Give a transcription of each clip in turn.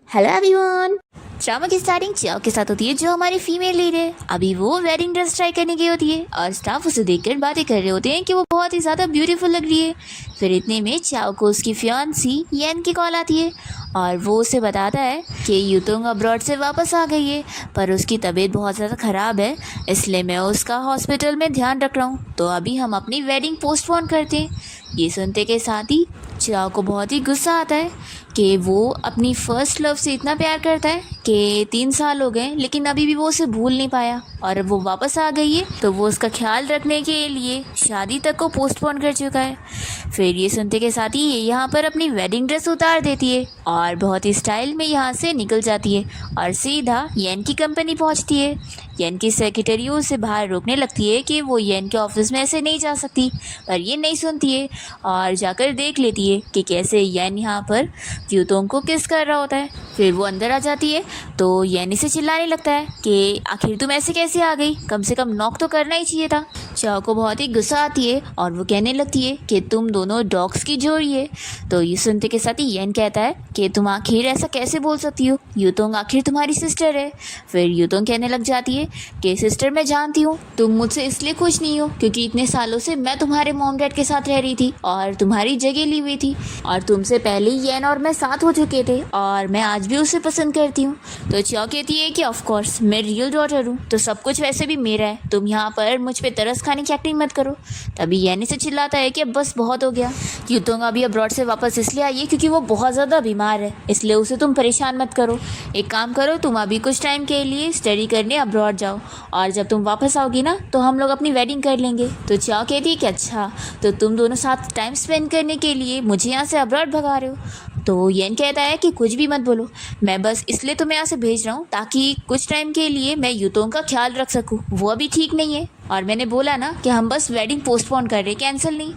Hello everyone. Drama की starting चाओ के साथ होती है, जो हमारी फीमेल लीड है। अभी वो वेडिंग ड्रेस ट्राई करने गई होती है और स्टाफ उसे देखकर बातें कर रहे होते हैं कि वो बहुत ही ज़्यादा ब्यूटीफुल लग रही है। फिर इतने में चाओ को उसकी फियांसी येन की कॉल आती है और वो उसे बताता है कि यूतोंग अब्रॉड से वापस आ गई है, पर उसकी तबीयत बहुत ज़्यादा ख़राब है, इसलिए मैं उसका हॉस्पिटल में ध्यान रख रहा हूँ, तो अभी हम अपनी वेडिंग पोस्टपोन करते हैं। ये सुनते के साथ ही चाओ को बहुत ही गुस्सा आता है कि वो अपनी फ़र्स्ट लव से इतना प्यार करता है कि 3 साल हो गए लेकिन अभी भी वो उसे भूल नहीं पाया, और अब वो वापस आ गई है तो वो उसका ख्याल रखने के लिए शादी तक को पोस्टपोन कर चुका है। फिर ये सुनते के साथ ही ये यहाँ पर अपनी वेडिंग ड्रेस उतार देती है और बहुत ही स्टाइल में यहाँ से निकल जाती है और सीधा येन की कंपनी पहुँचती है। येन की सेक्रेटरी उसे बाहर रोकने लगती है कि वो येन के ऑफिस में ऐसे नहीं जा सकती, पर ये नहीं सुनती है और जाकर देख लेती है कि कैसे येन यहाँ पर यूतोंग को किस कर रहा होता है। फिर वो अंदर आ जाती है तो येन इसे चिल्लाने लगता है कि आखिर तुम ऐसे कैसे आ गई, कम से कम नॉक तो करना ही चाहिए था। चाओ को बहुत ही गुस्सा आती है और वो कहने लगती है कि तुम दोनों डॉग्स की जोड़ी है। तो ये सुनते के साथ ही येन कहता है कि तुम आखिर ऐसा कैसे बोल सकती हो, यूतोंग आखिर तुम्हारी सिस्टर है। फिर यूतोंग कहने लग जाती है कि सिस्टर मैं जानती हूँ तुम मुझसे इसलिए खुश नहीं हो क्योंकि इतने सालों से मैं तुम्हारे मॉम डैड के साथ रह रही थी और तुम्हारी जगह ली हुई थी, और तुमसे पहले येन और मैं साथ हो चुके थे और मैं आज भी उसे पसंद करती हूँ। तो चाओ कहती है कि ऑफ कोर्स मैं रियल डॉटर हूँ तो सब कुछ वैसे भी मेरा है, तुम यहाँ पर मुझ पे तरस खाने की एक्टिंग मत करो। तभी येन से चिल्लाता है कि अब बस बहुत हो गया, यूतोंग अभी अब्रॉड से वापस इसलिए आई है क्योंकि वो बहुत ज़्यादा बीमार है, इसलिए उसे तुम परेशान मत करो। एक काम करो, तुम अभी कुछ टाइम के लिए स्टडी करने अब्रॉड जाओ और जब तुम वापस आओगी ना तो हम लोग अपनी वेडिंग कर लेंगे। तो चाओ कहती है कि अच्छा, तो तुम दोनों साथ टाइम स्पेंड करने के लिए मुझे यहाँ से अब्रॉड भगा रहे हो। तो येन कहता है कि कुछ भी मत बोलो, मैं बस इसलिए तुम्हें यहाँ से भेज रहा हूँ ताकि कुछ टाइम के लिए मैं यूतोंग का ख्याल रख सकूँ, वो अभी ठीक नहीं है और मैंने बोला ना कि हम बस वेडिंग पोस्टपोन कर रहे हैं, कैंसिल नहीं।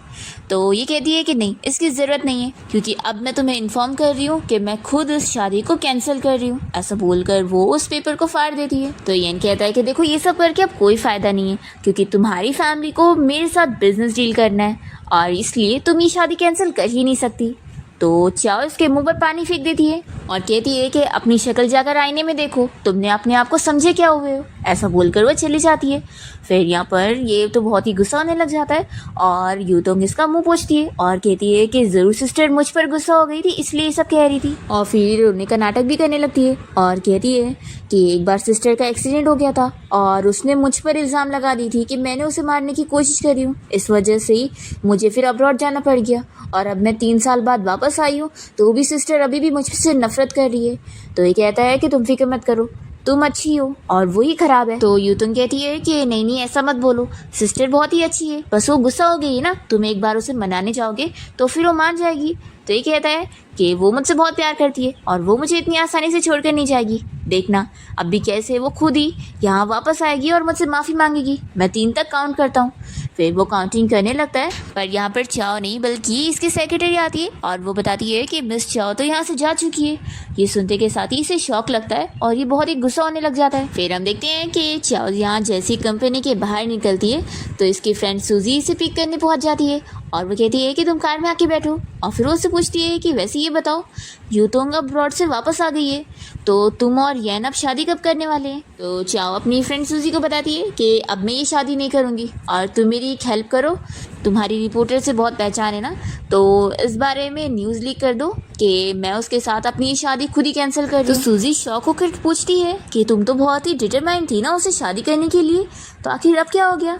तो ये कहती है कि नहीं, इसकी ज़रूरत नहीं है क्योंकि अब मैं तुम्हें इन्फॉर्म कर रही हूँ कि मैं खुद उस शादी को कैंसिल कर रही हूँ। ऐसा बोलकर वो उस पेपर को फाड़ देती है। तो येन कहता है कि देखो ये सब करके अब कोई फ़ायदा नहीं है क्योंकि तुम्हारी फैमिली को मेरे साथ बिजनेस डील करना है और इसलिए तुम ये शादी कैंसिल कर ही नहीं सकती। तो चाओ इसके मुंह पर पानी फेंक देती है और कहती है कि अपनी शक्ल जाकर आईने में देखो, तुमने अपने आप को समझे क्या हुए हो। ऐसा बोलकर वो चली जाती है। फिर यहाँ पर ये तो बहुत ही गुस्सा होने लग जाता है और यूतोंग इसका मुंह पोंछती है और कहती है कि ज़रूर सिस्टर मुझ पर गुस्सा हो गई थी इसलिए ये सब कह रही थी, और फिर रोने का नाटक भी करने लगती है और कहती है कि एक बार सिस्टर का एक्सीडेंट हो गया था और उसने मुझ पर इल्ज़ाम लगा दी थी कि मैंने उसे मारने की कोशिश करी हूँ, इस वजह से ही मुझे फिर अब्रॉड जाना पड़ गया और अब मैं 3 साल बाद वापस आई हूँ तो भी सिस्टर अभी भी मुझसे नफरत कर रही है। तो ये कहता है कि तुम फिक्र मत करो, तुम अच्छी हो और वो ही खराब है। तो यूतोंग कहती है कि नहीं नहीं ऐसा मत बोलो, सिस्टर बहुत ही अच्छी है, बस वो गुस्सा हो गई है ना, तुम एक बार उसे मनाने जाओगे तो फिर वो मान जाएगी। तो ये कहता है कि वो मुझसे बहुत प्यार करती है और वो मुझे इतनी आसानी से छोड़कर नहीं जाएगी, देखना अब भी कैसे वो खुद ही यहाँ वापस आएगी और मुझसे माफ़ी मांगेगी। मैं 3 तक काउंट करता हूँ। फिर वो काउंटिंग करने लगता है, पर यहाँ पर चाओ नहीं बल्कि इसकी सेक्रेटरी आती है और वो बताती है कि मिस चाओ तो यहाँ से जा चुकी है। ये सुनते के साथ ही इसे शौक लगता है और ये बहुत ही गुस्सा होने लग जाता है। फिर हम देखते हैं कि चाओ यहाँ जैसी कंपनी के बाहर निकलती है तो इसकी फ्रेंड सूजी इसे पिक करने पहुँच जाती है और वो कहती है कि तुम कार में आके बैठो, और फिर वो उससे पूछती है कि वैसे ये बताओ यूतोंग अब्रॉड से वापस आ गई है तो तुम और येन अब शादी कब करने वाले हैं। तो चाओ अपनी फ्रेंड सूजी को बताती है कि अब मैं ये शादी नहीं करूँगी और तुम मेरी एक हेल्प करो, तुम्हारी रिपोर्टर से बहुत पहचान है ना, तो इस बारे में न्यूज़ लीक कर दो कि मैं उसके साथ अपनी ये शादी खुद ही कैंसिल कर दूँ। तो सूजी शॉक होकर पूछती है कि तुम तो बहुत ही डिटरमाइंड थी ना उसे शादी करने के लिए, तो आखिर अब क्या हो गया।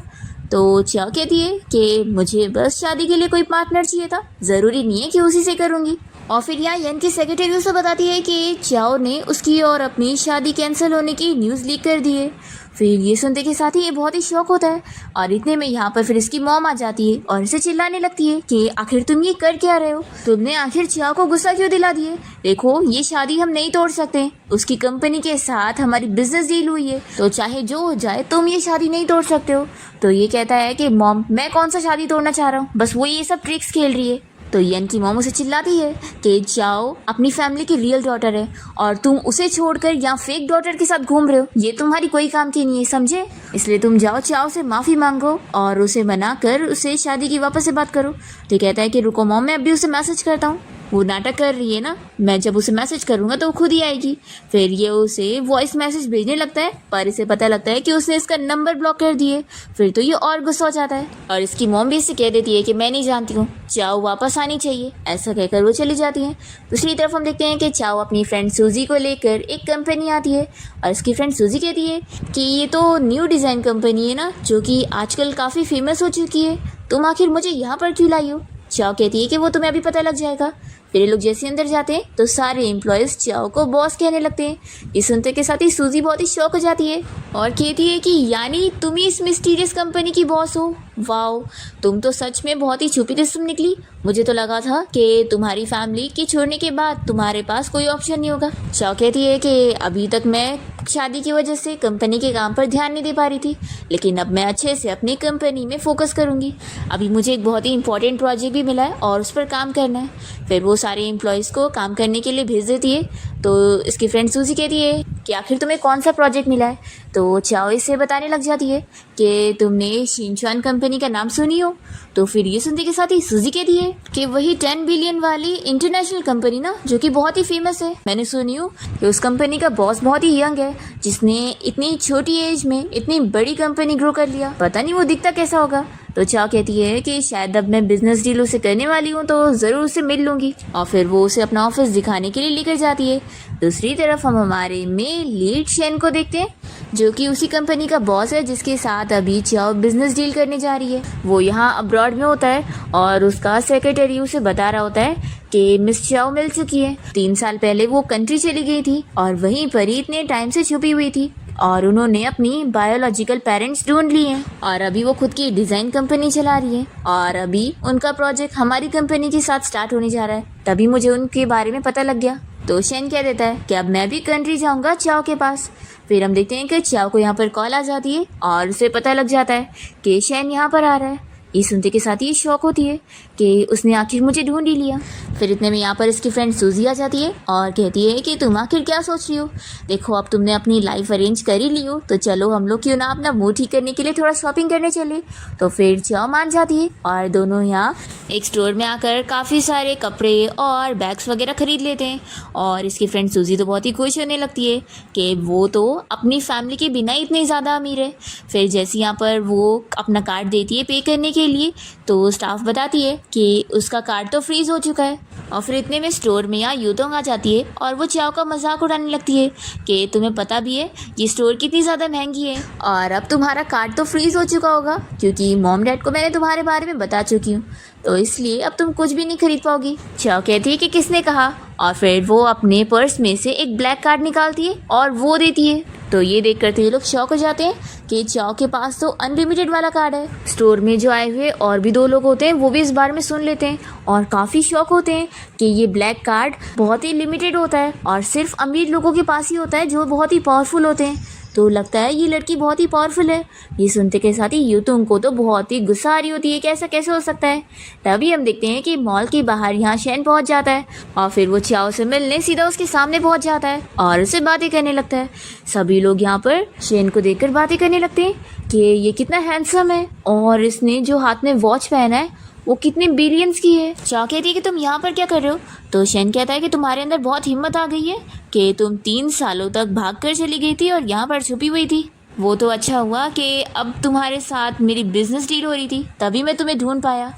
तो चाओ कहती है कि मुझे बस शादी के लिए कोई पार्टनर चाहिए था, ज़रूरी नहीं है कि उसी से करूँगी। और फिर यहाँ येन की सेक्रेटरी उसे बताती है कि चाओ ने उसकी और अपनी शादी कैंसिल होने की न्यूज़ लीक कर दी है। फिर ये सुनते के साथ ही ये बहुत ही शौक होता है और इतने में यहाँ पर फिर इसकी मॉम आ जाती है और इसे चिल्लाने लगती है कि आखिर तुम ये कर क्या रहे हो, तुमने आखिर चाओ को गुस्सा क्यों दिला दिए, देखो ये शादी हम नहीं तोड़ सकते, उसकी कंपनी के साथ हमारी बिजनेस डील हुई है तो चाहे जो हो जाए तुम ये शादी नहीं तोड़ सकते हो। तो ये कहता है कि मॉम मैं कौन सा शादी तोड़ना चाह रहा हूँ, बस वो ये सब ट्रिक्स खेल रही है। तो यन की मॉम उसे चिल्लाती है कि चाओ अपनी फैमिली की रियल डॉटर है और तुम उसे छोड़कर यहाँ फेक डॉटर के साथ घूम रहे हो, ये तुम्हारी कोई काम की नहीं है, समझे? इसलिए तुम जाओ चाओ से माफ़ी मांगो और उसे मना कर उसे शादी की वापस से बात करो। तो कहता है कि रुको मॉम, मैं अभी उसे मैसेज करता हूँ। वो नाटक कर रही है ना, मैं जब उसे मैसेज करूंगा तो वो खुद ही आएगी। फिर ये उसे वॉइस मैसेज भेजने लगता है, पर इसे पता लगता है कि उसने इसका नंबर ब्लॉक कर दिए। फिर तो ये और गुस्सा हो जाता है और इसकी मॉम भी इसे कह देती है कि मैं नहीं जानती हूँ, चाओ वापस आनी चाहिए। ऐसा कहकर वो चली जाती है। दूसरी तरफ हम देखते हैं कि चाओ अपनी फ्रेंड सूजी को लेकर एक कंपनी आती है और इसकी फ्रेंड सूजी कहती है कि ये तो न्यू डिज़ाइन कंपनी है ना, जो कि आजकल काफ़ी फेमस हो चुकी है, तुम आखिर मुझे यहाँ पर क्यों लाई हो? चाओ कहती है कि वो तुम्हें अभी पता लग जाएगा। फिर ये लोग जैसे अंदर जाते हैं तो सारे एम्प्लॉयज़ चाओ को बॉस कहने लगते हैं। ये सुनते के साथ ही सूजी बहुत ही शॉक हो जाती है और कहती है कि यानी तुम ही इस मिस्टीरियस कंपनी की बॉस हो? वाओ, तुम तो सच में बहुत ही छुपी किस्म निकली। मुझे तो लगा था कि तुम्हारी फैमिली के छोड़ने के बाद तुम्हारे पास कोई ऑप्शन नहीं होगा। चाओ कहती है कि अभी तक मैं शादी की वजह से कंपनी के काम पर ध्यान नहीं दे पा रही थी, लेकिन अब मैं अच्छे से अपनी कंपनी में फोकस करूँगी। अभी मुझे एक बहुत ही इंपॉर्टेंट प्रोजेक्ट भी मिला है और उस पर काम करना है। फिर वो सारे एम्प्लॉयज़ को काम करने के लिए भेज देती है। तो इसकी फ्रेंड सूजी कहती है कि आखिर तुम्हें कौन सा प्रोजेक्ट मिला है? तो चाओ इसे बताने लग जाती है कि तुमने शिनचुआन कंपनी का नाम सुनी हो? तो फिर ये सुनते के साथ ही सूजी कहती है कि वही 10 बिलियन वाली इंटरनेशनल कंपनी ना, जो कि बहुत ही फेमस है। मैंने सुनी हूँ कि उस कंपनी का बॉस बहुत ही यंग है, जिसने इतनी छोटी एज में इतनी बड़ी कंपनी ग्रो कर लिया। पता नहीं वो दिखता कैसा होगा। तो चाओ कहती है कि शायद अब मैं बिजनेस डील उसे करने वाली हूँ तो ज़रूर उसे मिल लूँगी, और फिर वो उसे अपना ऑफिस दिखाने के लिए लेकर जाती है। दूसरी तरफ हम हमारे में लीड शेन को देखते हैं, जो कि उसी कंपनी का बॉस है जिसके साथ अभी चाओ बिजनेस डील करने जा रही है। वो यहाँ अब्रॉड में होता है और उसका सेक्रेटरी उसे बता रहा होता है कि मिस चाओ मिल चुकी है। 3 साल पहले वो कंट्री चली गई थी और वहीं पर ही इतने टाइम से छुपी हुई थी और उन्होंने अपनी बायोलॉजिकल पेरेंट्स ढूंढ लिए हैं और अभी वो खुद की डिज़ाइन कंपनी चला रही है और अभी उनका प्रोजेक्ट हमारी कंपनी के साथ स्टार्ट होने जा रहा है। तभी मुझे उनके बारे में पता लग गया। तो शेन कह देता है कि अब मैं भी कंट्री जाऊंगा चाओ के पास। फिर हम देखते हैं कि चाओ को यहाँ पर कॉल आ जाती है और उसे पता लग जाता है कि शेन यहाँ पर आ रहा है। ये सुनते के साथ ही शौक होती है कि उसने आखिर मुझे ढूंढ ही लिया। फिर इतने में यहाँ पर इसकी फ्रेंड सूजी आ जाती है और कहती है कि तुम आखिर क्या सोच रही हो? देखो अब तुमने अपनी लाइफ अरेंज कर ही ली हो तो चलो हम लोग क्यों ना अपना मूड ठीक करने के लिए थोड़ा शॉपिंग करने चले। तो फिर चाओ मान जाती है और दोनों यहाँ एक स्टोर में आकर काफ़ी सारे कपड़े और बैग्स वगैरह खरीद लेते हैं। और इसकी फ्रेंड सूजी तो बहुत ही खुश होने लगती है कि वो तो अपनी फैमिली के बिना ही इतनी ज़्यादा अमीर है। फिर जैसे यहाँ पर वो अपना कार्ड देती है पे करने के लिए, तो स्टाफ बताती है कि उसका कार्ड तो फ्रीज़ हो चुका है। और फिर इतने में स्टोर में यहाँ यूतोंग आ जाती है और वो चाओ का मजाक उड़ाने लगती है कि तुम्हें पता भी है ये स्टोर कितनी ज़्यादा महंगी है और अब तुम्हारा कार्ड तो फ्रीज़ हो चुका होगा क्योंकि मॉम डैड को मैंने तुम्हारे बारे में बता चुकी हूँ, तो इसलिए अब तुम कुछ भी नहीं खरीद पाओगी। चाओ कहती है कि किसने कहा, और फिर वो अपने पर्स में से एक ब्लैक कार्ड निकालती है और वो देती है। तो ये देख कर तो ये लोग शॉक हो जाते हैं कि चाओ के पास तो अनलिमिटेड वाला कार्ड है। स्टोर में जो आए हुए और भी 2 लोग होते हैं वो भी इस बारे में सुन लेते हैं और काफ़ी शॉक होते हैं कि ये ब्लैक कार्ड बहुत ही लिमिटेड होता है और सिर्फ अमीर लोगों के पास ही होता है जो बहुत ही पावरफुल होते हैं। तो लगता है ये लड़की बहुत ही पावरफुल है। ये सुनते के साथ ही यूतुंग को तो बहुत ही गुस्सा आ रही होती है कि ऐसा कैसे हो सकता है। तभी हम देखते हैं कि मॉल के बाहर यहाँ शेन पहुँच जाता है और फिर वो चाओ से मिलने सीधा उसके सामने पहुँच जाता है और उससे बातें करने लगता है। सभी लोग यहाँ पर शेन को देखकर बातें करने लगते हैं कि ये कितना हैंडसम है और इसने जो हाथ में वॉच पहना है वो कितने बिलियंस की है। चाओ कहती है कि तुम यहाँ पर क्या कर रहे हो? तो शेन कहता है कि तुम्हारे अंदर बहुत हिम्मत आ गई है कि तुम 3 सालों तक भागकर चली गई थी और यहाँ पर छुपी हुई थी। वो तो अच्छा हुआ कि अब तुम्हारे साथ मेरी बिजनेस डील हो रही थी, तभी मैं तुम्हें ढूंढ पाया।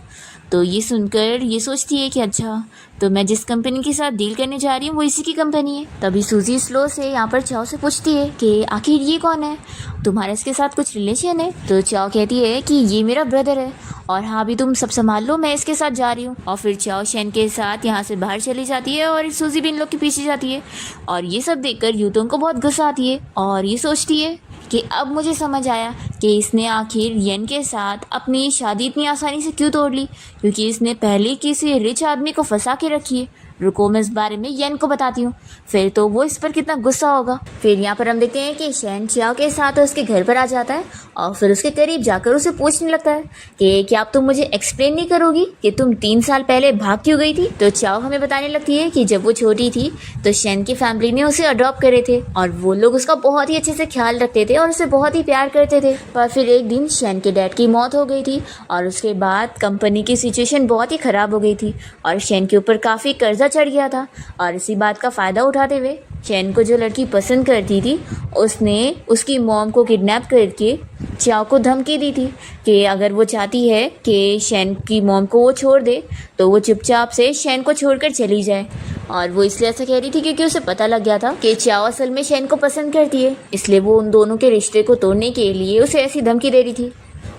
तो ये सुनकर ये सोचती है कि अच्छा, तो मैं जिस कंपनी के साथ डील करने जा रही हूँ वो इसी की कंपनी है। तभी सूजी स्लो से यहाँ पर चाओ से पूछती है कि आखिर ये कौन है, तुम्हारे इसके साथ कुछ रिलेशन है? तो चाओ कहती है कि ये मेरा ब्रदर है और हाँ भी तुम सब संभाल लो, मैं इसके साथ जा रही हूँ। और फिर चाओ शेन के साथ यहाँ से बाहर चली जाती है और सूजी भी इन लोग के पीछे जाती है। और ये सब देखकर यूतुंग को बहुत गुस्सा आती है और ये सोचती है कि अब मुझे समझ आया कि इसने आखिर येन के साथ अपनी शादी इतनी आसानी से क्यों तोड़ ली, क्योंकि इसने पहले किसी रिच आदमी को फंसा के रखी है रुको मैं इस बारे में येन को बताती हूँ। फिर तो वो इस पर कितना गुस्सा होगा। फिर यहाँ पर हम देखते हैं कि शेन चाओ के साथ उसके घर पर आ जाता है और फिर उसके करीब जाकर उसे पूछने लगता है कि क्या अब तुम मुझे एक्सप्लेन नहीं करोगी कि तुम 3 साल पहले भाग क्यों गई थी। तो चाओ हमें बताने लगती है कि जब वो छोटी थी तो शेन की फैमिली ने उसे अडॉप्ट करे थे और वो लोग उसका बहुत ही अच्छे से ख्याल रखते थे और उसे बहुत ही प्यार करते थे। पर फिर एक दिन शेन के डैड की मौत हो गई थी और उसके बाद कंपनी की सिचुएशन बहुत ही ख़राब हो गई थी और शेन के ऊपर काफ़ी कर्जा चढ़ गया था। और इसी बात का फ़ायदा उठाते हुए शेन को जो लड़की पसंद करती थी उसने उसकी मॉम को किडनैप करके चाओ को धमकी दी थी कि अगर वो चाहती है कि शेन की मॉम को वो छोड़ दे तो वो चुपचाप से शेन को छोड़कर चली जाए। और वो इसलिए ऐसा कह रही थी क्योंकि उसे पता लग गया था कि चाओ असल में शेन को पसंद करती है, इसलिए वो उन दोनों के रिश्ते को तोड़ने के लिए उसे ऐसी धमकी दे रही थी।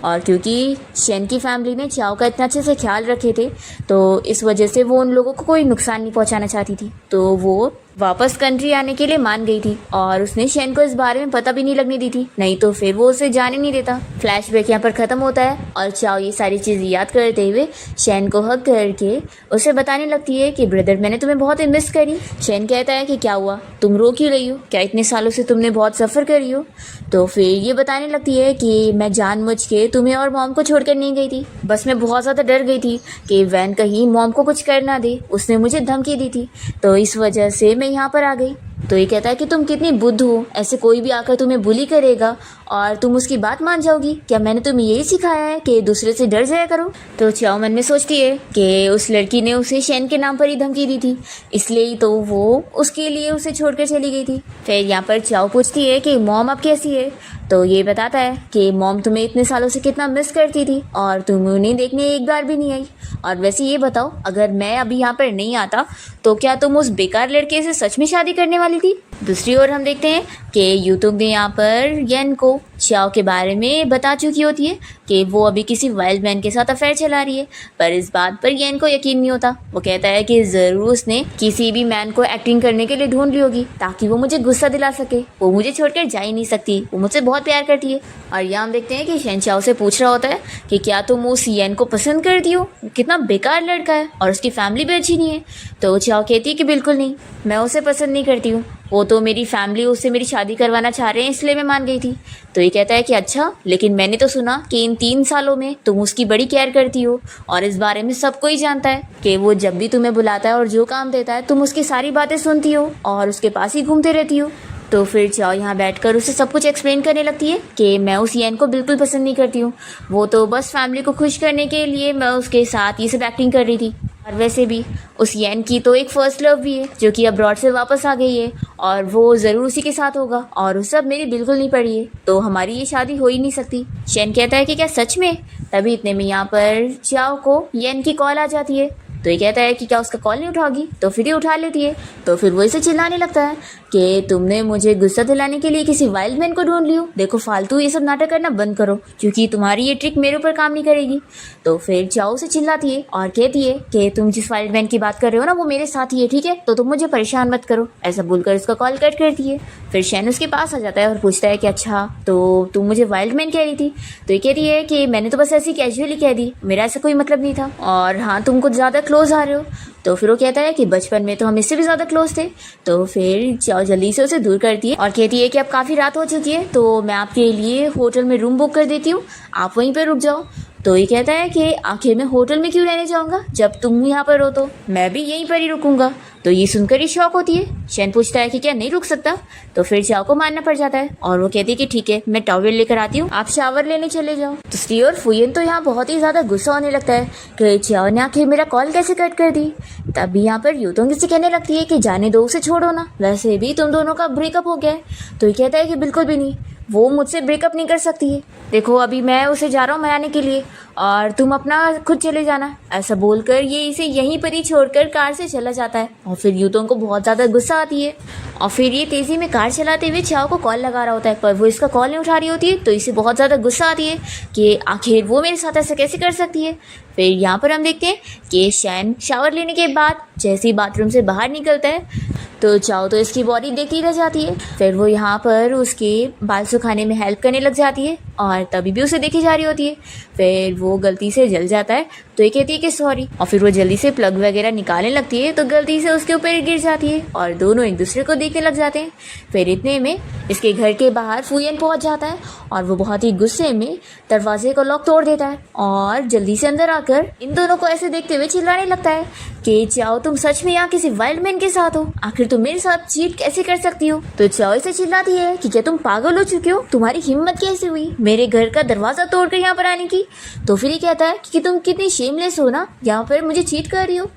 और क्योंकि शेन की फैमिली ने चाओ का इतना अच्छे से ख्याल रखे थे तो इस वजह से वो उन लोगों को कोई नुकसान नहीं पहुंचाना चाहती थी, तो वो वापस कंट्री आने के लिए मान गई थी और उसने शेन को इस बारे में पता भी नहीं लगने दी थी, नहीं तो फिर वो उसे जाने नहीं देता। फ्लैशबैक यहाँ पर ख़त्म होता है और चाओ ये सारी चीज़ें याद करते हुए शेन को हक करके उसे बताने लगती है कि ब्रदर मैंने तुम्हें बहुत ही मिस करी। शेन कहता है कि क्या हुआ, तुम रो क्यों रही हो, क्या इतने सालों से तुमने बहुत सफ़र करी हो। तो फिर ये बताने लगती है कि मैं जानबूझ के तुम्हें और मॉम को छोड़कर नहीं गई थी, बस मैं बहुत ज़्यादा डर गई थी कि वैन कहीं मॉम को कुछ कर ना दे, उसने मुझे धमकी दी थी तो इस वजह से मैं यहाँ पर आ गई। तो ये कहता है कि तुम कितनी बुद्ध हो, ऐसे कोई भी आकर तुम्हें बुली करेगा और तुम उसकी बात मान जाओगी, क्या मैंने तुम्हें यही सिखाया है कि दूसरे से डर जाया करो। तो चाओ मन में सोचती है कि उस लड़की ने उसे शेन के नाम पर ही धमकी दी थी, इसलिए ही तो वो उसके लिए उसे छोड़कर चली गई थी। फिर यहाँ पर चाओ पूछती है कि मॉम अब कैसी है, तो ये बताता है कि मॉम तुम्हें इतने सालों से कितना मिस करती थी और तुम उन्हें देखने एक बार भी नहीं आई। और वैसे ये बताओ अगर मैं अभी यहाँ पर नहीं आता तो क्या तुम उस बेकार लड़के से सच में शादी करने वाली थी। दूसरी ओर हम देखते हैं कि यूतुंग ने यहाँ पर येन को चाओ के बारे में बता चुकी होती है कि वो अभी किसी वाइल्ड मैन के साथ अफेयर चला रही है, पर इस बात पर येन को यकीन नहीं होता। वो कहता है कि ज़रूर उसने किसी भी मैन को एक्टिंग करने के लिए ढूंढ ली होगी ताकि वो मुझे गुस्सा दिला सके, वो मुझे छोड़कर जा ही नहीं सकती, वो मुझसे बहुत प्यार करती है। और यहाँ हम देखते हैं कि शेन चाओ से पूछ रहा होता है कि क्या तुम उस येन को पसंद करती हो, कितना बेकार लड़का है और उसकी फैमिली भी अच्छी नहीं है। तो चाओ कहती है कि बिल्कुल नहीं, मैं उसे पसंद नहीं करती हूँ, वो तो मेरी फैमिली उससे मेरी शादी करवाना चाह रहे हैं इसलिए मैं मान गई थी। तो ये कहता है कि अच्छा, लेकिन मैंने तो सुना कि इन 3 सालों में तुम उसकी बड़ी केयर करती हो और इस बारे में सब कोई जानता है कि वो जब भी तुम्हें बुलाता है और जो काम देता है तुम उसकी सारी बातें सुनती हो और उसके पास ही घूमते रहती हो। तो फिर चाओ यहाँ बैठकर उसे सब कुछ एक्सप्लेन करने लगती है कि मैं उस येन को बिल्कुल पसंद नहीं करती हूँ, वो तो बस फैमिली को खुश करने के लिए मैं उसके साथ ये सब एक्टिंग कर रही थी। और वैसे भी उस येन की तो एक फ़र्स्ट लव भी है जो कि अब्रॉड से वापस आ गई है और वो ज़रूर उसी के साथ होगा और उस सब मेरी बिल्कुल नहीं पड़ी है, तो हमारी ये शादी हो ही नहीं सकती। शेन कहता है कि क्या सच में। तभी इतने में यहाँ पर चाओ को येन की कॉल आ जाती है, तो ये कहता है कि क्या उसका कॉल नहीं उठाओगी, तो फिर ये उठा लेती है। तो फिर वो इसे चिल्लाने लगता है कि तुमने मुझे गुस्सा दिलाने के लिए किसी वाइल्ड मैन को ढूंढ लियो, देखो फालतू ये सब नाटक करना बंद करो क्योंकि तुम्हारी ये ट्रिक मेरे ऊपर काम नहीं करेगी। तो फिर चाओ से चिल्लाती है और कहती है कि तुम जिस वाइल्ड मैन की बात कर रहे हो ना वो मेरे साथ ही है, ठीक है, तो तुम मुझे परेशान मत करो। ऐसा बोलकर उसका कॉल कट करती है। फिर शेन उसके पास आ जाता है और पूछता है कि अच्छा तो तुम मुझे वाइल्ड मैन कह रही थी। तो ये कहती है कि मैंने तो बस ऐसी कैजुअली कह दी, मेरा ऐसा कोई मतलब नहीं था और हाँ तुम कुछ ज़्यादा क्लोज आ रहे हो। तो फिर वो कहता है कि बचपन में तो हम इससे भी ज़्यादा क्लोज थे। तो फिर चाओ जल्दी से उसे दूर करती है और कहती है कि अब काफ़ी रात हो चुकी है तो मैं आपके लिए होटल में रूम बुक कर देती हूँ, आप वहीं पर रुक जाओ। तो ये कहता है कि आखिर मैं होटल में क्यों रहने जाऊँगा, जब तुम यहाँ पर हो तो मैं भी यहीं पर ही रुकूंगा। तो ये सुनकर ही शॉक होती है। शेन पूछता है कि क्या नहीं रुक सकता, तो फिर चाओ को मानना पड़ जाता है और वो कहती है कि ठीक है मैं टॉवल लेकर आती हूँ, आप शावर लेने चले जाओ। दूसरी ओर फुयन तो यहाँ बहुत ही ज़्यादा गुस्सा होने लगता है कि चाओ ने आखिर मेरा कॉल कैसे कट कर दी। तभी यहाँ पर यूतोंग से कहने लगती है कि जाने दो, उसे छोड़ो ना, वैसे भी तुम दोनों का ब्रेकअप हो गया है। तो ये कहता है कि बिल्कुल भी नहीं, वो मुझसे ब्रेकअप नहीं कर सकती है, देखो अभी मैं उसे जा रहा हूँ मनाने के लिए और तुम अपना खुद चले जाना। ऐसा बोलकर ये इसे यहीं पर ही छोड़कर कार से चला जाता है और फिर यूतोंग को बहुत ज़्यादा गुस्सा आती है और फिर ये तेज़ी में कार चलाते हुए चाओ को कॉल लगा रहा होता है पर वो इसका कॉल नहीं उठा रही होती है। तो इसे बहुत ज़्यादा गुस्सा आती है कि आखिर वो मेरे साथ ऐसा कैसे कर सकती है। फिर यहाँ पर हम देखते हैं कि शेन शावर लेने के बाद जैसे ही बाथरूम से बाहर निकलता है तो चाओ तो इसकी बॉडी देखती रह जाती है। फिर वो यहाँ पर उसके बाल सुखाने में हेल्प करने लग जाती है और तभी भी उसे देखी जा रही होती है। फिर वो गलती से जल जाता है तो ये कहती है कि सॉरी, और फिर वो जल्दी से प्लग वगैरह निकालने लगती है तो गलती से उसके ऊपर गिर जाती है और दोनों एक दूसरे को देखने लग जाते हैं। फिर इतने में इसके घर के बाहर फुयन पहुंच जाता है और वो बहुत ही गुस्से में दरवाजे का लॉक तोड़ देता है और जल्दी से अंदर आकर इन दोनों को ऐसे देखते हुए चिल्लाने लगता है कि चाओ, तुम सच में यहाँ किसी वाइल्ड मैन के साथ हो? आखिर तुम मेरे साथ चीट कैसे कर सकती हो? तो चाओ इसे चिल्लाती है कि क्या तुम पागल हो चुके हो? तुम्हारी हिम्मत कैसे हुई मेरे घर का दरवाजा तोड़कर यहाँ पर आने की? तो फिर ये कहता है कि तुम कितनी शेमलेस हो ना, यहाँ पर मुझे चीट कर रही हो।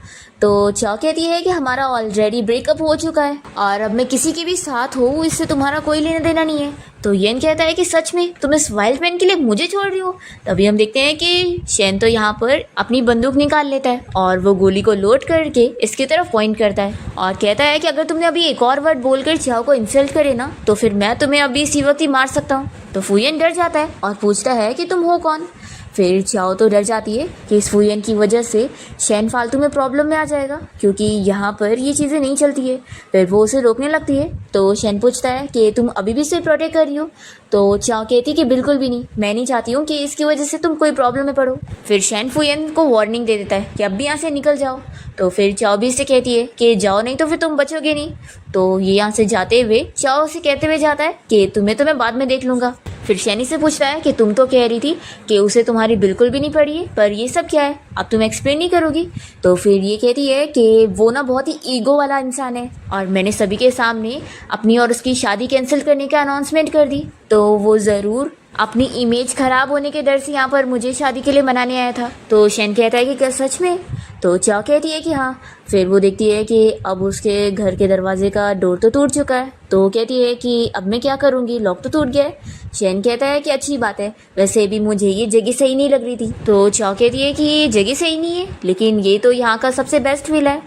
तो चाओ कहती है कि हमारा ऑलरेडी ब्रेकअप हो चुका है और अब मैं किसी के भी साथ हूँ इससे तुम्हारा कोई लेना देना नहीं है। तो येन कहता है कि सच में तुम इस वाइल्ड मैन के लिए मुझे छोड़ रही हो? तभी हम देखते हैं कि शेन तो यहाँ पर अपनी बंदूक निकाल लेता है और वो गोली को लोड करके इसकी तरफ पॉइंट करता है और कहता है कि अगर तुमने अभी एक और वर्ड बोलकर चाओ को इंसल्ट करे ना तो फिर मैं तुम्हें अभी इसी वक्त ही मार सकता हूँ। तो फुयन डर जाता है और पूछता है कि तुम हो कौन? फिर चाओ तो डर जाती है कि इस फुयन की वजह से शेन फालतू में प्रॉब्लम में आ जाएगा क्योंकि यहाँ पर ये चीज़ें नहीं चलती है। फिर वो उसे रोकने लगती है तो शेन पूछता है कि तुम अभी भी इसे प्रोटेक्ट कर रही हो? तो चाओ कहती है कि बिल्कुल भी नहीं, मैं नहीं चाहती हूँ कि इसकी वजह से तुम कोई प्रॉब्लम में पड़ो। फिर शेन फुयन को वार्निंग दे देता है कि अब भी यहाँ से निकल जाओ। तो फिर चाओ भी इससे कहती है कि जाओ नहीं तो फिर तुम बचोगे नहीं। तो ये यहाँ से जाते हुए चाओ से कहते हुए जाता है कि तुम्हें तो मैं बाद में देख लूँगा। फिर शैनी से पूछता है कि तुम तो कह रही थी कि उसे तुम्हारी बिल्कुल भी नहीं पड़ी है, पर ये सब क्या है? अब तुम एक्सप्लेन नहीं करोगी? तो फिर ये कहती है कि वो ना बहुत ही ईगो वाला इंसान है और मैंने सभी के सामने अपनी और उसकी शादी कैंसिल करने का अनाउंसमेंट कर दी, तो वो ज़रूर अपनी इमेज खराब होने के डर से यहाँ पर मुझे शादी के लिए मनाने आया था। तो शैन कहता है कि क्या सच में? तो चाओ कहती है कि हाँ। फिर वो देखती है कि अब उसके घर के दरवाजे का डोर तो टूट चुका है, तो कहती है कि अब मैं क्या करूँगी, लॉक तो टूट गया है। शैन कहता है कि अच्छी बात है, वैसे भी मुझे ये जगह सही नहीं लग रही थी। तो चाओ कहती है कि ये जगह सही नहीं है लेकिन ये तो यहाँ का सबसे बेस्ट विला है।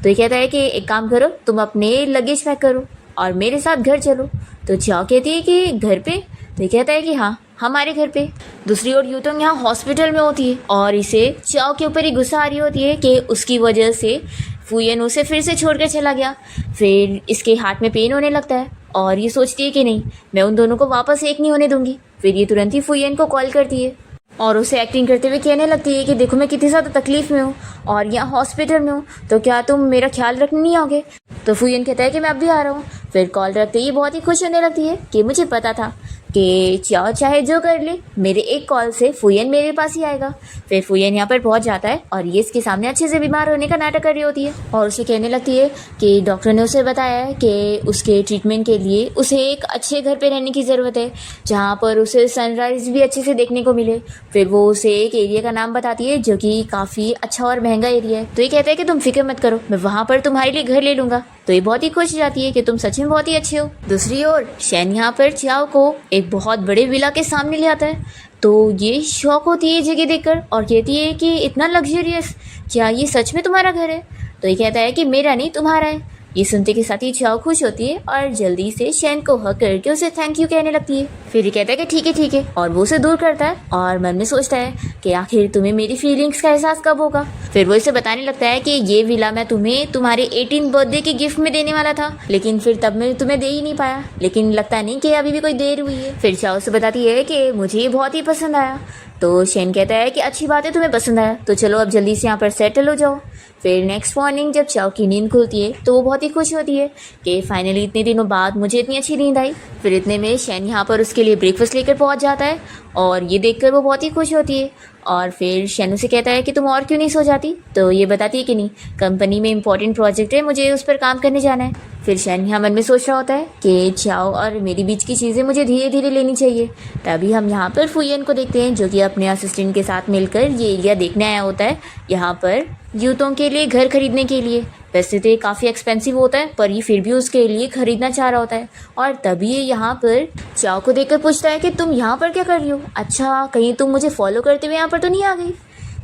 तो ये कहता है कि एक काम करो, तुम अपने लगेज पैक करो और मेरे साथ घर चलो। तो चाओ कहती है कि घर पे? तो ये कहता है कि हाँ, हमारे घर पे। दूसरी ओर यूतोंग यहाँ हॉस्पिटल में होती है और इसे चाओ के ऊपर ही गुस्सा आ रही होती है कि उसकी वजह से फुयन उसे फिर से छोड़कर चला गया। फिर इसके हाथ में पेन होने लगता है और ये सोचती है कि नहीं, मैं उन दोनों को वापस एक नहीं होने दूंगी। फिर ये तुरंत ही फुयन को कॉल करती है और उसे एक्टिंग करते हुए कहने लगती है कि देखो मैं कितनी ज़्यादा तकलीफ में हूँ और यहाँ हॉस्पिटल में हूँ, तो क्या तुम मेरा ख्याल रखने नहीं आओगे? तो फुयन कहता है कि मैं अब भी आ रहा हूँ। फिर कॉल रखते ही बहुत ही खुश होने लगती है कि मुझे पता था कि चाओ चाहे जो कर ले, मेरे एक कॉल से फुयन मेरे पास ही आएगा। फिर फुयन यहाँ पर पहुँच जाता है और ये इसके सामने अच्छे से बीमार होने का नाटक कर रही होती है और उसे कहने लगती है कि डॉक्टर ने उसे बताया है कि उसके ट्रीटमेंट के लिए उसे एक अच्छे घर पे रहने की ज़रूरत है जहाँ पर उसे सनराइज़ भी अच्छे से देखने को मिले। फिर वो उसे एक एरिया का नाम बताती है जो कि काफ़ी अच्छा और महंगा एरिया है। तो ये कहता है कि तुम फिक्र मत करो, मैं वहाँ पर तुम्हारे लिए घर ले लूँगा। तो ये बहुत ही खुश हो जाती है कि तुम सच में बहुत ही अच्छे हो। दूसरी ओर शैन यहाँ पर चाओ को एक बहुत बड़े विला के सामने ले आता है तो ये शौक होती है जगह देखकर और कहती है कि इतना लग्जरियस, क्या ये सच में तुम्हारा घर है? तो ये कहता है कि मेरा नहीं, तुम्हारा है। ये सुनते के साथ ही चाओ खुश होती है और जल्दी से शैन को हक करके उसे थैंक यू कहने लगती है। फिर ये कहता है कि ठीक है और वो उसे दूर करता है और मन में सोचता है कि आखिर तुम्हें मेरी फीलिंग्स का एहसास कब होगा। फिर वो इसे बताने लगता है कि ये विला मैं तुम्हें तुम्हारे 18th बर्थडे के गिफ्ट में देने वाला था, लेकिन फिर तब मैं तुम्हें दे ही नहीं पाया, लेकिन लगता नहीं कि अभी भी कोई देर हुई है। फिर चाओ से बताती है कि मुझे ये बहुत ही पसंद आया। तो शैन कहता है कि अच्छी बात है, तुम्हें पसंद आया, तो चलो अब जल्दी से यहाँ पर सेटल हो जाओ। फिर नेक्स्ट मॉर्निंग जब चाओ की नींद खुलती है तो वो बहुत ही खुश होती है कि फाइनली इतने दिनों बाद मुझे इतनी अच्छी नींद आई। फिर इतने में शैन यहाँ पर उसके लिए ब्रेकफास्ट लेकर पहुँच जाता है और ये देखकर वो बहुत ही खुश होती है और फिर शैन से कहता है कि तुम और क्यों नहीं सो जाती? तो ये बताती है कि नहीं, कंपनी में इंपॉर्टेंट प्रोजेक्ट है, मुझे उस पर काम करने जाना है। फिर शैन यहाँ मन में सोच रहा होता है कि चाओ और मेरी बीच की चीज़ें मुझे धीरे धीरे लेनी चाहिए। तभी हम यहाँ पर फुयन को देखते हैं जो कि अपने असिस्टेंट के साथ मिलकर ये एरिया देखने आया होता है यहाँ पर यूतों के लिए घर खरीदने के लिए। वैसे तो ये काफ़ी एक्सपेंसिव होता है पर ये फिर भी उसके लिए खरीदना चाह रहा होता है और तभी ये यहाँ पर चाओ को देखकर पूछता है कि तुम यहाँ पर क्या कर रही हो? अच्छा, कहीं तुम मुझे फॉलो करते हुए यहाँ पर तो नहीं आ गई?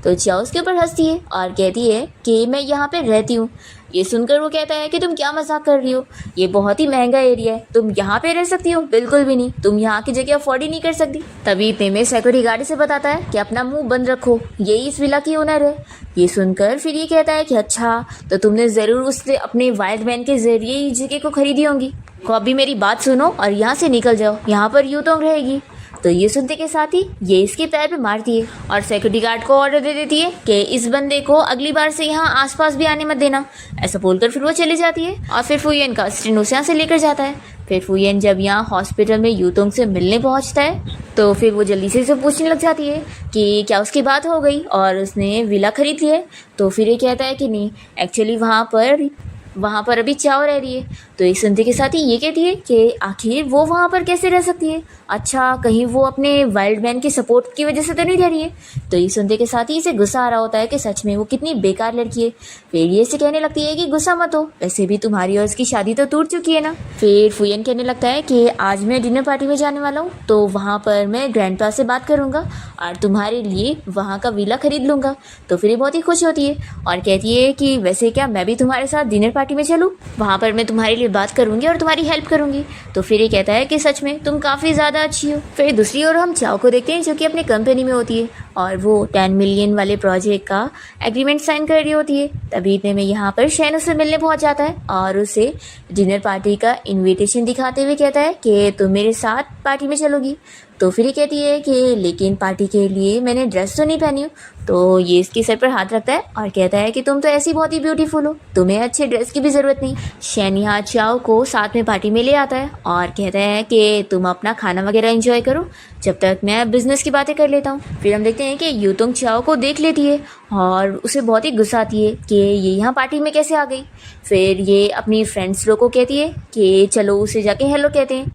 तो चाओ उसके ऊपर हंसती है और कहती है कि मैं यहाँ पे रहती हूँ। ये सुनकर वो कहता है कि तुम क्या मजाक कर रही हो, ये बहुत ही महंगा एरिया है, तुम यहाँ पे रह सकती हो? बिल्कुल भी नहीं, तुम यहाँ की जगह अफोर्ड ही नहीं कर सकती। तभी इतने में सिक्योरिटी गार्ड से बताता है कि अपना मुंह बंद रखो, यही इस विला की ओनर है। ये सुनकर फिर ये कहता है कि अच्छा, तो तुमने ज़रूर उससे अपने वाइल्ड मैन के जरिए ही जगह को खरीदी होंगी। तो अभी मेरी बात सुनो और यहाँ से निकल जाओ, यहाँ पर यूतोंग रहेगी। तो ये सुनते के साथ ही ये इसके पैर पे मारती है और सिक्योरिटी गार्ड को ऑर्डर दे देती है कि इस बंदे को अगली बार से यहाँ आसपास भी आने मत देना। ऐसा बोलकर फिर वो चली जाती है और फिर फुयन का असिस्टेंट उसे यहाँ से लेकर जाता है। फिर फुयन जब यहाँ हॉस्पिटल में यूतोंग से मिलने पहुँचता है तो फिर वो जल्दी से पूछने लग जाती है कि क्या उसकी बात हो गई और उसने विला खरीद ली है। तो फिर ये कहता है कि नहीं, एक्चुअली वहाँ पर अभी चाव रह रही है। तो ये सुनते के साथ ही ये कहती है कि आखिर वो वहाँ पर कैसे रह सकती है, अच्छा कहीं वो अपने वाइल्ड मैन की सपोर्ट की वजह से तो नहीं रह रही है। तो ये सुनते के साथ ही इसे गुस्सा आ रहा होता है कि सच में वो कितनी बेकार लड़की है। फिर ये इसे कहने लगती है कि गुस्सा मत हो, वैसे भी तुम्हारी और उसकी शादी तो टूट चुकी है ना। फिर फुयन कहने लगता है कि आज मैं डिनर पार्टी में जाने वाला हूँ तो वहाँ पर मैं ग्रैंडपा से बात करूँगा और तुम्हारे लिए वहाँ का विला खरीद लूँगा। तो फिर ये बहुत ही खुश होती है और कहती है कि वैसे क्या मैं भी तुम्हारे साथ डिनर पार्टी में चलूँ, वहाँ पर मैं तुम्हारे लिए बात करूँगी और तुम्हारी हेल्प करूँगी। तो फिर ये कहता है कि सच में तुम काफ़ी ज़्यादा अच्छी हो। फिर दूसरी ओर हम चाओ को देखते हैं जो कि अपनी कंपनी में होती है और वो 10 मिलियन वाले प्रोजेक्ट का एग्रीमेंट साइन कर रही होती है। तभी इतने में यहाँ पर शैन उससे मिलने पहुँच जाता है और उसे डिनर पार्टी का इन्विटेशन दिखाते हुए कहता है कि तुम मेरे साथ पार्टी में चलोगी। तो फिर ये कहती है कि लेकिन पार्टी के लिए मैंने ड्रेस तो नहीं पहनी हूँ। तो ये इसके सर पर हाथ रखता है और कहता है कि तुम तो ऐसी बहुत ही ब्यूटीफुल हो, तुम्हें अच्छे ड्रेस की भी ज़रूरत नहीं। शैन यहाँ चाओ को साथ में पार्टी में ले आता है और कहता है कि तुम अपना खाना वगैरह एंजॉय करो जब तक मैं बिजनेस की बातें कर लेता हूँ। फिर हम देखते हैं कि यूतोंग चाओ को देख लेती है और उसे बहुत ही गुस्सा आती है कि ये यहाँ पार्टी में कैसे आ गई। फिर ये अपनी फ्रेंड्स लोग को कहती है कि चलो उसे जाके हेलो कहते हैं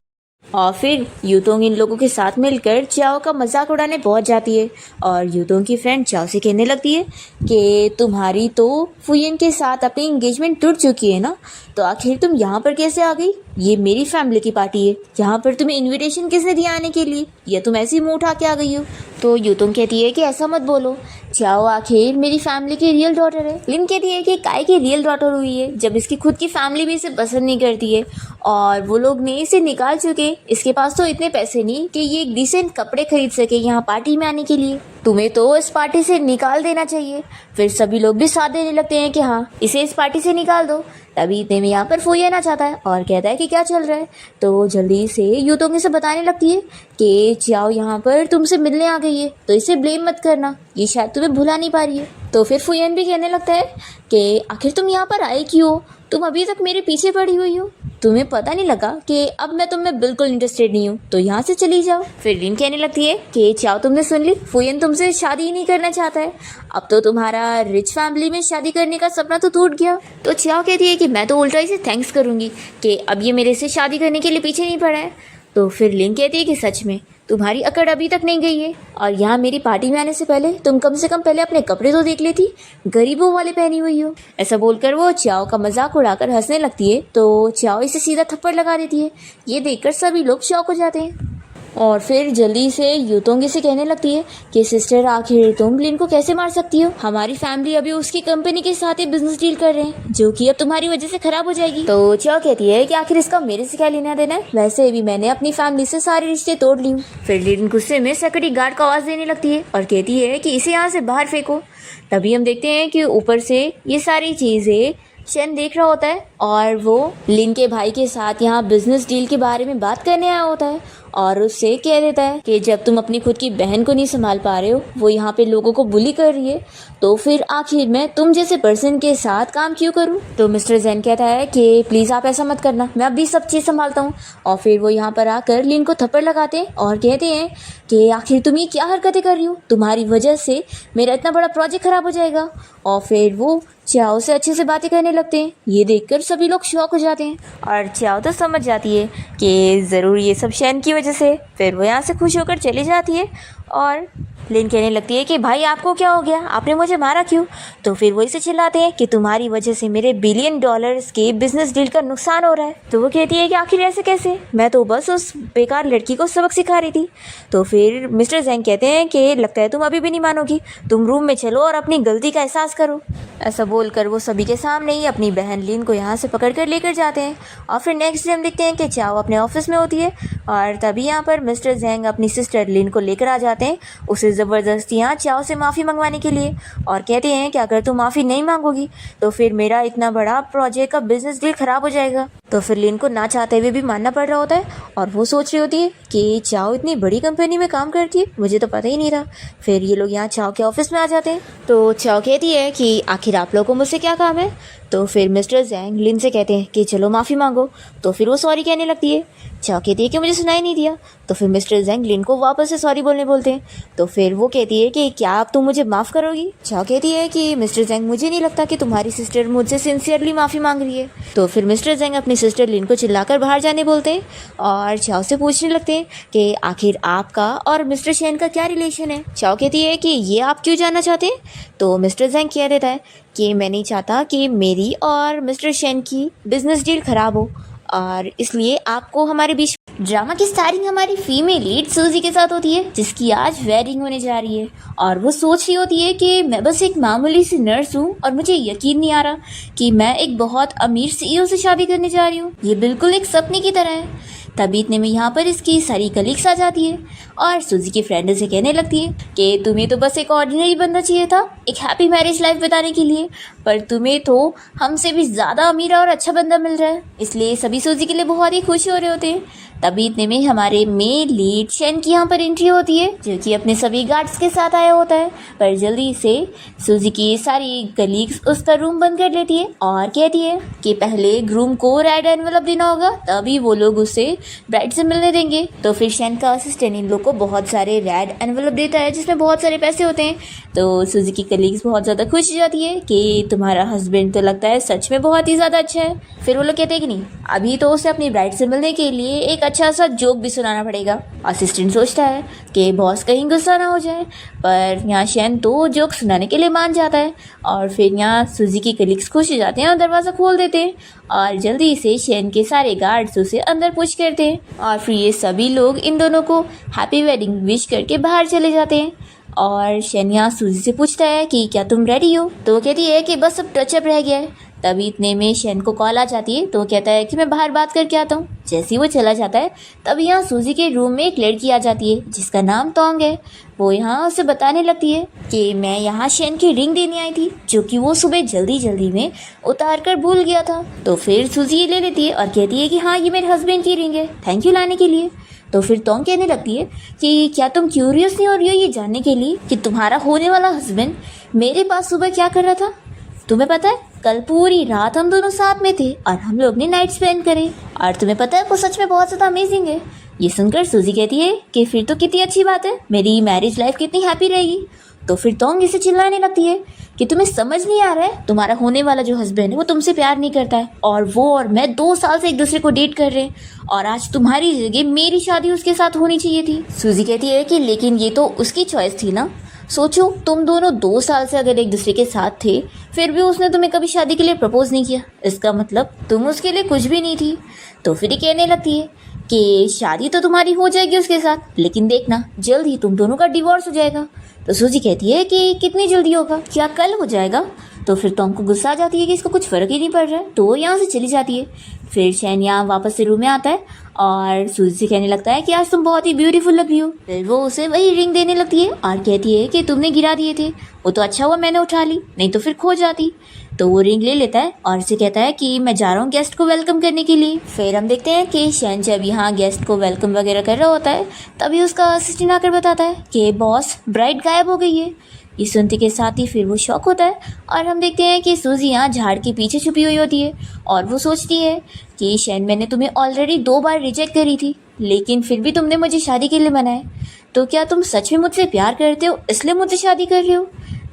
और फिर यूतोंग इन लोगों के साथ मिलकर चाओ का मजाक उड़ाने पहुंच जाती है और यूतोंग की फ्रेंड चाओ से कहने लगती है कि तुम्हारी तो फुयन के साथ अपनी एंगेजमेंट टूट चुकी है ना, तो आखिर तुम यहाँ पर कैसे आ गई? ये मेरी फैमिली की पार्टी है, यहाँ पर तुम्हें इनविटेशन किसने दिया आने के लिए, या तुम ऐसे ही मुँह उठा के आ गई हो? तो यूतोंग कहती है कि ऐसा मत बोलो, चाओ आखिर मेरी फैमिली की रियल डॉटर है। लिन कहती है कि काय की रियल डॉटर हुई है जब इसकी खुद की फैमिली भी इसे पसंद नहीं करती है और वो लोग ने इसे निकाल चुके। इसके पास तो इतने पैसे नहीं कि ये एक डिसेंट कपड़े खरीद सके यहाँ पार्टी में आने के लिए, तुम्हें तो इस पार्टी से निकाल देना चाहिए। फिर सभी लोग भी साथ देने लगते हैं कि हाँ इसे इस पार्टी से निकाल दो। तभी इतने में यहाँ पर फुयन आ जाता है और कहता है कि क्या चल रहा है। तो जल्दी से यूतोंग से बताने लगती है कि चाओ यहाँ पर तुमसे मिलने आ गई है तो इसे ब्लेम मत करना, ये शायद तुम्हें भुला नहीं पा रही है। तो फिर फुयन भी कहने लगता है कि आखिर तुम यहाँ पर आए क्यों, तुम अभी तक मेरे पीछे पड़ी हुई हो, तुम्हें पता नहीं लगा कि अब मैं तुम में बिल्कुल इंटरेस्टेड नहीं हूँ, तो यहाँ से चली जाओ। फिर लिन कहने लगती है कि चाओ तुमने सुन ली, फुयन तुमसे शादी ही नहीं करना चाहता है, अब तो तुम्हारा रिच फैमिली में शादी करने का सपना तो टूट गया। तो चाओ कहती है कि मैं तो उल्टा इसे थैंक्स करूँगी कि अब ये मेरे से शादी करने के लिए पीछे नहीं पड़ा है। तो फिर लिन कहती है कि सच में तुम्हारी अकड़ अभी तक नहीं गई है और यहाँ मेरी पार्टी में आने से पहले तुम कम से कम पहले अपने कपड़े तो देख लेती, गरीबों वाले पहनी हुई हो। ऐसा बोलकर वो चाओ का मजाक उड़ाकर हंसने लगती है तो चाओ इसे सीधा थप्पड़ लगा देती है। ये देखकर सभी लोग शॉक हो जाते हैं और फिर जल्दी से यूतोंग से कहने लगती है कि सिस्टर आखिर तुम लिन को कैसे मार सकती हो, हमारी फैमिली अभी उसकी कंपनी के साथ ही बिजनेस डील कर रहे हैं जो कि अब तुम्हारी वजह से खराब हो जाएगी। तो चाओ कहती है कि आखिर इसका मेरे से क्या लेना देना है, वैसे भी मैंने अपनी फैमिली से सारे रिश्ते तोड़ ली हूँ। फिर लिन गुस्से में सिक्योरिटी गार्ड को आवाज देने लगती है और कहती है कि इसे यहाँ से बाहर फेंको। तभी हम देखते हैं कि ऊपर से ये सारी चीजें शेन देख रहा होता है और वो लिन के भाई के साथ यहाँ बिजनेस डील के बारे में बात करने आया होता है और उससे कह देता है कि जब तुम अपनी खुद की बहन को नहीं संभाल पा रहे हो, वो यहाँ पे लोगों को बुली कर रही है, तो फिर आखिर मैं तुम जैसे पर्सन के साथ काम क्यों करूँ। तो मिस्टर जैन कहता है कि प्लीज आप ऐसा मत करना, मैं अभी सब चीज संभालता हूँ। और फिर वो यहाँ पर आकर लिन को थप्पड़ लगाते हैं और कहते हैं कि आखिर तुम ये क्या हरकतें कर रही हो, तुम्हारी वजह से मेरा इतना बड़ा प्रोजेक्ट खराब हो जाएगा। और फिर वो चाओ से अच्छे से बातें करने लगते हैं। ये देखकर सभी लोग शॉक हो जाते हैं और चाओ तो समझ जाती है कि ज़रूर ये सब शैन की वजह से। फिर वो यहाँ से खुश होकर चली जाती है और लिन कहने लगती है कि भाई आपको क्या हो गया, आपने मुझे मारा क्यों। तो फिर वो इसे चिल्लाते हैं कि तुम्हारी वजह से मेरे $1 बिलियन के बिजनेस डील का नुकसान हो रहा है। तो वो कहती है कि आखिर ऐसे कैसे, मैं तो बस उस बेकार लड़की को सबक सिखा रही थी। तो फिर मिस्टर जैंग कहते हैं कि लगता है तुम अभी भी नहीं मानोगी, तुम रूम में चलो और अपनी गलती का एहसास करो। ऐसा बोलकर वो सभी के सामने ही अपनी बहन लिन को यहाँ से पकड़ कर लेकर जाते हैं। और फिर नेक्स्ट डे हम देखते हैं कि चाओ अपने ऑफिस में होती है और तभी यहाँ पर मिस्टर जैंग अपनी सिस्टर लिन को लेकर आ जाते हैं, उसे ज़बरदस्ती यहाँ चाओ से माफ़ी मंगवाने के लिए और कहते हैं कि अगर तुम माफ़ी नहीं मांगोगी तो फिर मेरा इतना बड़ा प्रोजेक्ट का बिजनेस डील ख़राब हो जाएगा। तो फिर लिन को ना चाहते हुए भी मानना पड़ रहा होता है और वो सोच रही होती है कि चाओ इतनी बड़ी कंपनी में काम करती है, मुझे तो पता ही नहीं रहा। फिर ये लोग यहाँ चाओ के ऑफिस में आ जाते हैं। तो चाओ कहती है कि आखिर आप लोगों को मुझसे क्या काम है। तो फिर मिस्टर जैंग लिन से कहते हैं कि चलो माफ़ी मांगो। तो फिर वो सॉरी कहने लगती है। चाओ कहती है कि मुझे सुनाई नहीं दिया। तो फिर मिस्टर जैंग लिन को वापस से सॉरी बोलते हैं। तो फिर वो कहती है कि क्या आप तुम मुझे माफ़ करोगी। चाओ कहती है कि मिस्टर जैंग मुझे नहीं लगता कि तुम्हारी सिस्टर मुझसे सिंसियरली माफ़ी मांग रही है। तो फिर मिस्टर जैंग अपनी सिस्टर लिन को चिल्लाकर बाहर जाने बोलते हैं और चाओ से पूछने लगते हैं कि आखिर आपका और मिस्टर शेन का क्या रिलेशन है। चाओ कहती है कि ये आप क्यों जानना चाहते हैं। तो मिस्टर जैंग कह देता है कि मैं नहीं चाहता कि मेरी और मिस्टर शेन की बिजनेस डील ख़राब हो और इसलिए आपको हमारे बीच। ड्रामा की स्टार्टिंग हमारी फीमेल लीड सूजी के साथ होती है जिसकी आज वेडिंग होने जा रही है और वो सोच रही होती है कि मैं बस एक मामूली सी नर्स हूँ और मुझे यकीन नहीं आ रहा कि मैं एक बहुत अमीर सीईओ से शादी करने जा रही हूँ। ये बिल्कुल एक सपने की तरह है। तभी इतने में यहाँ पर इसकी सारी कलीग्स आ जाती है और सूजी की फ्रेंड से कहने लगती है कि तुम्हें तो बस एक ऑर्डिनरी बंदा चाहिए था एक हैप्पी मैरिज लाइफ बिताने के लिए, पर तुम्हें तो हमसे भी ज़्यादा अमीर और अच्छा बंदा मिल रहा है। इसलिए सभी सूजी के लिए बहुत ही खुश हो रहे होते हैं। तभी इतने में हमारे मेन लीड शेन की यहाँ पर एंट्री होती है जो कि अपने सभी गार्ड्स के साथ आया होता है, पर जल्दी से सूजी की सारी कलीग्स उसका रूम बंद कर लेती है और कहती है कि पहले ग्रूम को रेड एनवेलप देना होगा तभी वो लोग उसे ब्राइड से मिलने देंगे। तो फिर शेन का असिस्टेंट इन लोग को बहुत सारे रेड एनवेलप देता है जिसमें बहुत सारे पैसे होते हैं। तो सूजी की कलीग्स बहुत ज़्यादा खुश हो जाती है कि तुम्हारा हस्बैंड तो लगता है सच में बहुत ही ज़्यादा अच्छा है। फिर वो लोग कहते हैं कि नहीं, अभी तो उसे अपनी ब्राइड से मिलने के लिए एक अच्छा सा जोक भी सुनाना पड़ेगा। असिस्टेंट सोचता है कि बॉस कहीं गुस्सा ना हो जाए, पर यहाँ शेन तो जोक सुनाने के लिए मान जाता है और फिर यहाँ सूजी की कलीग्स खुश हो जाते हैं और दरवाज़ा खोल देते हैं और जल्दी से शेन के सारे गार्ड्स उसे अंदर पुश करते हैं और फिर ये सभी लोग इन दोनों को हैप्पी वेडिंग विश करके बाहर चले जाते हैं। और शेन यहाँ सूजी से पूछता है कि क्या तुम रेडी हो। तो वो कहती है कि बस अब टचअप रह गया है। तभी इतने में शेन को कॉल आ जाती है तो वो कहता है कि मैं बाहर बात करके आता हूँ। जैसे ही वो चला जाता है तभी यहाँ सूजी के रूम में एक लड़की आ जाती है जिसका नाम तोंग है। वो यहाँ उसे बताने लगती है कि मैं यहाँ शेन की रिंग देने आई थी जो कि वो सुबह जल्दी में उतार कर भूल गया था। तो फिर सूजी ये ले लेती है और कहती है कि हाँ ये मेरे हस्बैंड की रिंग है, थैंक यू लाने के लिए। तो फिर तोंग कहने लगती है कि क्या तुम क्यूरियस नहीं हो रही हो ये जानने के लिए कि तुम्हारा होने वाला हस्बैंड मेरे पास सुबह क्या कर रहा था। तुम्हें पता है कल पूरी रात हम दोनों साथ में थे और हम लोग ने नाइट स्पेंड करे और तुम्हें पता है वो सच में बहुत ज़्यादा अमेजिंग है। ये सुनकर सूजी कहती है कि फिर तो कितनी अच्छी बात है, मेरी मैरिज लाइफ कितनी हैप्पी रहेगी। तो फिर तोंग इसे चिल्लाने लगती है कि तुम्हें समझ नहीं आ रहा है, तुम्हारा होने वाला जो हस्बैंड है वो तुमसे प्यार नहीं करता है और वो और मैं 2 साल से एक दूसरे को डेट कर रहे हैं और आज तुम्हारी जगह मेरी शादी उसके साथ होनी चाहिए थी। सूजी कहती है कि लेकिन ये तो उसकी चॉइस थी ना, सोचो तुम दोनों 2 साल से अगर एक दूसरे के साथ थे फिर भी उसने तुम्हें कभी शादी के लिए प्रपोज नहीं किया, इसका मतलब तुम उसके लिए कुछ भी नहीं थी। तो फिर ये कहने लगती है कि शादी तो तुम्हारी हो जाएगी उसके साथ, लेकिन देखना जल्द ही तुम दोनों का डिवोर्स हो जाएगा। तो सूजी कहती है कि कितनी जल्दी होगा, क्या कल हो जाएगा। तो फिर तोंग को गुस्सा आ जाती है कि इसको कुछ फ़र्क ही नहीं पड़ रहा है, तो वो यहाँ से चली जाती है। फिर शेन यहाँ वापस से रूम में आता है और सूजी से कहने लगता है कि आज तुम बहुत ही ब्यूटीफुल लग रही हो। फिर वो उसे वही रिंग देने लगती है और कहती है कि तुमने गिरा दिए थे, वो तो अच्छा हुआ मैंने उठा ली, नहीं तो फिर खो जाती। तो वो रिंग ले लेता है और उसे कहता है कि मैं जा रहा हूँ गेस्ट को वेलकम करने के लिए। फिर हम देखते हैं कि शेन जब यहाँ गेस्ट को वेलकम वगैरह कर रहा होता है तभी उसका असिस्टेंट आकर बताता है कि बॉस ब्राइड गायब हो गई है। ये सुनते के साथ ही फिर वो शॉक होता है और हम देखते हैं कि सूजी यहाँ झाड़ के पीछे छुपी हुई होती है और वो सोचती है कि शेन मैंने तुम्हें ऑलरेडी 2 बार रिजेक्ट करी थी लेकिन फिर भी तुमने मुझे शादी के लिए मनाया, तो क्या तुम सच में मुझसे प्यार करते हो इसलिए मुझसे शादी कर रहे हो।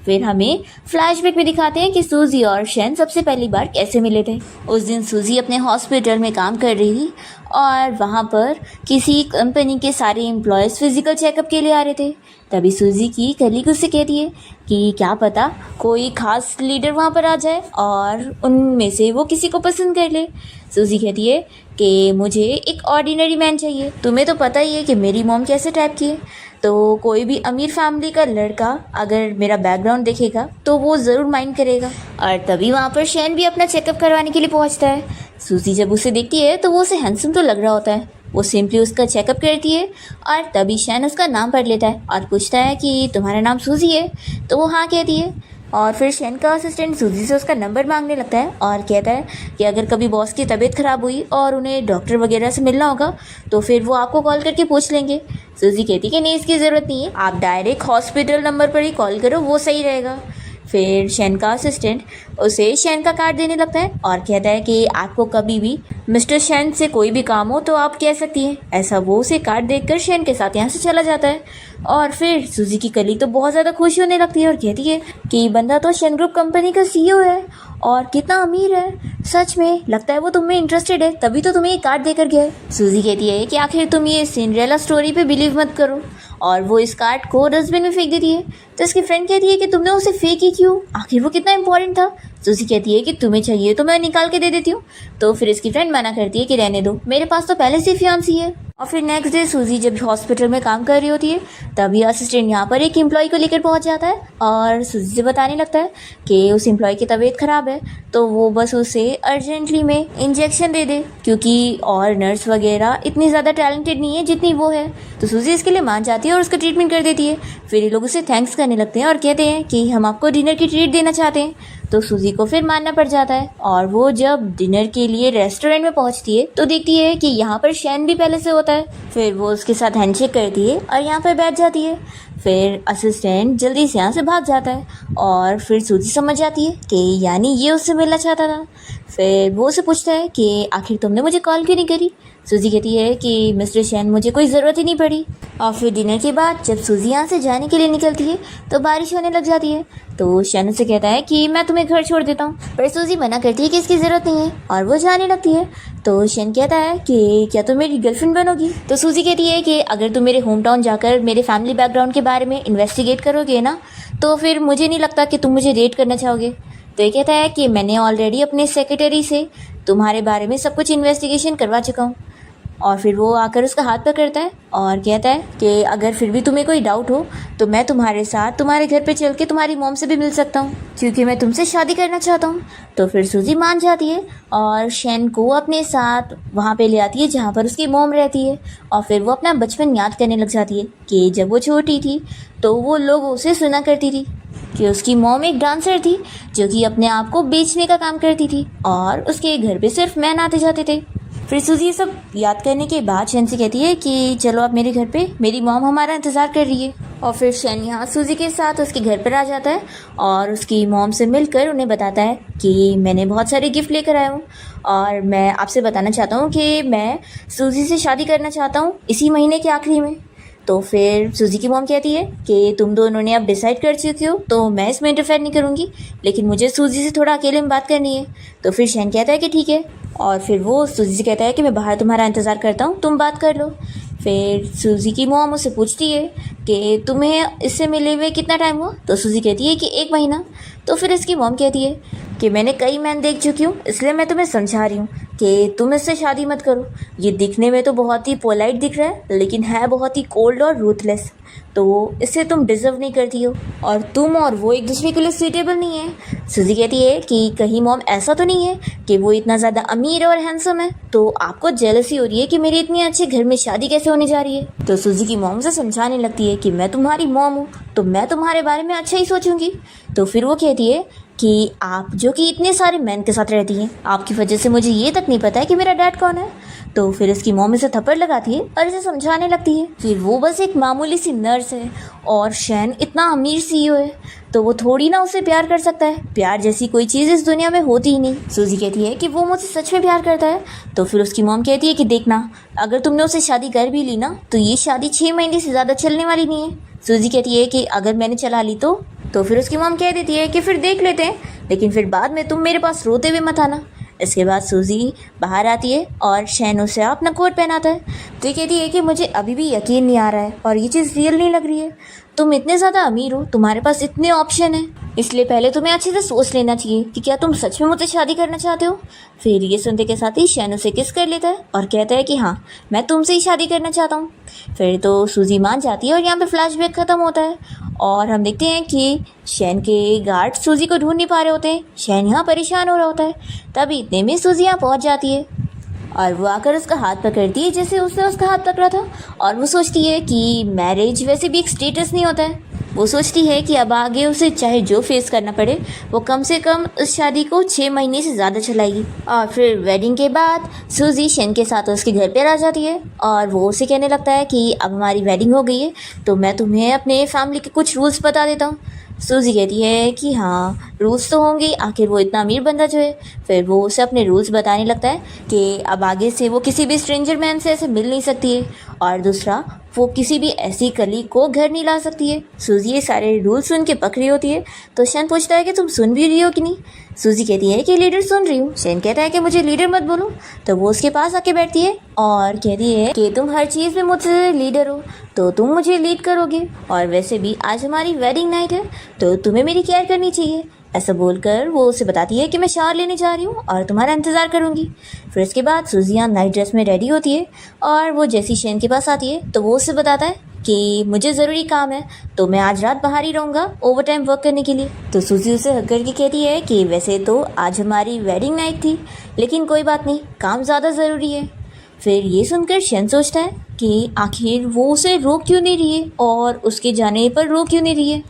फिर हमें फ्लैशबैक में दिखाते हैं कि सूजी और शेन सबसे पहली बार कैसे मिले थे। उस दिन सूजी अपने हॉस्पिटल में काम कर रही थी और वहाँ पर किसी कंपनी के सारे एम्प्लॉयज़ फिज़िकल चेकअप के लिए आ रहे थे। तभी सूजी की कलीग उससे कहती है कि क्या पता कोई खास लीडर वहाँ पर आ जाए और उनमें से वो किसी को पसंद कर ले। सूजी कहती है कि मुझे एक ऑर्डिनरी मैन चाहिए, तुम्हें तो पता ही है कि मेरी मॉम कैसे टाइप की है, तो कोई भी अमीर फैमिली का लड़का अगर मेरा बैकग्राउंड देखेगा तो वो ज़रूर माइंड करेगा। और तभी वहाँ पर शेन भी अपना चेकअप करवाने के लिए पहुँचता है। सूजी जब उसे देखती है तो वो उसे हैंडसम तो लग रहा होता है, वो सिंपली उसका चेकअप करती है और तभी शैन उसका नाम पढ़ लेता है और पूछता है कि तुम्हारा नाम सूजी है, तो वो हाँ कहती है। और फिर शैन का असिस्टेंट सूजी से उसका नंबर मांगने लगता है और कहता है कि अगर कभी बॉस की तबीयत ख़राब हुई और उन्हें डॉक्टर वगैरह से मिलना होगा तो फिर वो आपको कॉल करके पूछ लेंगे। सूजी कहती है कि नहीं, इसकी ज़रूरत नहीं है, आप डायरेक्ट हॉस्पिटल नंबर पर ही कॉल करो, वो सही रहेगा। फिर शैन का असिस्टेंट उसे शैन का कार्ड देने लगता है और कहता है कि आपको कभी भी मिस्टर शैन से कोई भी काम हो तो आप कह सकती हैं। ऐसा वो उसे कार्ड देखकर शैन के साथ यहाँ से चला जाता है। और फिर सूजी की कलीग तो बहुत ज़्यादा खुश होने लगती है और कहती है कि बंदा तो शैन ग्रुप कंपनी का सीईओ है और कितना अमीर है, सच में लगता है वो तुम्हें इंटरेस्टेड है, तभी तो तुम्हें ये कार्ड देकर गया है। सूजी कहती है कि आखिर तुम ये सिंड्रेला स्टोरी पे बिलीव मत करो और वो इस कार्ड को डस्टबिन में फेंक देती है। तो इसकी फ्रेंड कहती है कि तुमने उसे फेंक ही क्यों, आखिर वो कितना इंपॉर्टेंट था। सूजी कहती है कि तुम्हें चाहिए तो मैं निकाल के दे देती हूँ। तो फिर इसकी फ्रेंड मना करती है कि रहने दो, मेरे पास तो पहले से फियांसी है। और फिर नेक्स्ट डे सूजी जब हॉस्पिटल में काम कर रही होती है तभी असिस्टेंट यहाँ पर एक एम्प्लॉय को लेकर पहुँच जाता है और सूजी से बताने लगता है कि उस एम्प्लॉय की तबीयत ख़राब है तो वो बस उसे अर्जेंटली में इंजेक्शन दे दे, क्योंकि और नर्स वगैरह इतनी ज़्यादा टैलेंटेड नहीं है जितनी वो है। तो सूजी इसके लिए मान जाती है और उसका ट्रीटमेंट कर देती है। फिर ये लोग उसे थैंक्स करने लगते हैं और कहते हैं कि हम आपको डिनर की ट्रीट देना चाहते हैं। तो सूजी को फिर मानना पड़ जाता है और वो जब डिनर के लिए रेस्टोरेंट में पहुंचती है तो देखती है कि यहाँ पर शैन भी पहले से होता है। फिर वो उसके साथ हैंडशेक करती है और यहाँ पर बैठ जाती है। फिर असिस्टेंट जल्दी से यहाँ से भाग जाता है और फिर सूजी समझ जाती है कि यानी ये उससे मिलना चाहता था। फिर वो उसे पूछता है कि आखिर तुमने मुझे कॉल क्यों नहीं करी। सूजी कहती है कि मिस्टर शैन मुझे कोई ज़रूरत ही नहीं पड़ी। और फिर डिनर के बाद जब सूजी यहाँ से जाने के लिए निकलती है तो बारिश होने लग जाती है। तो शैन उसे कहता है कि मैं तुम्हें घर छोड़ देता हूँ, पर सूजी मना करती है कि इसकी ज़रूरत नहीं है और वो जाने लगती है। तो शैन कहता है कि क्या तुम मेरी गर्लफ्रेंड बनोगी। तो सूजी कहती है कि अगर तुम मेरे होम टाउन जाकर मेरे फैमिली बैकग्राउंड के बारे में इन्वेस्टिगेट करोगे ना तो फिर मुझे नहीं लगता कि तुम मुझे रेट करना चाहोगे। तो ये कहता है कि मैंने ऑलरेडी अपने सेक्रेटरी से तुम्हारे बारे में सब कुछ इन्वेस्टिगेशन करवा चुका हूँ। और फिर वो आकर उसका हाथ पकड़ता है और कहता है कि अगर फिर भी तुम्हें कोई डाउट हो तो मैं तुम्हारे साथ तुम्हारे घर पे चल के तुम्हारी मॉम से भी मिल सकता हूँ, क्योंकि मैं तुमसे शादी करना चाहता हूँ। तो फिर सूजी मान जाती है और शैन को अपने साथ वहाँ पे ले आती है जहाँ पर उसकी मॉम रहती है। और फिर वो अपना बचपन याद करने लग जाती है कि जब वो छोटी थी तो वो लोगों से सुना करती थी कि उसकी मॉम एक डांसर थी जो कि अपने आप को बेचने का काम करती थी और उसके घर पे सिर्फ मैन आते जाते थे। फिर सूजी ये सब याद करने के बाद शैन से कहती है कि चलो आप मेरे घर पे, मेरी मॉम हमारा इंतज़ार कर रही है। और फिर शैन यहाँ सूजी के साथ उसके घर पर आ जाता है और उसकी मॉम से मिलकर उन्हें बताता है कि मैंने बहुत सारे गिफ्ट लेकर आया हूँ और मैं आपसे बताना चाहता हूँ कि मैं सूजी से शादी करना चाहता हूँ इसी महीने के आखिरी में। तो फिर सूजी की मॉम कहती है कि तुम दोनों ने अब डिसाइड कर चुके हो तो मैं इसमें इंटरफेयर नहीं करूँगी, लेकिन मुझे सूजी से थोड़ा अकेले में बात करनी है। तो फिर शैन कहता है कि ठीक है और फिर वो सूजी से कहता है कि मैं बाहर तुम्हारा इंतज़ार करता हूँ, तुम बात कर लो। फिर सूजी की मॉम उससे पूछती है कि तुम्हें इससे मिले हुए कितना टाइम हुआ। तो सूजी कहती है कि 1 महीना। तो फिर इसकी मॉम कहती है कि मैंने कई मैन देख चुकी हूँ, इसलिए मैं तुम्हें समझा रही हूँ कि तुम इससे शादी मत करो। ये दिखने में तो बहुत ही पोलाइट दिख रहा है लेकिन है बहुत ही कोल्ड और रूथलेस, तो इससे तुम डिज़र्व नहीं करती हो और तुम और वो एक दूसरे के लिए सूटेबल नहीं है। सूजी कहती है कि कहीं मॉम ऐसा तो नहीं है कि वो इतना ज़्यादा अमीर और हैंडसम है तो आपको जेलसी हो रही है कि मेरे इतने अच्छे घर में शादी कैसे होने जा रही है। तो सूजी की मॉम से समझाने लगती है कि मैं तुम्हारी मॉम हूँ तो मैं तुम्हारे बारे में अच्छा ही सोचूंगी। तो फिर वो कहती है कि आप जो कि इतने सारे मैन के साथ रहती हैं, आपकी वजह से मुझे ये तक नहीं पता है कि मेरा डैड कौन है। तो फिर इसकी मॉम इसे थप्पड़ लगाती है और इसे समझाने लगती है कि वो बस एक मामूली सी नर्स है और शैन इतना अमीर सीईओ है तो वो थोड़ी ना उसे प्यार कर सकता है, प्यार जैसी कोई चीज़ इस दुनिया में होती ही नहीं। सूजी कहती है कि वो मुझसे सच में प्यार करता है। तो फिर उसकी मॉम कहती है कि देखना, अगर तुमने उसे शादी कर भी ली ना तो ये शादी 6 महीने से ज़्यादा चलने वाली नहीं है। सूजी कहती है कि अगर मैंने चला ली तो फिर उसकी मॉम कह देती है कि फिर देख लेते हैं, लेकिन फिर बाद में तुम मेरे पास रोते हुए मत आना। इसके बाद सूजी बाहर आती है और शैन उसे अपना कोट पहनाता है। तो ये कहती है कि मुझे अभी भी यकीन नहीं आ रहा है और ये चीज़ रियल नहीं लग रही है। तुम इतने ज़्यादा अमीर हो, तुम्हारे पास इतने ऑप्शन हैं, इसलिए पहले तुम्हें अच्छे से सोच लेना चाहिए कि क्या तुम सच में मुझसे शादी करना चाहते हो। फिर ये सुनते के साथ ही शैन उसे किस कर लेता है और कहता है कि हाँ, मैं तुमसे ही शादी करना चाहता हूँ। फिर तो सूजी मान जाती है और यहाँ पे फ्लैशबैक ख़त्म होता है और हम देखते हैं कि शैन के गार्ड सूजी को ढूंढ नहीं पा रहे होते हैं। शैन यहाँ परेशान हो रहा होता है, तभी इतने में सूजी यहाँ पहुँच जाती है। और वो आकर उसका हाथ पकड़ती है जैसे उसने उसका हाथ पकड़ा था। और वो सोचती है कि मैरिज वैसे भी एक स्टेटस नहीं होता है। वो सोचती है कि अब आगे उसे चाहे जो फेस करना पड़े, वो कम से कम उस शादी को 6 महीने से ज़्यादा चलाएगी। और फिर वेडिंग के बाद सूजी शेन के साथ उसके घर पर आ जाती है और वो उसे कहने लगता है कि अब हमारी वेडिंग हो गई है तो मैं तुम्हें अपने फैमिली के कुछ रूल्स बता देता हूँ। सूजी कहती है कि हाँ, रूल्स तो होंगे, आखिर वो इतना अमीर बंदा जो है। फिर वो उसे अपने रूल्स बताने लगता है कि अब आगे से वो किसी भी स्ट्रेंजर मैन से ऐसे मिल नहीं सकती है, और दूसरा वो किसी भी ऐसी कलीग को घर नहीं ला सकती है। सूजी ये सारे रूल्स सुन के पक रही होती है तो शेन पूछता है कि तुम सुन भी रही हो कि नहीं। सूजी कहती है कि लीडर सुन रही हूँ। शेन कहता है कि मुझे लीडर मत बोलो। तो वो उसके पास आके बैठती है और कहती है कि तुम हर चीज़ में मुझसे लीडर हो तो तुम मुझे लीड करोगे, और वैसे भी आज हमारी वेडिंग नाइट है तो तुम्हें मेरी केयर करनी चाहिए। ऐसा बोलकर वो उसे बताती है कि मैं शावर लेने जा रही हूँ और तुम्हारा इंतज़ार करूँगी। फिर इसके बाद सूजिया नाइट ड्रेस में रेडी होती है और वो जैसी शेन के पास आती है तो वो उसे बताता है कि मुझे ज़रूरी काम है तो मैं आज रात बाहर ही रहूँगा ओवर टाइम वर्क करने के लिए। तो सूजी उसे हक करके कहती है कि वैसे तो आज हमारी वेडिंग नाइट थी, लेकिन कोई बात नहीं, काम ज़्यादा ज़रूरी है। फिर ये सुनकर शेन सोचता है कि आखिर वो उसे रोक क्यों नहीं रही है और उसके जाने पर रोक क्यों नहीं रही है।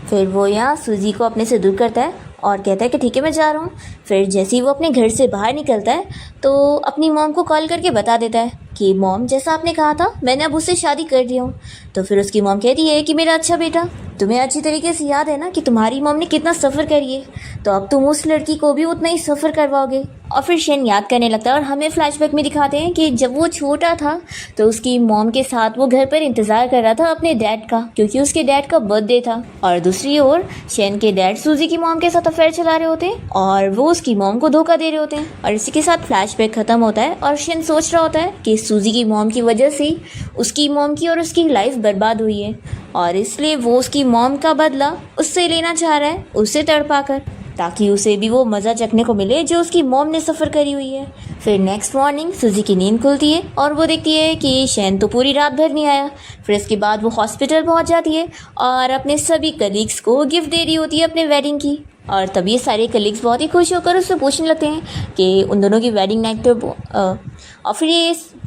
फिर वो यहाँ सूजी को अपने से दूर करता है और कहता है कि ठीक है मैं जा रहा हूँ। फिर जैसे ही वो अपने घर से बाहर निकलता है तो अपनी मॉम को कॉल करके बता देता है कि मॉम, जैसा आपने कहा था मैंने अब उससे शादी कर दी हूँ। तो फिर उसकी मॉम कहती है कि मेरा अच्छा बेटा, तुम्हें अच्छी तरीके से याद है ना कि तुम्हारी मॉम ने कितना सफ़र करी है, तो अब तुम उस लड़की को भी उतना ही सफ़र करवाओगे। और फिर शेन याद करने लगता है और हमें फ्लैशबैक में दिखाते हैं कि जब वो छोटा था तो उसकी मॉम के साथ वो घर पर इंतज़ार कर रहा था अपने डैड का, क्योंकि उसके डैड का बर्थडे था। और दूसरी ओर शेन के डैड सूजी की मॉम के साथ अफेयर चला रहे होते हैं और वो उसकी मॉम को धोखा दे रहे होते हैं। और इसी के साथ फ्लैशबैक ख़त्म होता है और शेन सोच रहा होता है कि सूजी की मॉम की वजह से उसकी मॉम की और उसकी लाइफ बर्बाद हुई है और इसलिए वो उसकी मॉम का बदला उससे लेना चाह रहा है, उससे तड़पा कर, ताकि उसे भी वो मज़ा चखने को मिले जो उसकी मॉम ने सफ़र करी हुई है। फिर नेक्स्ट मॉर्निंग सूजी की नींद खुलती है और वो देखती है कि शेन तो पूरी रात भर नहीं आया। फिर इसके बाद वो हॉस्पिटल पहुंच जाती है और अपने सभी कलीग्स को गिफ्ट दे रही होती है अपने वेडिंग की। और तभी ये सारे कलीग्स बहुत ही खुश होकर उससे पूछने लगते हैं कि उन दोनों की वेडिंग नाइट तो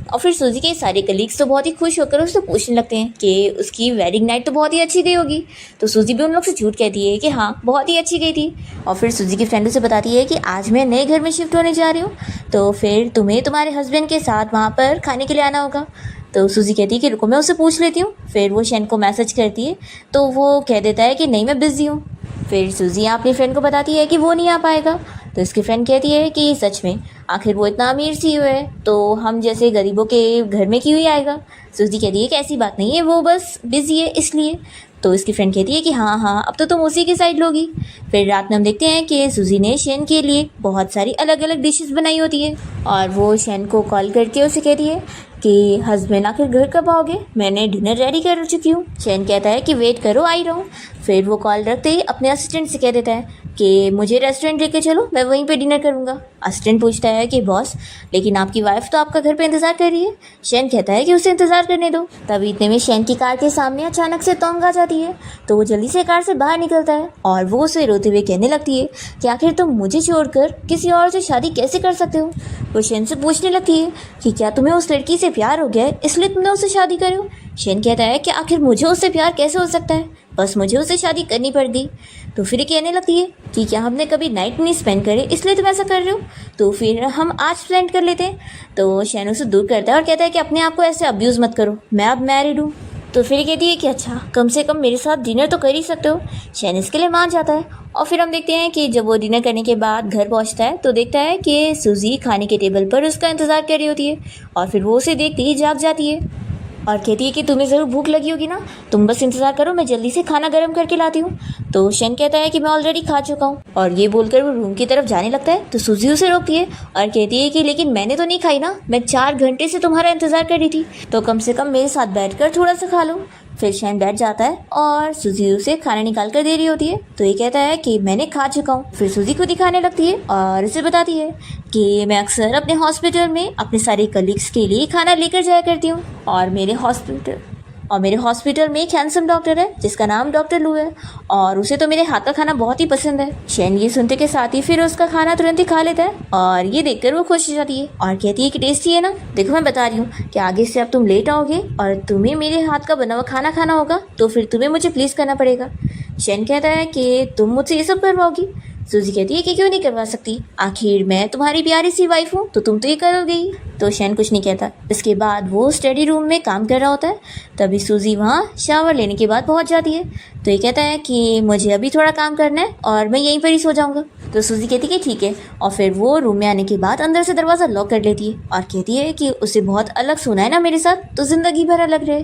और फिर सूजी के सारे कलीग्स तो बहुत ही खुश होकर उससे पूछने लगते हैं कि उसकी वेडिंग नाइट तो बहुत ही अच्छी गई होगी। तो सूजी भी उन लोग से झूठ कहती है कि हाँ, बहुत ही अच्छी गई थी। और फिर सूजी की फ्रेंड उसे बताती है कि आज मैं नए घर में शिफ्ट होने जा रही हूँ तो फिर तुम्हें तुम्हारे हस्बैंड के साथ वहाँ पर खाने के लिए आना होगा। तो सूजी कहती है कि रुको मैं उससे पूछ लेती हूँ। फिर वो शेन को मैसेज करती है तो वो कह देता है कि नहीं, मैं बिज़ी हूँ। फिर सूजी अपनी फ्रेंड को बताती है कि वो नहीं आ पाएगा। तो इसकी फ्रेंड कहती है कि सच में, आखिर वो इतना अमीर सी हुआ है तो हम जैसे गरीबों के घर में क्यों ही आएगा। सूजी कहती है कि ऐसी बात नहीं है, वो बस बिज़ी है इसलिए। तो इसकी फ्रेंड कहती है कि हाँ, अब तो तुम उसी की साइड लोगी। फिर रात में हम देखते हैं कि सूजी ने शेन के लिए बहुत सारी अलग अलग डिशेस बनाई होती है और वो शेन को कॉल करके उसे कहती है कि हस्बैंड आखिर घर कब आओगे, मैंने डिनर रेडी कर चुकी हूँ। शेन कहता है कि वेट करो, आई रहा हूँ। फिर वो कॉल रखते ही अपने असिस्टेंट से कह देता है कि मुझे रेस्टोरेंट लेके चलो, मैं वहीं पे डिनर करूँगा। असिस्टेंट पूछता है कि बॉस, लेकिन आपकी वाइफ तो आपका घर पे इंतज़ार कर रही है। शेन कहता है कि उसे इंतज़ार करने दो। तभी इतने में शेन की कार के सामने अचानक से तोंग आ जाती है तो वो जल्दी से कार से बाहर निकलता है और वो उसे रोते हुए कहने लगती है कि आखिर तुम मुझे छोड़कर किसी और से शादी कैसे कर सकते हो। वो शेन से पूछने लगती है कि क्या तुम्हें उस लड़की से प्यार हो गया है इसलिए तुमने उससे शादी करी हो। शेन कहता है कि आखिर मुझे उससे प्यार कैसे हो सकता है, बस मुझे उससे शादी करनी पड़ गई। तो फिर कहने लगती है कि क्या हमने कभी नाइट नहीं स्पेंड करे इसलिए तुम ऐसा कर रहे हो, तो फिर हम आज स्पेंड कर लेते हैं। तो शेन उसे दूर करता है और कहता है कि अपने आप को ऐसे अब्यूज़ मत करो, मैं अब मैरिड हूँ। तो फिर कहती है कि अच्छा, कम से कम मेरे साथ डिनर तो कर ही सकते हो। शेन इसके लिए मान जाता है और फिर हम देखते हैं कि जब वो डिनर करने के बाद घर पहुंचता है तो देखता है कि सूजी खाने के टेबल पर उसका इंतज़ार कर रही होती है और फिर वो उसे देखते ही जाग जाती है और कहती है कि तुम्हें ज़रूर भूख लगी होगी ना, तुम बस इंतज़ार करो, मैं जल्दी से खाना गर्म करके लाती हूँ। तो शेन कहता है कि मैं ऑलरेडी खा चुका हूँ और ये बोलकर वो रूम की तरफ जाने लगता है। तो सूजी उसे रोकती है और कहती है कि लेकिन मैंने तो नहीं खाई ना, मैं 4 घंटे से तुम्हारा इंतज़ार कर रही थी, तो कम से कम मेरे साथ बैठकर थोड़ा सा खा लो। फिर शेन बैठ जाता है और सूजी उसे खाना निकाल कर दे रही होती है तो ये कहता है कि मैंने खा चुका हूँ। फिर सूजी खुद ही खाने लगती है और उसे बताती है कि मैं अक्सर अपने हॉस्पिटल में अपने सारे कलीग्स के लिए खाना लेकर जाया करती हूँ और मेरे हॉस्पिटल में एक हैंडसम डॉक्टर है जिसका नाम डॉक्टर लू है और उसे तो मेरे हाथ का खाना बहुत ही पसंद है। शेन ये सुनते के साथ ही फिर उसका खाना तुरंत ही खा लेता है और ये देखकर वो खुश हो जाती है और कहती है कि टेस्टी है ना। देखो मैं बता रही हूँ कि आगे से अब तुम लेट आओगे और तुम्हें मेरे हाथ का बना हुआ खाना खाना होगा तो फिर तुम्हें मुझे प्लीज़ करना पड़ेगा। शेन कहता है कि तुम मुझसे ये सब करवाओगी। सूजी कहती है कि क्यों नहीं करवा सकती, आखिर मैं तुम्हारी प्यारी सी वाइफ हूँ तो तुम तो ये करोगे ही। तो शेन कुछ नहीं कहता। इसके बाद वो स्टडी रूम में काम कर रहा होता है, तभी सूजी वहाँ शावर लेने के बाद पहुँच जाती है। तो ये कहता है कि मुझे अभी थोड़ा काम करना है और मैं यहीं पर ही सो जाऊँगा। तो सूजी कहती है कि ठीक है और फिर वो रूम में आने के बाद अंदर से दरवाज़ा लॉक कर लेती है और कहती है कि उसे बहुत अलग सोना है ना मेरे साथ तो ज़िंदगी भर अलग रहे।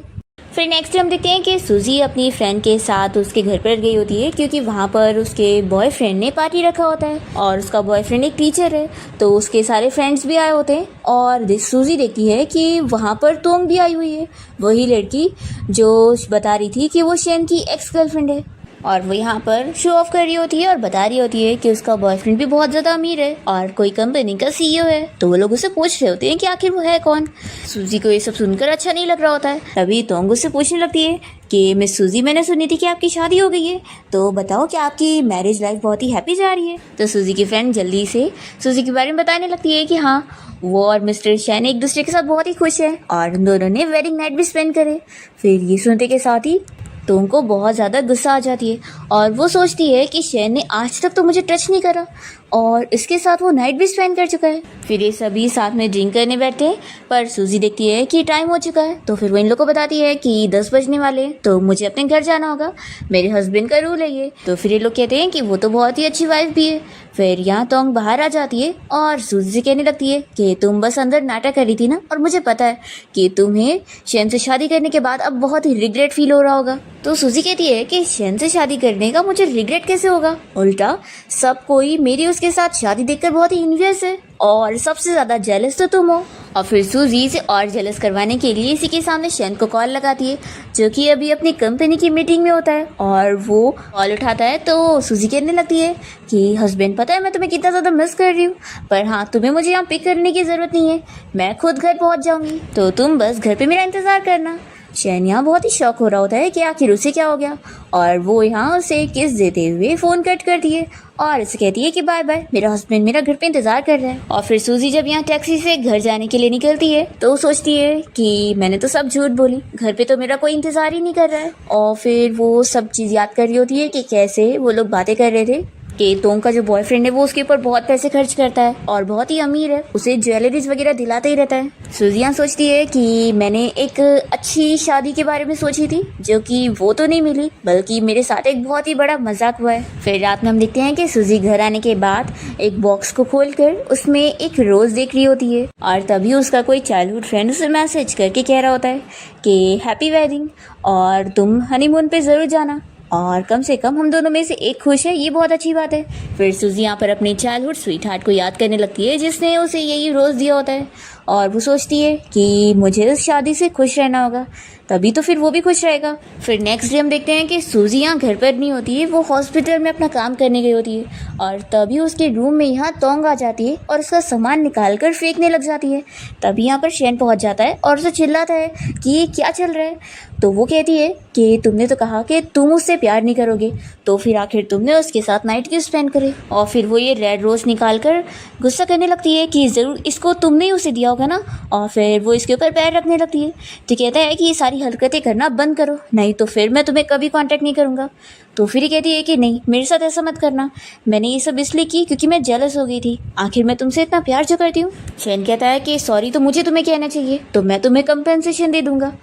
फिर नेक्स्ट हम देखते हैं कि सूजी अपनी फ्रेंड के साथ उसके घर पर गई होती है क्योंकि वहाँ पर उसके बॉयफ्रेंड ने पार्टी रखा होता है और उसका बॉयफ्रेंड एक टीचर है तो उसके सारे फ्रेंड्स भी आए होते हैं। और सूजी देखती है कि वहाँ पर तोंग भी आई हुई है, वही लड़की जो बता रही थी कि वो शेन की एक्स गर्लफ्रेंड है और वो यहाँ पर शो ऑफ कर रही होती है और बता रही होती है कि उसका बॉयफ्रेंड भी बहुत ज़्यादा अमीर है और कोई कंपनी का सीईओ है। तो वो लोग उसे पूछ रहे होते हैं कि आखिर वो है कौन। सूजी को ये सब सुनकर अच्छा नहीं लग रहा होता है। तभी तोंग उससे पूछने लगती है कि मिस सूजी मैंने सुनी थी कि आपकी शादी हो गई है तो बताओ कि आपकी मैरिज लाइफ बहुत ही हैप्पी जा रही है। तो सूजी की फ्रेंड जल्दी से सूजी के बारे में बताने लगती है कि हाँ वो और मिस्टर शेन एक दूसरे के साथ बहुत ही खुश है और उन दोनों ने वेडिंग नाइट भी स्पेंड करे। फिर ये सुनते के साथ ही तो उनको बहुत ज़्यादा गुस्सा आ जाती है और वो सोचती है कि शेन ने आज तक तो मुझे टच नहीं करा और इसके साथ वो नाइट भी स्पेंड कर चुका है। फिर ये सभी साथ में ड्रिंक करने बैठते हैं पर सूजी देखती है कि टाइम हो चुका है तो फिर वो इन लोगों को बताती है कि 10 बजने वाले हैं तो मुझे अपने घर जाना होगा, मेरे हस्बैंड का रूल है ये। तो फिर ये लोग कहते हैं कि वो तो बहुत ही अच्छी वाइफ भी है। फिर यहाँ तोंग बाहर आ जाती है और सूजी से कहने लगती है कि तुम बस अंदर नाटक कर रही थी ना और मुझे पता है कि तुम्हें शेन से शादी करने के बाद अब बहुत ही रिग्रेट फील हो रहा होगा। तो सूजी कहती है कि शेन से शादी करने का मुझे रिग्रेट कैसे होगा, उल्टा सब कोई मेरी उसके साथ शादी देखकर बहुत ही इन्वियस है और सबसे ज़्यादा जेलस तो तुम हो। और फिर सूजी इसे और जेलस करवाने के लिए इसी के सामने शेन को कॉल लगाती है जो कि अभी अपनी कंपनी की मीटिंग में होता है और वो कॉल उठाता है तो सूजी कहने लगती है कि हस्बैंड पता है मैं तुम्हें कितना ज़्यादा मिस कर रही हूँ पर हाँ तुम्हें मुझे यहाँ पिक करने की ज़रूरत नहीं है, मैं खुद घर पहुँच जाऊँगी तो तुम बस घर पर मेरा इंतज़ार करना। शेन यहाँ बहुत ही शॉक हो रहा होता है कि आखिर उसे क्या हो गया और वो यहाँ उसे किस देते हुए फ़ोन कट करती है और इसे कहती है कि बाय बाय, मेरा हस्बैंड मेरा घर पे इंतज़ार कर रहा है। और फिर सूजी जब यहाँ टैक्सी से घर जाने के लिए निकलती है तो वो सोचती है कि मैंने तो सब झूठ बोली, घर पे तो मेरा कोई इंतज़ार ही नहीं कर रहा है। और फिर वो सब चीज़ याद कर रही होती है कि कैसे वो लोग बातें कर रहे थे कि तोंग का जो बॉयफ्रेंड है वो उसके ऊपर बहुत पैसे खर्च करता है और बहुत ही अमीर है, उसे ज्वेलरीज वगैरह दिलाता ही रहता है। सूजियाँ सोचती है कि मैंने एक अच्छी शादी के बारे में सोची थी जो कि वो तो नहीं मिली बल्कि मेरे साथ एक बहुत ही बड़ा मजाक हुआ है। फिर रात में हम देखते हैं कि सूजी घर आने के बाद एक बॉक्स को खोलकर उसमें एक रोज देख रही होती है और तभी उसका कोई चाइल्डहुड फ्रेंड उसे मैसेज करके कह रहा होता है कि हैप्पी वेडिंग और तुम हनीमून पे जरूर जाना और कम से कम हम दोनों में से एक खुश है, ये बहुत अच्छी बात है। फिर सूजी यहाँ पर अपनी चाइल्डहुड स्वीट हार्ट को याद करने लगती है जिसने उसे यही रोज़ दिया होता है और वो सोचती है कि मुझे इस शादी से खुश रहना होगा तभी तो फिर वो भी खुश रहेगा। फिर नेक्स्ट डे हम देखते हैं कि सूजी यहाँ घर पर नहीं होती है, वो हॉस्पिटल में अपना काम करने गई होती है और तभी उसके रूम में यहाँ तोंग आ जाती है और उसका सामान निकाल कर फेंकने लग जाती है। तभी यहाँ पर शेन पहुँच जाता है और उसे चिल्लाता है कि ये क्या चल रहा है। तो वो कहती है कि तुमने तो कहा कि तुम उससे प्यार नहीं करोगे तो फिर आखिर तुमने उसके साथ नाइट क्यों स्पेंड करे। और फिर वो ये रेड रोज निकाल कर गुस्सा करने लगती है कि ज़रूर इसको तुमने ही उसे दिया होगा ना और फिर वो इसके ऊपर पैर रखने लगती है। तो कहता है कि ये सारी हरकतें करना बंद करो नहीं तो फिर मैं तुम्हें कभी कांटेक्ट नहीं करूँगा। तो फिर ये कहती है कि नहीं मेरे साथ ऐसा मत करना, मैंने ये सब इसलिए की क्योंकि मैं जेलस हो गई थी, आखिर मैं तुमसे इतना प्यार जो करती हूँ। शेन कहता है कि सॉरी तो मुझे तुम्हें कहना चाहिए तो मैं तुम्हें कंपेंसेशन दे दूँगा।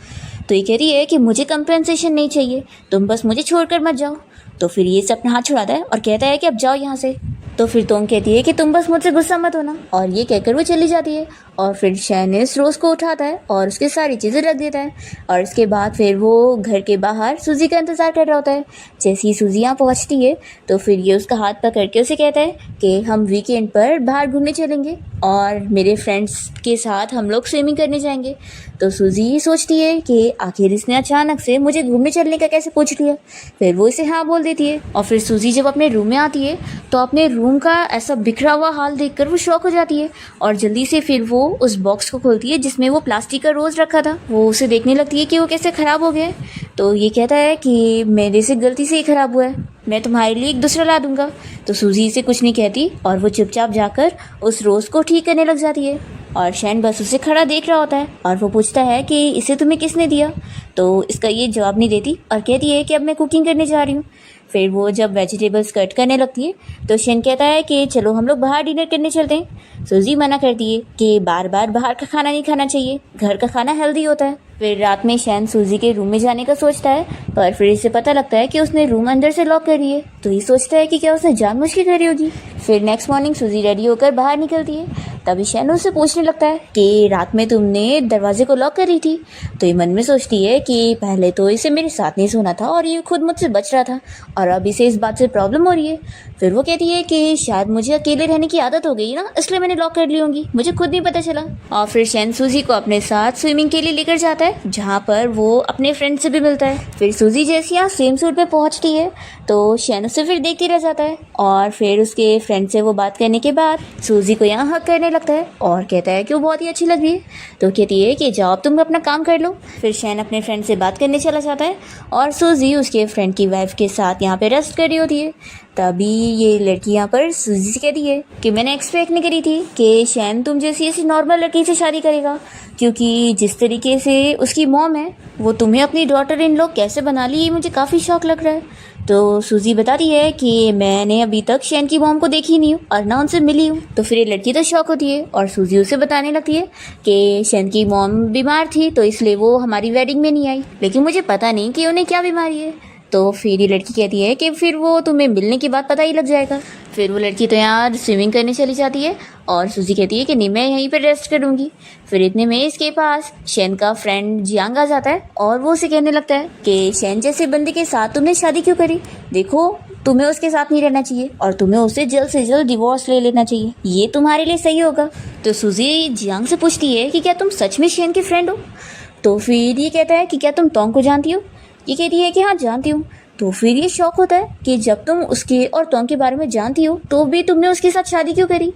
तो ये कह रही है कि मुझे कंपेंसेशन नहीं चाहिए, तुम बस मुझे छोड़कर मत जाओ। तो फिर ये से अपना हाथ छुड़ाता है और कहता है कि अब जाओ यहाँ से। तो फिर तोंग कहती है कि तुम बस मुझसे गुस्सा मत होना और ये कहकर वो चली जाती है। और फिर शेन इस रोज़ को उठाता है और उसकी सारी चीज़ें रख देता है और इसके बाद फिर वो घर के बाहर सूजी का इंतज़ार कर रहा होता है। जैसे ही सूजी यहाँ पहुँचती है तो फिर ये उसका हाथ पकड़ के उसे कहता है कि हम वीकेंड पर बाहर घूमने चलेंगे और मेरे फ्रेंड्स के साथ हम लोग स्विमिंग करने जाएंगे। तो सूजी ये सोचती है कि आखिर इसने अचानक से मुझे घूमने चलने का कैसे पूछ लिया। फिर वो इसे हाँ बोल देती है और फिर सूजी जब अपने रूम में आती है तो अपने रूम का ऐसा बिखरा हुआ हाल देखकर वो शॉक हो जाती है और जल्दी से फिर वो उस बॉक्स को खोलती है जिसमें वो प्लास्टिक का रोज़ रखा था। वो उसे देखने लगती है कि वो कैसे ख़राब हो गया है। तो ये कहता है कि मेरे से गलती से ही ख़राब हुआ है, मैं तुम्हारे लिए एक दूसरा ला दूंगा। तो सूजी इसे कुछ नहीं कहती और वो चुपचाप जाकर उस रोज़ को ठीक करने लग जाती है और शैन बस उसे खड़ा देख रहा होता है और वो पूछता है कि इसे तुम्हें किसने दिया। तो इसका ये जवाब नहीं देती और कहती है कि अब मैं कुकिंग करने जा रही हूँ। फिर वो जब वेजिटेबल्स कट करने लगती है तो शैन कहता है कि चलो हम लोग बाहर डिनर करने चलते हैं। सूजी मना करती है कि बार बार बाहर का खाना नहीं खाना चाहिए, घर का खाना हेल्दी होता है। फिर रात में शैन सूजी के रूम में जाने का सोचता है पर फिर इसे पता लगता है कि उसने रूम अंदर से लॉक कर दिया है। तो ये सोचता है कि क्या उसने जानबूझ के करी होगी। फिर नेक्स्ट मॉर्निंग सूजी रेडी होकर बाहर निकलती है। तभी शैन उससे पूछने लगता है कि रात में तुमने दरवाजे को लॉक करी थी। तो ये मन में सोचती है कि पहले तो इसे मेरे साथ नहीं सोना था और ये खुद मुझसे बच रहा था और अब इसे इस बात से प्रॉब्लम हो रही है। फिर वो कहती है कि शायद मुझे अकेले रहने की आदत हो गई ना, इसलिए मैंने लॉक कर ली होंगी, मुझे खुद नहीं पता चला। और फिर शैन सूजी को अपने साथ स्विमिंग के लिए लेकर जाता है जहाँ पर वो अपने फ्रेंड से भी मिलता है। फिर सूजी जैसे यहाँ स्विम सूट में पहुँचती है तो शैन उसे फिर देखती रह जाता है और फिर उसके फ्रेंड से वो बात करने के बाद सूजी को यहाँ हक करने लगता है और कहता है कि वो बहुत ही अच्छी लग रही है। तो कहती है कि जाओ अब तुम अपना काम कर लो। फिर शैन अपने फ्रेंड से बात करने चला जाता है और सूजी उसके फ्रेंड की वाइफ के साथ यहाँ पे रेस्ट कर रही होती है। तभी ये लड़की यहाँ पर सूजी से कहती है कि मैंने एक्सपेक्ट नहीं करी थी कि शैन तुम जैसी ऐसी नॉर्मल लड़की से शादी करेगा, क्योंकि जिस तरीके से उसकी मॉम है वो तुम्हें अपनी डॉटर इन लॉ कैसे बना ली, ये मुझे काफ़ी शौक लग रहा है। तो सूजी बताती है कि मैंने अभी तक शैन की मॉम को देखी नहीं हूँ और ना उनसे मिली हूँ। तो फिर ये लड़की तो शौक होती है और सूजी उसे बताने लगती है कि शैन की मॉम बीमार थी तो इसलिए वो हमारी वेडिंग में नहीं आई, लेकिन मुझे पता नहीं कि उन्हें क्या बीमारी है। तो फिर ये लड़की कहती है कि फिर वो तुम्हें मिलने के बाद पता ही लग जाएगा। फिर वो लड़की तो यहाँ स्विमिंग करने चली जाती है और सूजी कहती है कि नहीं मैं यहीं पर रेस्ट करूँगी। फिर इतने में इसके पास शैन का फ्रेंड जियांग आ जाता है और वो उसे कहने लगता है कि शैन जैसे बंदे के साथ तुमने शादी क्यों करी, देखो तुम्हें उसके साथ नहीं रहना चाहिए और तुम्हें उससे जल्द से जल्द डिवोर्स ले लेना चाहिए, ये तुम्हारे लिए सही होगा। तो सूजी जियांग से पूछती है कि क्या तुम सच में शैन के फ्रेंड हो। तो फिर ये कहता है कि क्या तुम टोंग को जानती हो। ये कहती है कि हाँ जानती हूँ। तो फिर ये शौक होता है कि जब तुम उसके और टोंग के बारे में जानती हो तो भी तुमने उसके साथ शादी क्यों करी।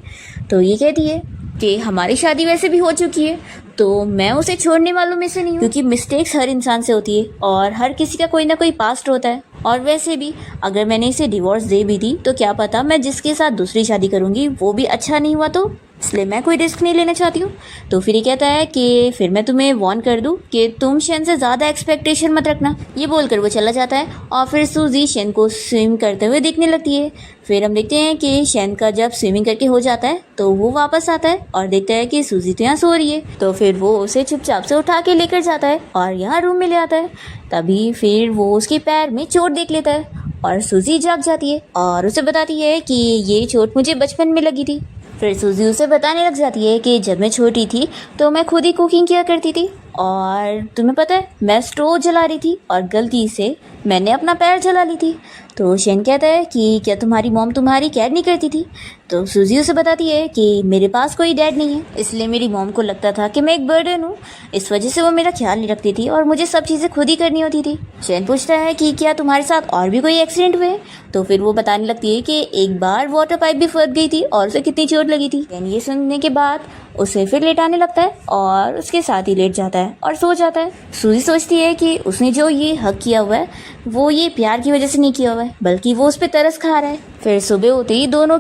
तो ये कहती है कि हमारी शादी वैसे भी हो चुकी है तो मैं उसे छोड़ने वालों में से नहीं हूँ, क्योंकि मिस्टेक्स हर इंसान से होती है और हर किसी का कोई ना कोई पास्ट होता है। और वैसे भी अगर मैंने इसे डिवोर्स दे भी दी तो क्या पता मैं जिसके साथ दूसरी शादी करूँगी वो भी अच्छा नहीं हुआ, तो इसलिए मैं कोई रिस्क नहीं लेना चाहती हूँ। तो फिर ये कहता है कि फिर मैं तुम्हें वार्न कर दूँ कि तुम शैन से ज़्यादा एक्सपेक्टेशन मत रखना। ये बोलकर वो चला जाता है और फिर सूजी शैन को स्विम करते हुए देखने लगती है। फिर हम देखते हैं कि शैन का जब स्विमिंग करके हो जाता है तो वो वापस आता है और देखता है कि सूजी तो यहाँ सो रही है। तो फिर वो उसे चुपचाप से उठा के लेकर जाता है और यहाँ रूम में ले आता है। तभी फिर वो उसके पैर में चोट देख लेता है और सूजी जाग जाती है और उसे बताती है कि ये चोट मुझे बचपन में लगी थी। फिर सूजी उसे बताने लग जाती है कि जब मैं छोटी थी तो मैं खुद ही कुकिंग किया करती थी और तुम्हें पता है मैं स्टोव जला रही थी और गलती से मैंने अपना पैर जला ली थी। तो शैन कहता है कि क्या तुम्हारी मॉम तुम्हारी केयर नहीं करती थी। तो सूजी उसे बताती है कि मेरे पास कोई डैड नहीं है, इसलिए मेरी मॉम को लगता था कि मैं एक बर्डन हूँ, इस वजह से वो मेरा ख्याल नहीं रखती थी और मुझे सब चीज़ें खुद ही करनी होती थी। शैन पूछता है कि क्या तुम्हारे साथ और भी कोई एक्सीडेंट हुए। तो फिर वो बताने लगती है कि एक बार वाटर पाइप भी फट गई थी और उसे कितनी चोट लगी थी। शैन ये सुनने के बाद उसे फिर लेटाने लगता है और उसके साथ ही लेट जाता है और सो जाता है। सूजी सोचती है कि उसने जो ये हक किया हुआ है वो ये प्यार की वजह से नहीं किया हुआ है, बल्कि वो उस पर तरस खा रहा है। फिर सुबह होते ही दोनों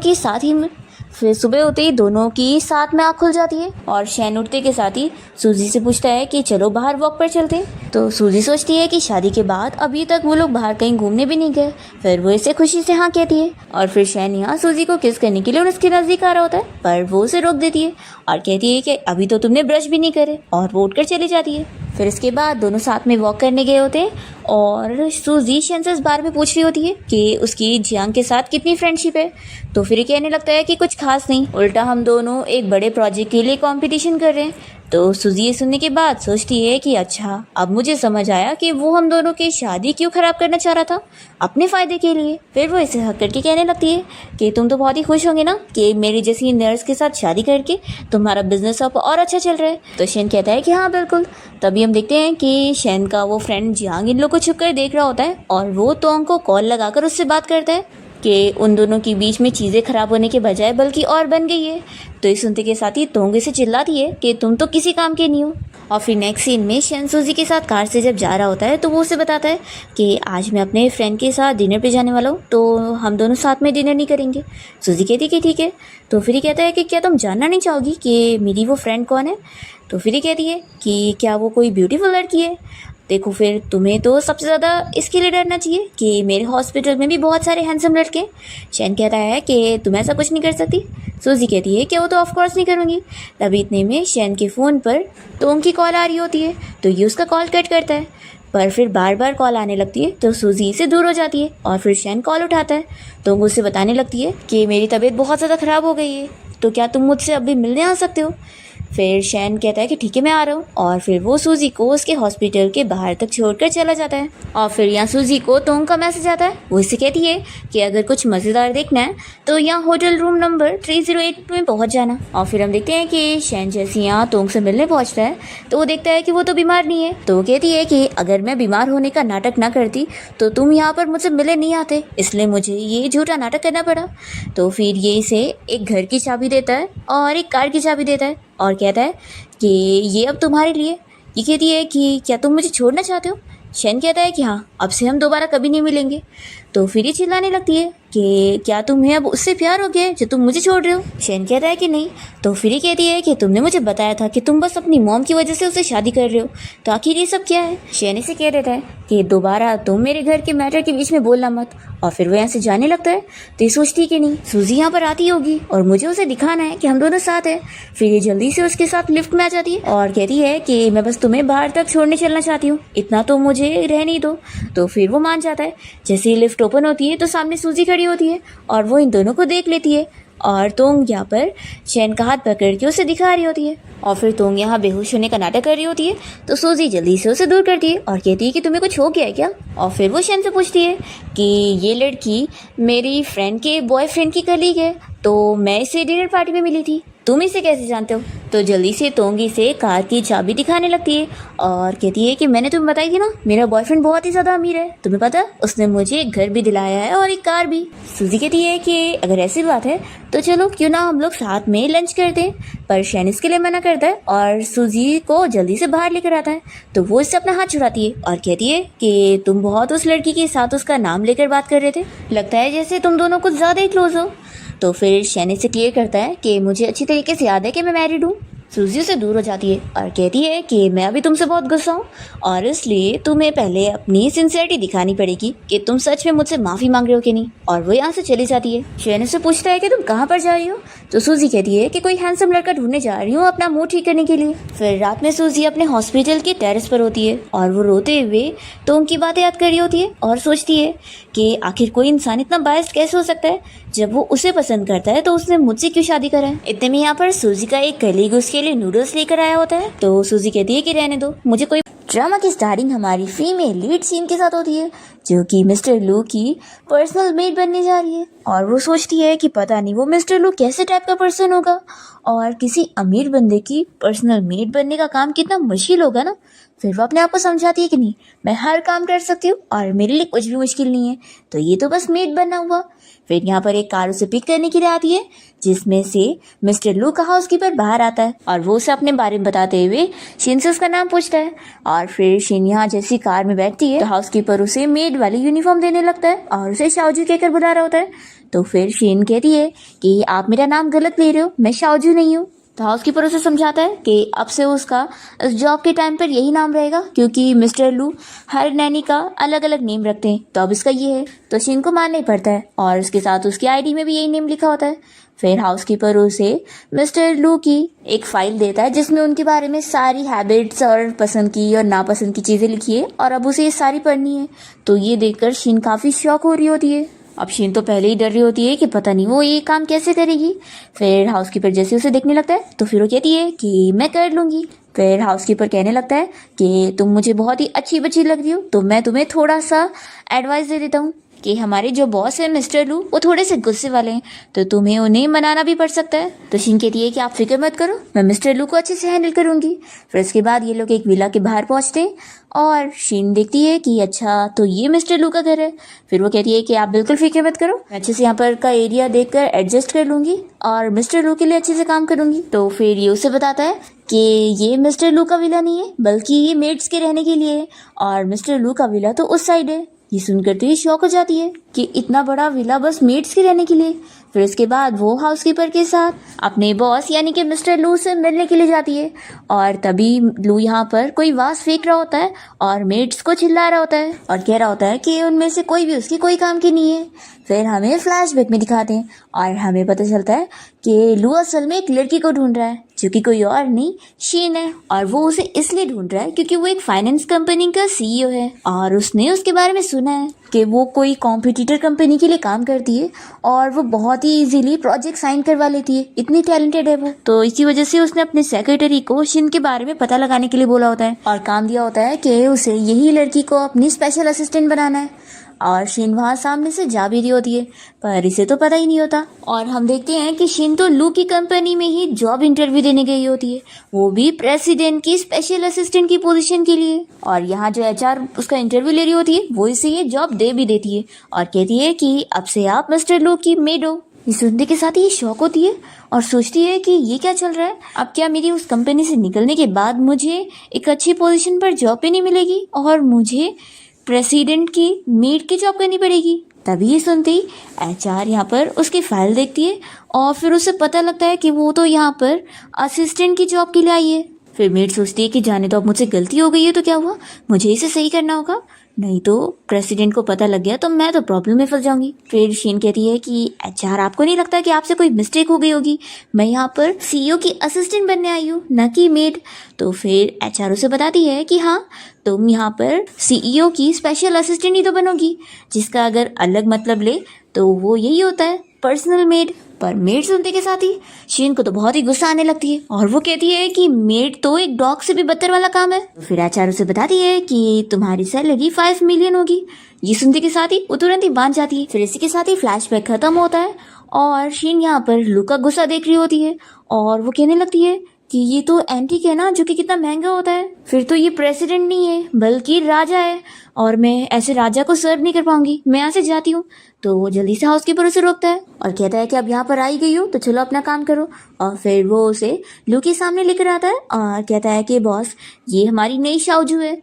की साथ में आँख खुल जाती है और शैन उठते के साथ ही सूजी से पूछता है कि चलो बाहर वॉक पर चलते हैं। तो सूजी सोचती है कि शादी के बाद अभी तक वो लोग बाहर कहीं घूमने भी नहीं गए। फिर वो इसे खुशी से हाँ कहती है और फिर शैन यहाँ सूजी को किस करने के लिए उसके नजदीक आ रहा होता है, पर वो उसे रोक देती है और कहती है कि अभी तो तुमने ब्रश भी नहीं करे, और वो उठकर चली जाती है। फिर इसके बाद दोनों साथ में वॉक करने गए होते हैं और सूजी शेन से इस बारे में पूछ रही होती है कि उसकी जियांग के साथ कितनी फ्रेंडशिप है। तो फिर ये कहने लगता है कि कुछ खास नहीं, उल्टा हम दोनों एक बड़े प्रोजेक्ट के लिए कंपटीशन कर रहे हैं। तो सूजी ये सुनने के बाद सोचती है कि अच्छा, अब मुझे समझ आया कि वो हम दोनों की शादी क्यों खराब करना चाह रहा था, अपने फ़ायदे के लिए। फिर वो इसे हक करके कहने लगती है कि तुम तो बहुत ही खुश होंगे ना कि मेरी जैसी नर्स के साथ शादी करके तुम्हारा बिजनेस अब और अच्छा चल रहा है। तो शेन कहता है कि हाँ बिल्कुल। तभी हम देखते हैं कि शेन का वो फ्रेंड जियांग इन लोग को छुप कर देख रहा होता है और वो तोंग को कॉल लगाकर उससे बात करता है कि उन दोनों के बीच में चीज़ें खराब होने के बजाय बल्कि और बन गई है। तो इस सुनते के साथ ही तोंग इसे चिल्लाती है कि तुम तो किसी काम के नहीं हो। और फिर नेक्स्ट सीन में शेन सूजी के साथ कार से जब जा रहा होता है तो वो उसे बताता है कि आज मैं अपने फ्रेंड के साथ डिनर पे जाने वाला हूँ, तो हम दोनों साथ में डिनर नहीं करेंगे। सूजी कहती है कि ठीक है। तो फिर ये कहता है कि क्या तुम जानना नहीं चाहोगी कि मेरी वो फ्रेंड कौन है। तो फिर ये कहती है कि क्या वो कोई ब्यूटीफुल लड़की है। देखो फिर तुम्हें तो सबसे ज़्यादा इसके लिए डरना चाहिए कि मेरे हॉस्पिटल में भी बहुत सारे हैंडसम लड़के। शेन कहता है कि तुम ऐसा कुछ नहीं कर सकती। सूजी कहती है कि वो तो ऑफ कोर्स नहीं करूँगी। तभी इतने में शेन के फ़ोन पर तोंग की कॉल आ रही होती है, तो ये उसका कॉल कट करता है। पर फिर बार बार कॉल आने लगती है तो सूजी से दूर हो जाती है और फिर शेन कॉल उठाता है। तो वो उसे बताने लगती है कि मेरी तबीयत बहुत ज़्यादा ख़राब हो गई है, तो क्या तुम मुझसे अभी मिलने आ सकते हो। फिर शेन कहता है कि ठीक है मैं आ रहा हूँ, और फिर वो सूजी को उसके हॉस्पिटल के बाहर तक छोड़कर चला जाता है। और फिर यहाँ सूजी को तोंग का मैसेज आता है। वो इसे कहती है कि अगर कुछ मज़ेदार देखना है तो यहाँ होटल रूम नंबर 308 में पहुँच जाना। और फिर हम देखते हैं कि शेन जैसे यहाँ तोंग से मिलने पहुँचता है तो वो देखता है कि वो तो बीमार नहीं है। तो वो कहती है कि अगर मैं बीमार होने का नाटक ना करती तो तुम यहाँ पर मुझसे मिले नहीं आते, इसलिए मुझे ये झूठा नाटक करना पड़ा। तो फिर ये इसे एक घर की चाबी देता है और एक कार की चाबी देता है और कहता है कि ये अब तुम्हारे लिए। ये कहती है कि क्या तुम मुझे छोड़ना चाहते हो। शेन कहता है कि हाँ, अब से हम दोबारा कभी नहीं मिलेंगे। तो फिर ये चिल्लाने लगती है कि क्या तुम्हें अब उससे प्यार हो गया है जो तुम मुझे छोड़ रहे हो। शेन कहता है कि नहीं। तो फिर ये कहती है कि तुमने मुझे बताया था कि तुम बस अपनी मॉम की वजह से उससे शादी कर रहे हो, तो आखिर ये सब क्या है। शेन इसे कह देता है कि दोबारा तुम मेरे घर के मैटर के बीच में बोलना मत। और फिर वो यहाँ से जाने लगता है। तो ये सोचती है कि नहीं, सूजी यहाँ पर आती होगी और मुझे उसे दिखाना है कि हम दोनों साथ हैं। फिर ये जल्दी से उसके साथ लिफ्ट में आ जाती है और कहती है कि मैं बस तुम्हें बाहर तक छोड़ने चलना चाहती हूँ, इतना तो मुझे रहने दो। तो फिर वो मान जाता है। जैसे ही लिफ्ट ओपन होती है तो सामने सूजी खड़ी होती है और वो इन दोनों को देख लेती है और तोंग यहाँ पर शेन का हाथ पकड़ के उसे दिखा रही होती है। और फिर तोंग यहाँ बेहोश होने का नाटक कर रही होती है तो सूजी जल्दी से उसे दूर करती है और कहती है कि तुम्हें कुछ हो गया है क्या। और फिर वो शेन से पूछती है कि ये लड़की मेरी फ्रेंड के बॉयफ्रेंड की कलीग है, तो मैं इसे डिनर पार्टी में मिली थी, तुम इसे कैसे जानते हो। तो जल्दी से तोंगी से कार की चाबी दिखाने लगती है और कहती है कि मैंने तुम्हें बताई थी ना, मेरा बॉयफ्रेंड बहुत ही ज़्यादा अमीर है, तुम्हें पता, उसने मुझे एक घर भी दिलाया है और एक कार भी। सूजी कहती है कि अगर ऐसी बात है तो चलो क्यों ना हम लोग साथ में लंच करते हैं। पर शेन इसके लिए मना करता है और सूजी को जल्दी से बाहर लेकर आता है। तो वो इससे अपना हाथ छुड़ाती है और कहती है कि तुम बहुत उस लड़की के साथ उसका नाम लेकर बात कर रहे थे, लगता है जैसे तुम दोनों कुछ ज़्यादा ही क्लोज हो। तो फिर शेन से क्लियर करता है कि मुझे अच्छी तरीके से याद है कि मैं मैरिड हूँ। सूजी से दूर हो जाती है और कहती है कि मैं अभी तुमसे बहुत गुस्सा हूँ और इसलिए तुम्हें पहले अपनी सिंसियरिटी दिखानी पड़ेगी कि तुम सच में मुझसे माफ़ी मांग रहे हो कि नहीं। और वो यहाँ से चली जाती है। शेन से पूछता है कि तुम कहाँ पर जा रही हो। तो सूजी कहती है कि कोई हैंडसम लड़का ढूंढने जा रही हूँ अपना मूड ठीक करने के लिए। फिर रात में सूजी अपने हॉस्पिटल के टेरेस पर होती है और वो रोते हुए तो उनकी बातें याद कर रही होती है और सोचती है कि आखिर कोई इंसान इतना बायस्ड कैसे हो सकता है, जब वो उसे पसंद करता है तो उसने मुझसे क्यों शादी करा है। इतने में यहाँ पर सूजी का एक कलीग उसके लिए नूडल्स लेकर आया होता है। तो सूजी कहती है कि रहने दो, मुझे कोई। ड्रामा की स्टार्टिंग हमारी फीमेल लीड सीन के साथ होती है जो कि मिस्टर लू की पर्सनल मेड बनने जा रही है और वो सोचती है कि पता नहीं वो मिस्टर लू कैसे टाइप का पर्सन होगा और किसी अमीर बंदे की पर्सनल मेड बनने का काम कितना मुश्किल होगा ना। फिर वो अपने आप को समझाती है कि नहीं, मैं हर काम कर सकती हूँ और मेरे लिए कुछ भी मुश्किल नहीं है, तो ये तो बस मेड बनना हुआ। फिर यहाँ पर एक कार उसे पिक करने के लिए आती है जिसमें से मिस्टर लू का हाउसकीपर बाहर आता है और वो उसे अपने बारे में बताते हुए शिन से उसका नाम पूछता है। और फिर शिन यहाँ जैसी कार में बैठती है तो हाउसकीपर उसे मेड वाली यूनिफॉर्म देने लगता है और उसे शाओजू कहकर बुला रहा होता है। तो फिर शिन कहती है कि आप मेरा नाम गलत ले रहे हो, मैं शाओजू नहीं हूँ। तो हाउसकीपर उसे समझाता है कि अब से उसका इस जॉब के टाइम पर यही नाम रहेगा क्योंकि मिस्टर लू हर नैनी का अलग अलग नेम रखते हैं, तो अब इसका ये है। तो शिन को मानना ही पड़ता है और उसके साथ उसकी आईडी में भी यही नेम लिखा होता है। फिर हाउसकीपर उसे मिस्टर लू की एक फाइल देता है जिसमें उनके बारे में सारी हैबिट्स और पसंद की और नापसंद की चीज़ें लिखी है और अब उसे ये सारी पढ़नी है। तो ये देखकर शीन काफ़ी शॉक हो रही होती है। अब शीन तो पहले ही डर रही होती है कि पता नहीं वो ये काम कैसे करेगी। फिर हाउसकीपर जैसे उसे देखने लगता है तो फिर वो कहती है कि मैं कर लूँगी। फिर हाउसकीपर कहने लगता है कि तुम मुझे बहुत ही अच्छी बच्ची लग रही हो, तो मैं तुम्हें थोड़ा सा एडवाइस दे देता हूँ कि हमारे जो बॉस है मिस्टर लू वो थोड़े से गुस्से वाले हैं, तो तुम्हें उन्हें मनाना भी पड़ सकता है। तो शीन कहती है कि आप फिक्र मत करो, मैं मिस्टर लू को अच्छे से हैंडल करूंगी। फिर उसके बाद ये लोग एक विला के बाहर पहुंचते हैं और शीन देखती है कि अच्छा तो ये मिस्टर लू का घर है। फिर वो कहती है कि आप बिल्कुल फिक्र मत करो, मैं अच्छे से यहाँ पर का एरिया देखकर एडजस्ट कर लूंगी और मिस्टर लू के लिए अच्छे से काम करूंगी। तो फिर ये उसे बताता है कि ये मिस्टर लू का विला नहीं है बल्कि ये मेड्स के रहने के लिए है और मिस्टर लू का विला तो उस साइड है। ये सुनकर तो ये शॉक हो जाती है कि इतना बड़ा विला बस मेड्स के रहने के लिए। फिर उसके बाद वो हाउसकीपर के साथ अपने बॉस यानी कि मिस्टर लू से मिलने के लिए जाती है और तभी लू यहाँ पर कोई वास फेंक रहा होता है और मेड्स को चिल्ला रहा होता है और कह रहा होता है कि उनमें से कोई भी उसकी कोई काम की नहीं है। फिर हमें फ्लैशबैक में दिखाते हैं और हमें पता चलता है कि लू असल में एक लड़की को ढूंढ रहा है जो कि कोई और नहीं शीन है और वो उसे इसलिए ढूंढ रहा है क्योंकि वो एक फाइनेंस कंपनी का सीईओ है और उसने उसके बारे में सुना है कि वो कोई कॉम्पिटिटर कंपनी के लिए काम करती है और वो बहुत ही इजीली प्रोजेक्ट साइन करवा लेती है, इतनी टैलेंटेड है वो। तो इसी वजह से उसने अपने सेक्रेटरी को शीन के बारे में पता लगाने के लिए बोला होता है और काम दिया होता है कि उसे यही लड़की को अपनी स्पेशल असिस्टेंट बनाना है। और शीन वहाँ सामने से जा भी रही होती है पर इसे तो पता ही नहीं होता और हम देखते हैं कि शीन तो लू की कंपनी में ही जॉब इंटरव्यू देने गई होती है, वो भी प्रेसिडेंट की स्पेशल असिस्टेंट की पोजीशन के लिए। और यहाँ जो एचआर उसका इंटरव्यू ले रही होती है वो इसे ये जॉब दे भी देती है और कहती है कि अब से आप मिस्टर लू की मेड हो। ये सुनने के साथ ही शॉक होती है और सोचती है कि ये क्या चल रहा है, अब क्या मेरी उस कंपनी से निकलने के बाद मुझे एक अच्छी पोजीशन पर जॉब भी नहीं मिलेगी और मुझे प्रेसिडेंट की मेड की जॉब करनी पड़ेगी। तभी ये सुनते ही एचआर यहाँ पर उसकी फाइल देखती है और फिर उसे पता लगता है कि वो तो यहाँ पर असिस्टेंट की जॉब के लिए आई है। फिर मेड सोचती है कि जाने तो अब मुझसे गलती हो गई है तो क्या हुआ, मुझे इसे सही करना होगा, नहीं तो प्रेसिडेंट को पता लग गया तो मैं तो प्रॉब्लम में फंस जाऊंगी। फिर शीन कहती है कि एचआर आपको नहीं लगता कि आपसे कोई मिस्टेक हो गई होगी, मैं यहाँ पर सीईओ की असिस्टेंट बनने आई हूँ न कि मेड। तो फिर एचआर उसे बताती है कि हाँ तुम यहाँ पर सीईओ की स्पेशल असिस्टेंट ही तो बनोगी, जिसका अगर अलग मतलब ले तो वो यही होता है पर्सनल मेड। पर मेड सुनते के साथ ही शीन को तो बहुत ही गुस्सा आने लगती है और वो कहती है कि मेड तो एक डॉग से भी बदतर वाला काम है। तो फिर एचआर उसे बताती है कि तुम्हारी सैलरी 5 मिलियन होगी। ये सुनते के साथ ही वो तुरंत ही बांध जाती है। फिर इसी के साथ ही फ्लैशबैक खत्म होता है और शीन यहाँ पर लू का गुस्सा देख रही होती है और वो कहने लगती है कि ये तो एंटीक है ना, जो कि कितना महंगा होता है, फिर तो ये प्रेसिडेंट नहीं है बल्कि राजा है और मैं ऐसे राजा को सर्व नहीं कर पाऊंगी, मैं यहाँ से जाती हूँ। तो वो जल्दी से हाउसकीपर उसे रोकता है और कहता है कि अब यहाँ पर आई गई हो तो चलो अपना काम करो। और फिर वो उसे लू के सामने लेकर आता है और कहता है कि बॉस ये हमारी नई शाओजू है।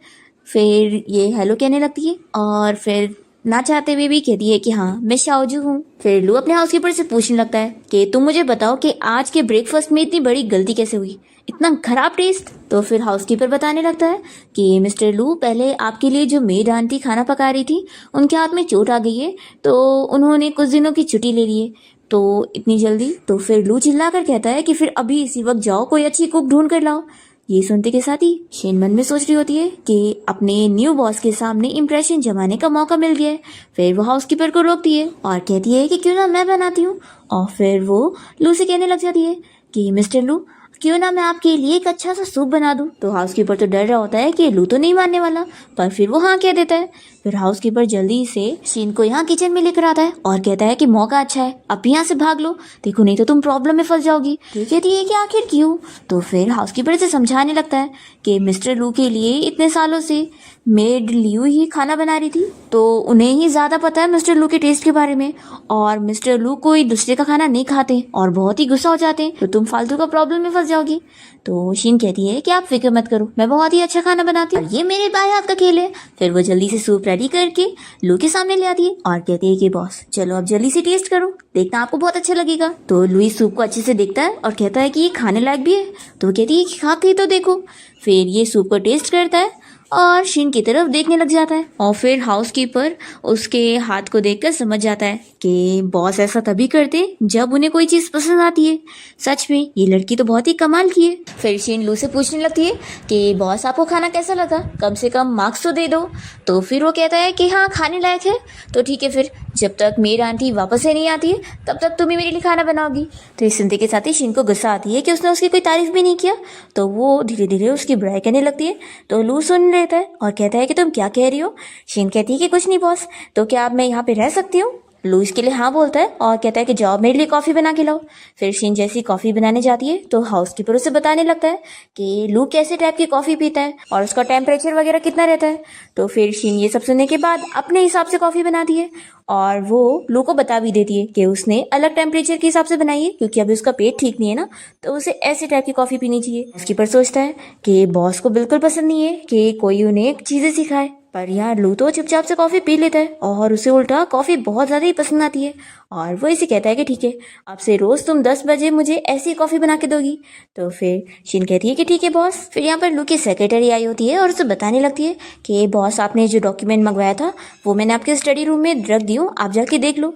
फिर ये हेलो कहने लगती है और फिर ना चाहते हुए भी कहती है कि हाँ मैं शाओजू हूँ। फिर लू अपने हाउसकीपर से पूछने लगता है कि तुम मुझे बताओ कि आज के ब्रेकफास्ट में इतनी बड़ी गलती कैसे हुई, इतना खराब टेस्ट। तो फिर हाउसकीपर बताने लगता है कि मिस्टर लू पहले आपके लिए जो मेड आंटी खाना पका रही थी उनके हाथ में चोट आ गई है तो उन्होंने कुछ दिनों की छुट्टी ले ली है, तो इतनी जल्दी। तो फिर लू चिल्ला कर कहता है कि फिर अभी इसी वक्त जाओ कोई अच्छी कुक ढूंढ कर लाओ। ये सुनते के साथ ही शीन मन में सोच रही होती है कि अपने न्यू बॉस के सामने इम्प्रेशन जमाने का मौका मिल गया है। फिर वो हाउसकीपर को रोकती है और कहती है कि क्यों ना मैं बनाती हूँ। और फिर वो लू से कहने लग जाती है कि मिस्टर लू क्यों ना मैं आपके लिए एक अच्छा सा सूप बना दूं। तो हाउसकीपर तो डर रहा होता है कि लू तो नहीं मानने वाला, पर फिर वो हाँ कह देता है। फिर हाउसकीपर जल्दी से शीन को यहाँ किचन में लेकर आता है और कहता है कि मौका अच्छा है, अब यहाँ से भाग लो, देखो नहीं तो तुम प्रॉब्लम में फंस जाओगी। तो कहती है कि आखिर क्यों। तो फिर हाउसकीपर से समझाने लगता है कि मिस्टर लू के लिए इतने सालों से मेड लियू ही खाना बना रही थी, तो उन्हें ही ज़्यादा पता है मिस्टर लू के टेस्ट के बारे में, और मिस्टर लू कोई दूसरे का खाना नहीं खाते और बहुत ही गुस्सा हो जाते हैं, तो तुम फालतू का प्रॉब्लम में फंस जाओगी। तो शीन कहती है कि आप फिक्र मत करो, मैं बहुत ही अच्छा खाना बनाती हूँ, ये मेरे बाएं हाथ का खेल है। फिर वो जल्दी से सूप रेडी करके लू के सामने ले आती है और कहती है कि बॉस चलो अब जल्दी से टेस्ट करो, देखना आपको बहुत अच्छा लगेगा। तो लुई सूप को अच्छे से देखता है और कहता है कि ये खाने लायक भी है। तो वो कहती है कि खा के तो देखो। फिर ये सूप को टेस्ट करता है और शीन की तरफ देखने लग जाता है। और फिर हाउसकीपर उसके हाथ को देखकर समझ जाता है कि बॉस ऐसा तभी करते जब उन्हें कोई चीज पसंद आती है। सच में ये लड़की तो बहुत ही कमाल की है। फिर शीन लू से पूछने लगती है कि बॉस आपको खाना कैसा लगा, कम से कम मार्क्स तो दे दो। तो फिर वो कहता है कि हाँ खाने लायक है। तो ठीक है, फिर जब तक मेरी आंटी वापस से नहीं आती है तब तक तुम ही मेरे लिए खाना बनाओगी। तो इस सुनते के साथ ही शीन को गुस्सा आती है कि उसने उसकी कोई तारीफ भी नहीं किया। तो वो धीरे धीरे उसकी बुराई करने लगती है। तो लू सुन लेता है और कहता है कि तुम क्या कह रही हो। शीन कहती है कि कुछ नहीं बॉस, तो क्या अब मैं यहाँ पे रह सकती हूँ। लू इसके लिए हाँ बोलता है और कहता है कि जाओ मेरे लिए कॉफ़ी बना के लाओ। फिर शीन जैसी कॉफ़ी बनाने जाती है तो हाउसकीपर उसे बताने लगता है कि लू कैसे टाइप की कॉफ़ी पीता है और उसका टेम्परेचर वगैरह कितना रहता है। तो फिर शीन ये सब सुनने के बाद अपने हिसाब से कॉफ़ी बनाती है और वो लू को बता भी देती है कि उसने अलग टेम्परेचर के हिसाब से बनाई है क्योंकि अभी उसका पेट ठीक नहीं है ना, तो उसे ऐसे टाइप की कॉफ़ी पीनी चाहिए। हाउसकीपर सोचता है कि बॉस को बिल्कुल पसंद नहीं है कि कोई उन्हें चीज़ें सिखाए, पर यार लू तो चुपचाप से कॉफ़ी पी लेता है और उसे उल्टा कॉफ़ी बहुत ज़्यादा ही पसंद आती है। और वो इसे कहता है कि ठीक है, अब से रोज़ तुम 10 बजे मुझे ऐसी कॉफ़ी बना के दोगी। तो फिर शीन कहती है कि ठीक है बॉस। फिर यहाँ पर लू की सेक्रेटरी आई होती है और उसे बताने लगती है कि बॉस आपने जो डॉक्यूमेंट मंगवाया था वो मैंने आपके स्टडी रूम में रख दी हूँ, आप जाके देख लो।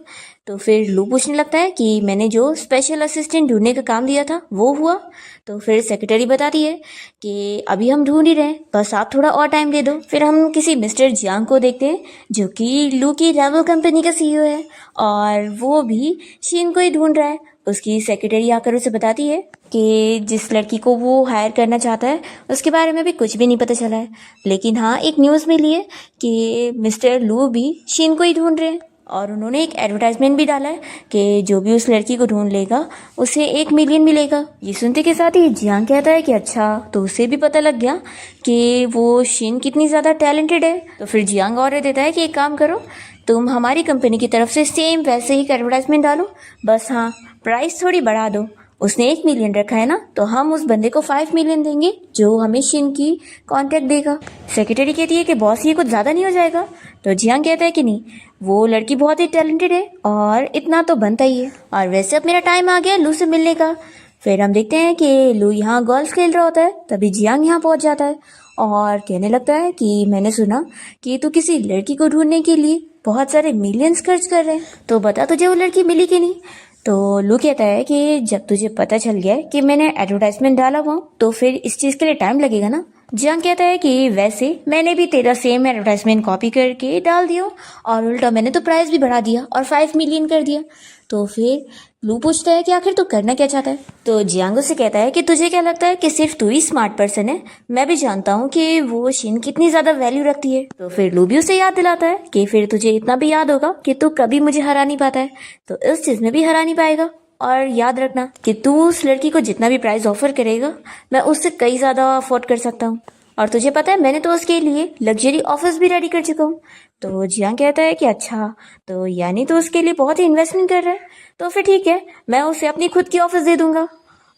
तो फिर लू पूछने लगता है कि मैंने जो स्पेशल असिस्टेंट ढूंढने का काम दिया था वो हुआ। तो फिर सेक्रेटरी बताती है कि अभी हम ढूंढ ही रहे हैं, बस आप थोड़ा और टाइम दे दो। फिर हम किसी मिस्टर जियांग को देखते हैं जो कि लू की राइवल कंपनी का सीईओ है और वो भी शीन को ही ढूंढ रहा है। उसकी सेक्रेटरी आकर उसे बताती है कि जिस लड़की को वो हायर करना चाहता है उसके बारे में भी कुछ भी नहीं पता चला है, लेकिन हाँ एक न्यूज़ मिली है कि मिस्टर लू भी शीन को ही ढूंढ रहे हैं और उन्होंने एक एडवर्टाइजमेंट भी डाला है कि जो भी उस लड़की को ढूंढ लेगा उसे 1 मिलियन मिलेगा। ये सुनते के साथ ही जियांग कहता है कि अच्छा, तो उसे भी पता लग गया कि वो शीन कितनी ज़्यादा टैलेंटेड है। तो फिर जियांग ऑर्डर देता है कि एक काम करो, तुम हमारी कंपनी की तरफ से सेम वैसे ही एडवर्टाइजमेंट डालो, बस हाँ प्राइस थोड़ी बढ़ा दो। उसने 1 मिलियन रखा है ना, तो हम उस बंदे को 5 मिलियन देंगे जो हमें शीन की कॉन्ट्रैक्ट देगा। सेक्रेटरी कहती है कि बॉस ये कुछ ज़्यादा नहीं हो जाएगा। तो जियांग कहता है कि नहीं, वो लड़की बहुत ही टैलेंटेड है और इतना तो बनता ही है, और वैसे अब मेरा टाइम आ गया लू से मिलने का। फिर हम देखते हैं कि लू यहाँ गोल्फ खेल रहा होता है, तभी जियांग यहाँ पहुँच जाता है और कहने लगता है कि मैंने सुना कि तू किसी लड़की को ढूंढने के लिए बहुत सारे मिलियंस खर्च कर रहे हैं, तो बता तुझे वो लड़की मिली कि नहीं। तो लू कहता है कि जब तुझे पता चल गया है कि मैंने एडवर्टाइजमेंट डाला हुआ तो फिर इस चीज़ के लिए टाइम लगेगा ना। जियांग कहता है कि वैसे मैंने भी तेरा सेम एडवर्टाइजमेंट कॉपी करके डाल दिया और उल्टा मैंने तो प्राइस भी बढ़ा दिया और 5 मिलियन कर दिया। तो फिर लू पूछता है कि आखिर तू करना क्या चाहता है। तो जियांग उसे कहता है कि तुझे क्या लगता है कि सिर्फ तू ही स्मार्ट पर्सन है, मैं भी जानता हूँ कि वो शीन कितनी ज़्यादा वैल्यू रखती है। तो फिर लू भी उसे याद दिलाता है कि फिर तुझे इतना भी याद होगा कि तू कभी मुझे हरा नहीं पाता है, तो इस चीज़ में भी हरा नहीं पाएगा। और याद रखना कि तू उस लड़की को जितना भी प्राइस ऑफर करेगा मैं उससे कई ज़्यादा अफोर्ड कर सकता हूँ, और तुझे पता है मैंने तो उसके लिए लग्जरी ऑफिस भी रेडी कर चुका हूँ। तो जियांग कहता है कि अच्छा, तो यानी तो उसके लिए बहुत ही इन्वेस्टमेंट कर रहा है, तो फिर ठीक है, मैं उसे अपनी खुद की ऑफिस दे दूंगा।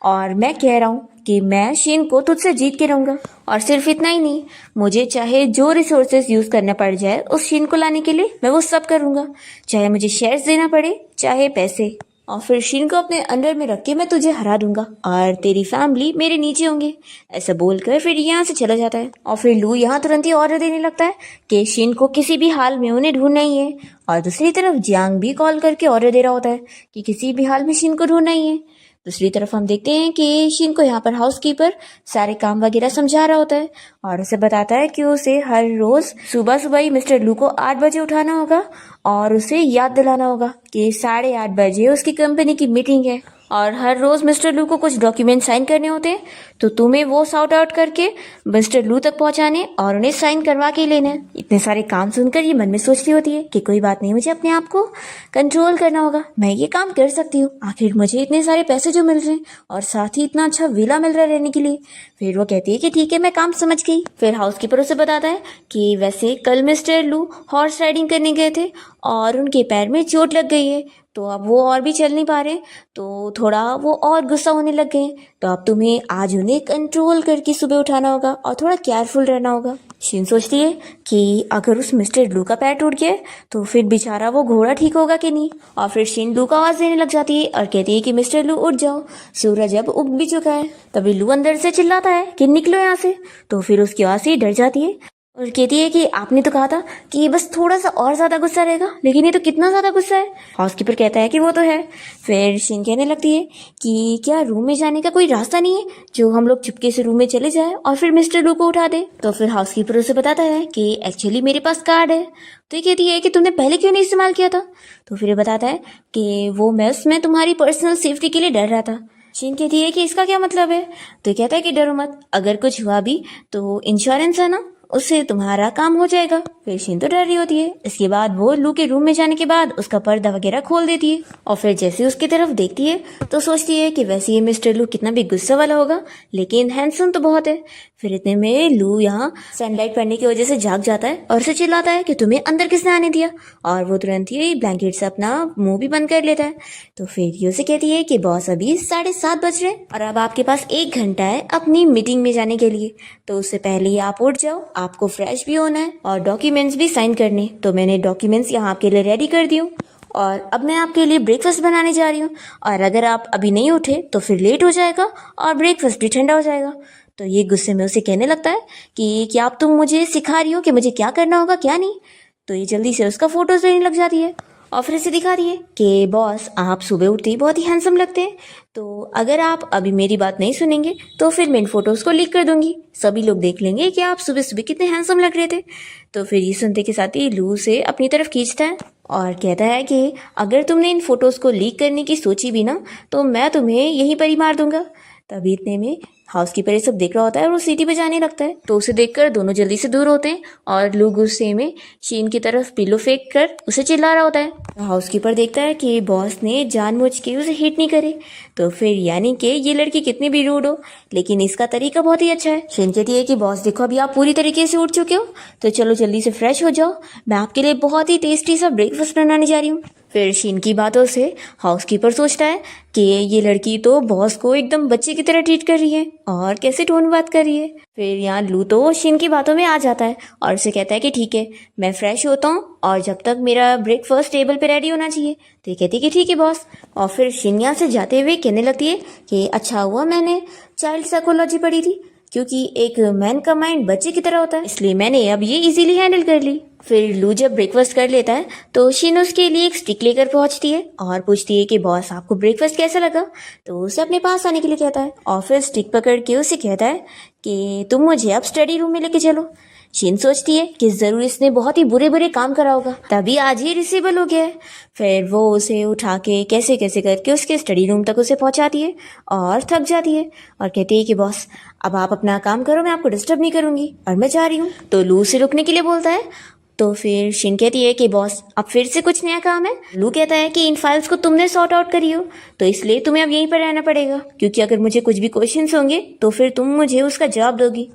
और मैं कह रहा हूँ कि मैं शीन को तुझसे जीत के रहूंगा, और सिर्फ इतना ही नहीं, मुझे चाहे जो रिसोर्सेज यूज करना पड़ जाए उस शीन को लाने के लिए मैं वो सब करूंगा, चाहे मुझे शेयर्स देना पड़े चाहे पैसे, और फिर शीन को अपने अंडर में रख के मैं तुझे हरा दूंगा और तेरी फैमिली मेरे नीचे होंगे। ऐसा बोलकर फिर यहाँ से चला जाता है। और फिर लू यहाँ तुरंत ही ऑर्डर देने लगता है कि शीन को किसी भी हाल में उन्हें ढूंढना ही है, और दूसरी तरफ जियांग भी कॉल करके ऑर्डर दे रहा होता है कि किसी भी हाल में शीन को ढूंढना ही है। दूसरी तरफ हम देखते हैं कि शीन को यहाँ पर हाउसकीपर सारे काम वगैरह समझा रहा होता है और उसे बताता है कि उसे हर रोज सुबह सुबह ही मिस्टर लू को 8 बजे उठाना होगा और उसे याद दिलाना होगा कि 8:30 बजे उसकी कंपनी की मीटिंग है, और हर रोज मिस्टर लू को कुछ डॉक्यूमेंट साइन करने होते हैं, तो तुम्हें वो सॉर्ट आउट करके मिस्टर लू तक पहुंचाने और उन्हें साइन करवा के लेना है। इतने सारे काम सुनकर ये मन में सोच रही होती है कि कोई बात नहीं, मुझे अपने आप को कंट्रोल करना होगा, मैं ये काम कर सकती हूँ, आखिर मुझे इतने सारे पैसे जो मिल रहे हैं और साथ ही इतना अच्छा विला मिल रहा है रहने के लिए। फिर वो कहती है कि ठीक है, मैं काम समझ गई। फिर हाउसकीपर उसे बताता है कि वैसे कल मिस्टर लू हॉर्स राइडिंग करने गए थे और उनके पैर में चोट लग गई है, तो अब वो और भी चल नहीं पा रहे, तो थोड़ा वो और गुस्सा होने लग गए, तो अब तुम्हें आज उन्हें कंट्रोल करके सुबह उठाना होगा और थोड़ा केयरफुल रहना होगा। शीन सोचती है कि अगर उस मिस्टर लू का पैर टूट गया तो फिर बेचारा वो घोड़ा ठीक होगा कि नहीं। और फिर शीन लू को आवाज देने लग जाती है और कहती है कि मिस्टर लू उठ जाओ, सूरज अब उग भी चुका है। तभी लू अंदर से चिल्लाता है कि निकलो यहाँ से, तो फिर उसकी आवाज से डर जाती है और कहती है कि आपने तो कहा था कि ये बस थोड़ा सा और ज्यादा गुस्सा रहेगा, लेकिन ये तो कितना ज्यादा गुस्सा है। हाउसकीपर कहता है कि वो तो है। फिर शिन कहने लगती है कि क्या रूम में जाने का कोई रास्ता नहीं है जो हम लोग चुपके से रूम में चले जाए और फिर मिस्टर लू को उठा दे। तो फिर हाउसकीपर उसे बताता है कि एक्चुअली मेरे पास कार्ड है। तो ये कहती है कि तुमने पहले क्यों नहीं इस्तेमाल किया था। तो फिर ये बताता है कि वो मैं उसमें तुम्हारी पर्सनल सेफ्टी के लिए डर रहा था। शिन कहती है कि इसका क्या मतलब है। तो ये कहता है कि डरो मत, अगर कुछ हुआ भी तो इंश्योरेंस है ना, उससे तुम्हारा काम हो जाएगा। फिर शिन तो डर रही होती है। इसके बाद वो लू के रूम में जाने के बाद उसका पर्दा वगैरह खोल देती है और फिर जैसे उसकी तरफ देखती है तो सोचती है कि वैसे ये मिस्टर लू कितना भी गुस्सा वाला होगा, लेकिन हैंडसम तो बहुत है। फिर इतने में लू यहाँ सनलाइट पड़ने की वजह से जाग जाता है और उसे चिल्लाता है कि तुम्हें अंदर किसने आने दिया, और वो तुरंत ही ब्लैंकेट से अपना मुंह भी बंद कर लेता है। तो फिर ये उसे कहती है कि बॉस अभी 7:30 बज रहे हैं और अब आपके पास 1 घंटा है अपनी मीटिंग में जाने के लिए, तो उससे पहले ही आप उठ जाओ, आपको फ्रेश भी होना है और डॉक्यूमेंट्स भी साइन करने। तो मैंने डॉक्यूमेंट्स यहाँ आपके लिए रेडी कर दी हूँ और अब मैं आपके लिए ब्रेकफास्ट बनाने जा रही हूँ, और अगर आप अभी नहीं उठे तो फिर लेट हो जाएगा और ब्रेकफास्ट भी ठंडा हो जाएगा। तो ये गुस्से में उसे कहने लगता है कि क्या आप तुम मुझे सिखा रही हो कि मुझे क्या करना होगा क्या नहीं। तो ये जल्दी से उसका फोटोज लेने लग जाती है और फिर इसे दिखा रही है कि बॉस आप सुबह उठते ही बहुत ही हैंडसम लगते हैं, तो अगर आप अभी मेरी बात नहीं सुनेंगे तो फिर मैं इन फोटोज़ को लीक कर दूंगी, सभी लोग देख लेंगे कि आप सुबह सुबह कितने हैंडसम लग रहे थे। तो फिर ये सुनते के साथ ही लू से अपनी तरफ खींचता है और कहता है कि अगर तुमने इन फोटोज़ को लीक करने की सोची भी ना तो मैं तुम्हें यहीं पर ही मार दूंगा। तभी इतने में हाउसकीपर ये सब देख रहा होता है और वो सीटी बजाने लगता है। तो उसे देखकर दोनों जल्दी से दूर होते हैं और लू गुस्से में शीन की तरफ पिलो फेंक कर उसे चिल्ला रहा होता है। तो हाउसकीपर देखता है कि बॉस ने जानबूझ के उसे हिट नहीं करे, तो फिर यानी कि ये लड़की कितनी भी रूड हो लेकिन इसका तरीका बहुत ही अच्छा है। शीन कहती है कि बॉस देखो अभी आप पूरी तरीके से उठ चुके हो, तो चलो जल्दी से फ्रेश हो जाओ, मैं आपके लिए बहुत ही टेस्टी सा ब्रेकफास्ट बनाने जा रही हूँ। फिर शीन की बातों से हाउसकीपर सोचता है कि ये लड़की तो बॉस को एकदम बच्चे की तरह ट्रीट कर रही है और कैसे टोन बात कर रही है। फिर यहाँ लू तो शीन की बातों में आ जाता है और उसे कहता है कि ठीक है मैं फ्रेश होता हूँ और जब तक मेरा ब्रेकफास्ट टेबल पे रेडी होना चाहिए। तो ये कहती है कि ठीक है बॉस, और फिर शीन यहाँ से जाते हुए कहने लगती है कि अच्छा हुआ मैंने चाइल्ड साइकोलॉजी पढ़ी थी, क्योंकि एक मैन का माइंड बच्चे की तरह होता है, इसलिए मैंने अब ये इजीली हैंडल कर ली। फिर लू जब ब्रेकफास्ट कर लेता है तो शीन उसके लिए एक स्टिक लेकर पहुंचती है और पूछती है कि बॉस आपको ब्रेकफास्ट कैसा लगा। तो उसे अपने पास आने के लिए कहता है और फिर स्टिक पकड़ के उसे कहता है कि तुम मुझे अब स्टडी रूम में लेके चलो। शीन सोचती है कि जरूर इसने बहुत ही बुरे बुरे काम करा होगा तभी आज ये रिसेबल हो गया है। फिर वो उसे उठा के कैसे कैसे करके उसके स्टडी रूम तक उसे पहुंचाती है और थक जाती है और कहती है कि बॉस अब आप अपना काम करो, मैं आपको डिस्टर्ब नहीं करूंगी और मैं जा रही हूँ। तो लू उसे रुकने के लिए बोलता है। तो फिर शिन कहती है कि बॉस अब फिर से कुछ नया काम है। लू कहता है कि इन फाइल्स को तुमने सॉर्ट आउट करी हो तो इसलिए तुम्हें अब यहीं पर रहना पड़ेगा, क्योंकि अगर मुझे कुछ भी क्वेश्चंस होंगे तो फिर तुम मुझे उसका जवाब दोगी।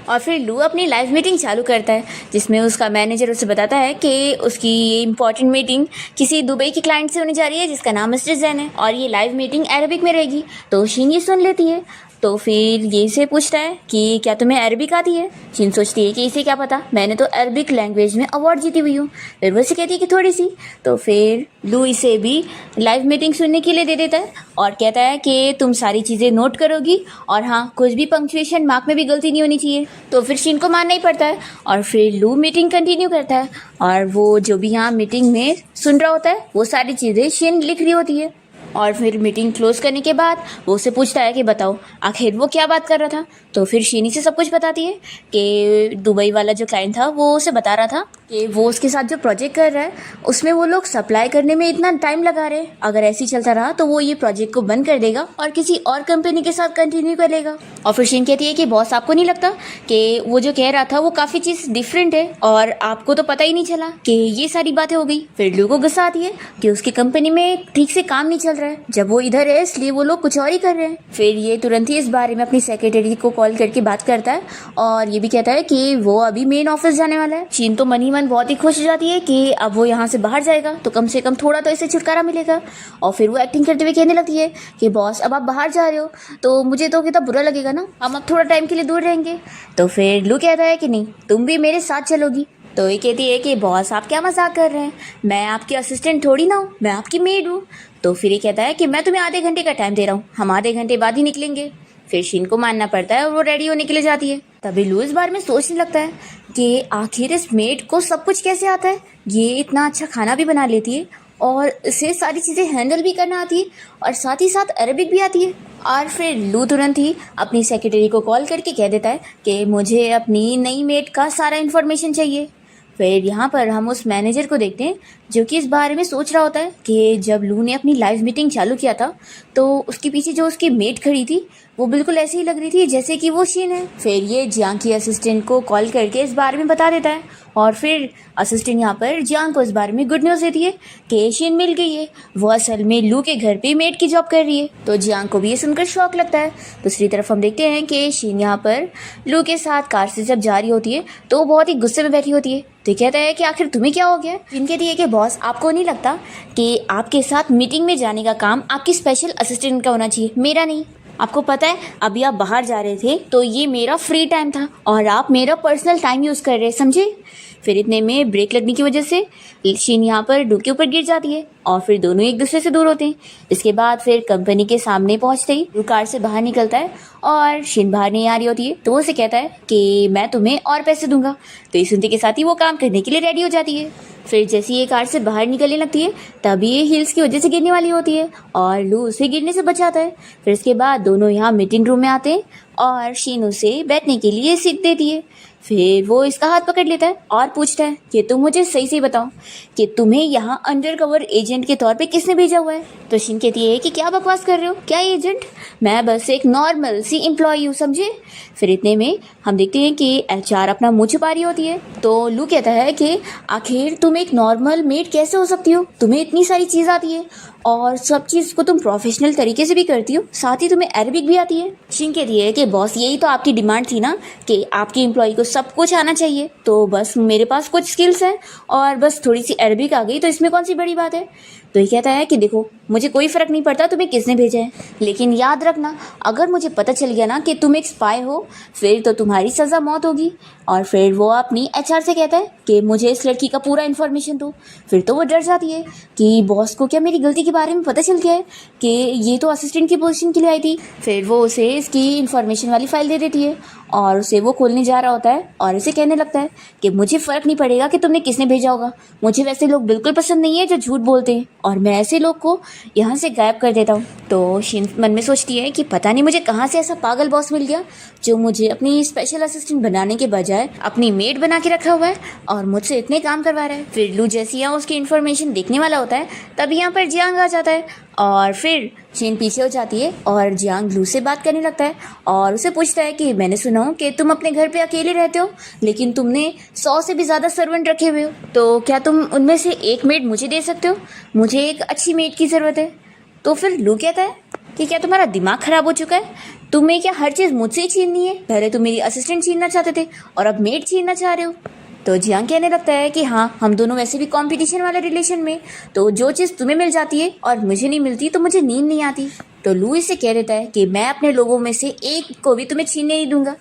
और फिर लू अपनी लाइव मीटिंग चालू करता है जिसमें उसका मैनेजर उसे बताता है कि उसकी ये इंपॉर्टेंट मीटिंग किसी दुबई की क्लाइंट से होने जा रही है जिसका नाम मिस्टर जैन है और ये लाइव मीटिंग अरबिक में रहेगी। तो शीन ये सुन लेती है। तो फिर ये इसे पूछता है कि क्या तुम्हें अरबिक आती है। शीन सोचती है कि इसे क्या पता, मैंने तो अरबिक लैंग्वेज में अवार्ड जीती हुई हूँ। फिर वो इसे कहती है कि थोड़ी सी। तो फिर लू इसे भी लाइव मीटिंग सुनने के लिए दे देता है और कहता है कि तुम सारी चीज़ें नोट करोगी और हाँ कुछ भी पंक्चुएशन मार्क में भी गलती नहीं होनी चाहिए। तो फिर शीन को मानना ही पड़ता है और फिर लू मीटिंग कंटिन्यू करता है और वो जो भी यहाँ मीटिंग में सुन रहा होता है वो सारी चीज़ें शीन लिख रही होती है। और फिर मीटिंग क्लोज करने के बाद वो उसे पूछता है कि बताओ आखिर वो क्या बात कर रहा था। तो फिर शीनी से सब कुछ बताती है कि दुबई वाला जो क्लाइंट था वो उसे बता रहा था कि वो उसके साथ जो प्रोजेक्ट कर रहा है उसमें वो लोग सप्लाई करने में इतना टाइम लगा रहे हैं, अगर ऐसे ही चलता रहा तो वो ये प्रोजेक्ट को बंद कर देगा और किसी और कंपनी के साथ कंटिन्यू करेगा। और फिर शीन कहती है कि बॉस आपको नहीं लगता कि वो जो कह रहा था वो काफ़ी चीज़ डिफरेंट है और आपको तो पता ही नहीं चला कि ये सारी बातें हो गई। फिर लू को गुस्सा आती है कि उसकी कंपनी में ठीक से काम नहीं चल रहा है, जब वो इधर है इसलिए वो लोग कुछ और ही कर रहे हैं। फिर ये तुरंत ही इस बारे में अपनी सेक्रेटरी को कॉल करके बात करता है और ये भी कहता है कि वो अभी मेन ऑफिस जाने वाला है। शीन तो मन ही मन बहुत ही खुश हो जाती है कि अब वो यहाँ से बाहर जाएगा तो कम से कम थोड़ा तो इसे छुटकारा मिलेगा। और फिर वो एक्टिंग करते हुए कहने लगती है कि बॉस अब आप बाहर जा रहे हो तो मुझे तो कितना बुरा लगेगा ना, हम अब थोड़ा टाइम के लिए दूर रहेंगे। तो फिर लू कहता है कि नहीं तुम भी मेरे साथ चलोगी। तो ये कहती है कि बॉस आप क्या मजाक कर रहे हैं, मैं आपकी असिस्टेंट थोड़ी ना हूँ, मैं आपकी मेड हूँ। तो फिर ये कहता है कि मैं तुम्हें आधे घंटे का टाइम दे रहा हूँ, हम आधे घंटे बाद ही निकलेंगे। फिर शीन को मानना पड़ता है और वो रेडी होने के लिए जाती है। तभी लू इस बारे में सोचने लगता है कि आखिर इस मेड को सब कुछ कैसे आता है। ये इतना अच्छा खाना भी बना लेती है और इसे सारी चीज़ें हैंडल भी करना आती है और साथ ही साथ अरबिक भी आती है। और फिर लू तुरंत ही अपनी सेक्रेटरी को कॉल करके कह देता है कि मुझे अपनी नई मेड का सारा इन्फॉर्मेशन चाहिए। फिर यहाँ पर हम उस मैनेजर को देखते हैं जो कि इस बारे में सोच रहा होता है कि जब लू ने अपनी लाइव मीटिंग चालू किया था तो उसके पीछे जो उसकी मेड खड़ी थी वो बिल्कुल ऐसी ही लग रही थी जैसे कि वो शीन है। फिर ये जियांग की असिस्टेंट को कॉल करके इस बारे में बता देता है और फिर असिस्टेंट यहाँ पर जियांग को इस बारे में गुड न्यूज़ देती है कि शीन मिल गई है, वो असल में लू के घर पे मेड की जॉब कर रही है। तो जियांग को भी ये सुनकर शौक लगता है। दूसरी तरफ हम देखते हैं कि शीन यहाँ पर लू के साथ कार से जब जा रही होती है तो वो बहुत ही गुस्से में बैठी होती है। तो कहता है कि आखिर तुम्हें क्या हो गया। शीन कहती है कि बॉस आपको नहीं लगता कि आपके साथ मीटिंग में जाने का काम आपकी स्पेशल असिस्टेंट का होना चाहिए, मेरा नहीं। आपको पता है अभी आप बाहर जा रहे थे तो ये मेरा फ्री टाइम था और आप मेरा पर्सनल टाइम यूज़ कर रहे, समझे। फिर इतने में ब्रेक लगने की वजह से शीन यहाँ पर लू के ऊपर गिर जाती है और फिर दोनों एक दूसरे से दूर होते हैं। इसके बाद फिर कंपनी के सामने पहुँचते ही लू कार से बाहर निकलता है और शीन बाहर नहीं आ रही होती है तो वो उसे कहता है कि मैं तुम्हें और पैसे दूंगा। तो ये सुनते के साथ ही वो काम करने के लिए रेडी हो जाती है। फिर जैसे ये कार से बाहर निकलने लगती है तभी ये हिल्स की वजह से गिरने वाली होती है और लू उसे गिरने से बचाता है। फिर इसके बाद दोनों यहाँ मीटिंग रूम में आते हैं और शीन उसे बैठने के लिए सीट देती है। फिर वो इसका हाथ पकड़ लेता है और पूछता है कि तुम मुझे सही से बताओ कि तुम्हें यहाँ अंडर कवर एजेंट के तौर पे किसने भेजा हुआ है। तो शीन कहती है कि क्या बकवास कर रहे हो, क्या एजेंट, मैं बस एक नॉर्मल सी एम्प्लॉय हूँ, समझे। फिर इतने में हम देखते हैं कि एचआर अपना मुँह छुपा रही होती है। तो लू कहता है कि आखिर तुम एक नॉर्मल मेड कैसे हो सकती हो, तुम्हें इतनी सारी चीज़ आती है और सब चीज़ को तुम प्रोफेशनल तरीके से भी करती हो, साथ ही तुम्हें अरबिक भी आती है। शीन कहती है कि बॉस यही तो आपकी डिमांड थी ना कि आपकी एम्प्लॉय को सब कुछ आना चाहिए, तो बस मेरे पास कुछ स्किल्स हैं और बस थोड़ी सी अरबिक आ गई तो इसमें कौन सी बड़ी बात है। तो ये कहता है कि देखो मुझे कोई फ़र्क नहीं पड़ता तुम्हें किसने भेजा है, लेकिन याद रखना अगर मुझे पता चल गया ना कि तुम एक स्पाई हो फिर तो तुम्हारी सज़ा मौत होगी। और फिर वो अपनी एचआर से कहता है कि मुझे इस लड़की का पूरा इन्फॉर्मेशन दो। फिर तो वो डर जाती है कि बॉस को क्या मेरी गलती के बारे में पता चल गया है कि ये तो असिस्टेंट की पोजीशन के लिए आई थी। फिर वो उसे इसकी इन्फॉर्मेशन वाली फाइल दे देती है और उसे वो खोलने जा रहा होता है और इसे कहने लगता है कि मुझे फ़र्क नहीं पड़ेगा कि तुमने किसने भेजा होगा, मुझे वैसे लोग बिल्कुल पसंद नहीं है जो झूठ बोलते हैं और मैं ऐसे लोग को यहाँ से गायब कर देता हूँ। तो शीन मन में सोचती है कि पता नहीं मुझे कहाँ से ऐसा पागल बॉस मिल गया जो मुझे अपनी स्पेशल असिस्टेंट बनाने के बजाय अपनी मेड बना के रखा हुआ है और मुझसे इतने काम करवा रहा है। फिर लू जैसे यहाँ उसकी इन्फॉर्मेशन देखने वाला होता है तभी यहाँ पर जियांग आ जाता है और फिर शीन पीछे हो जाती है और जियांग लू से बात करने लगता है और उसे पूछता है कि मैंने सुना हूँ कि तुम अपने घर पे अकेले रहते हो लेकिन तुमने 100 से भी ज़्यादा सर्वेंट रखे हुए हो, तो क्या तुम उनमें से एक मेड मुझे दे सकते हो, मुझे एक अच्छी मेड की ज़रूरत है। तो फिर लू कहता है कि क्या तुम्हारा दिमाग ख़राब हो चुका है, तुम्हें क्या हर चीज़ मुझसे ही छीननी है, पहले तुम मेरी असिस्टेंट छीनना चाहते थे और अब मेड छीनना चाह रहे हो। तो जियांग कहने लगता है कि हाँ हम दोनों वैसे भी कंपटीशन वाले रिलेशन में, तो जो चीज़ तुम्हें मिल जाती है और मुझे नहीं मिलती तो मुझे नींद नहीं आती। तो लू इसे कह देता है कि मैं अपने लोगों में से एक को भी तुम्हें छीनने नहीं दूंगा।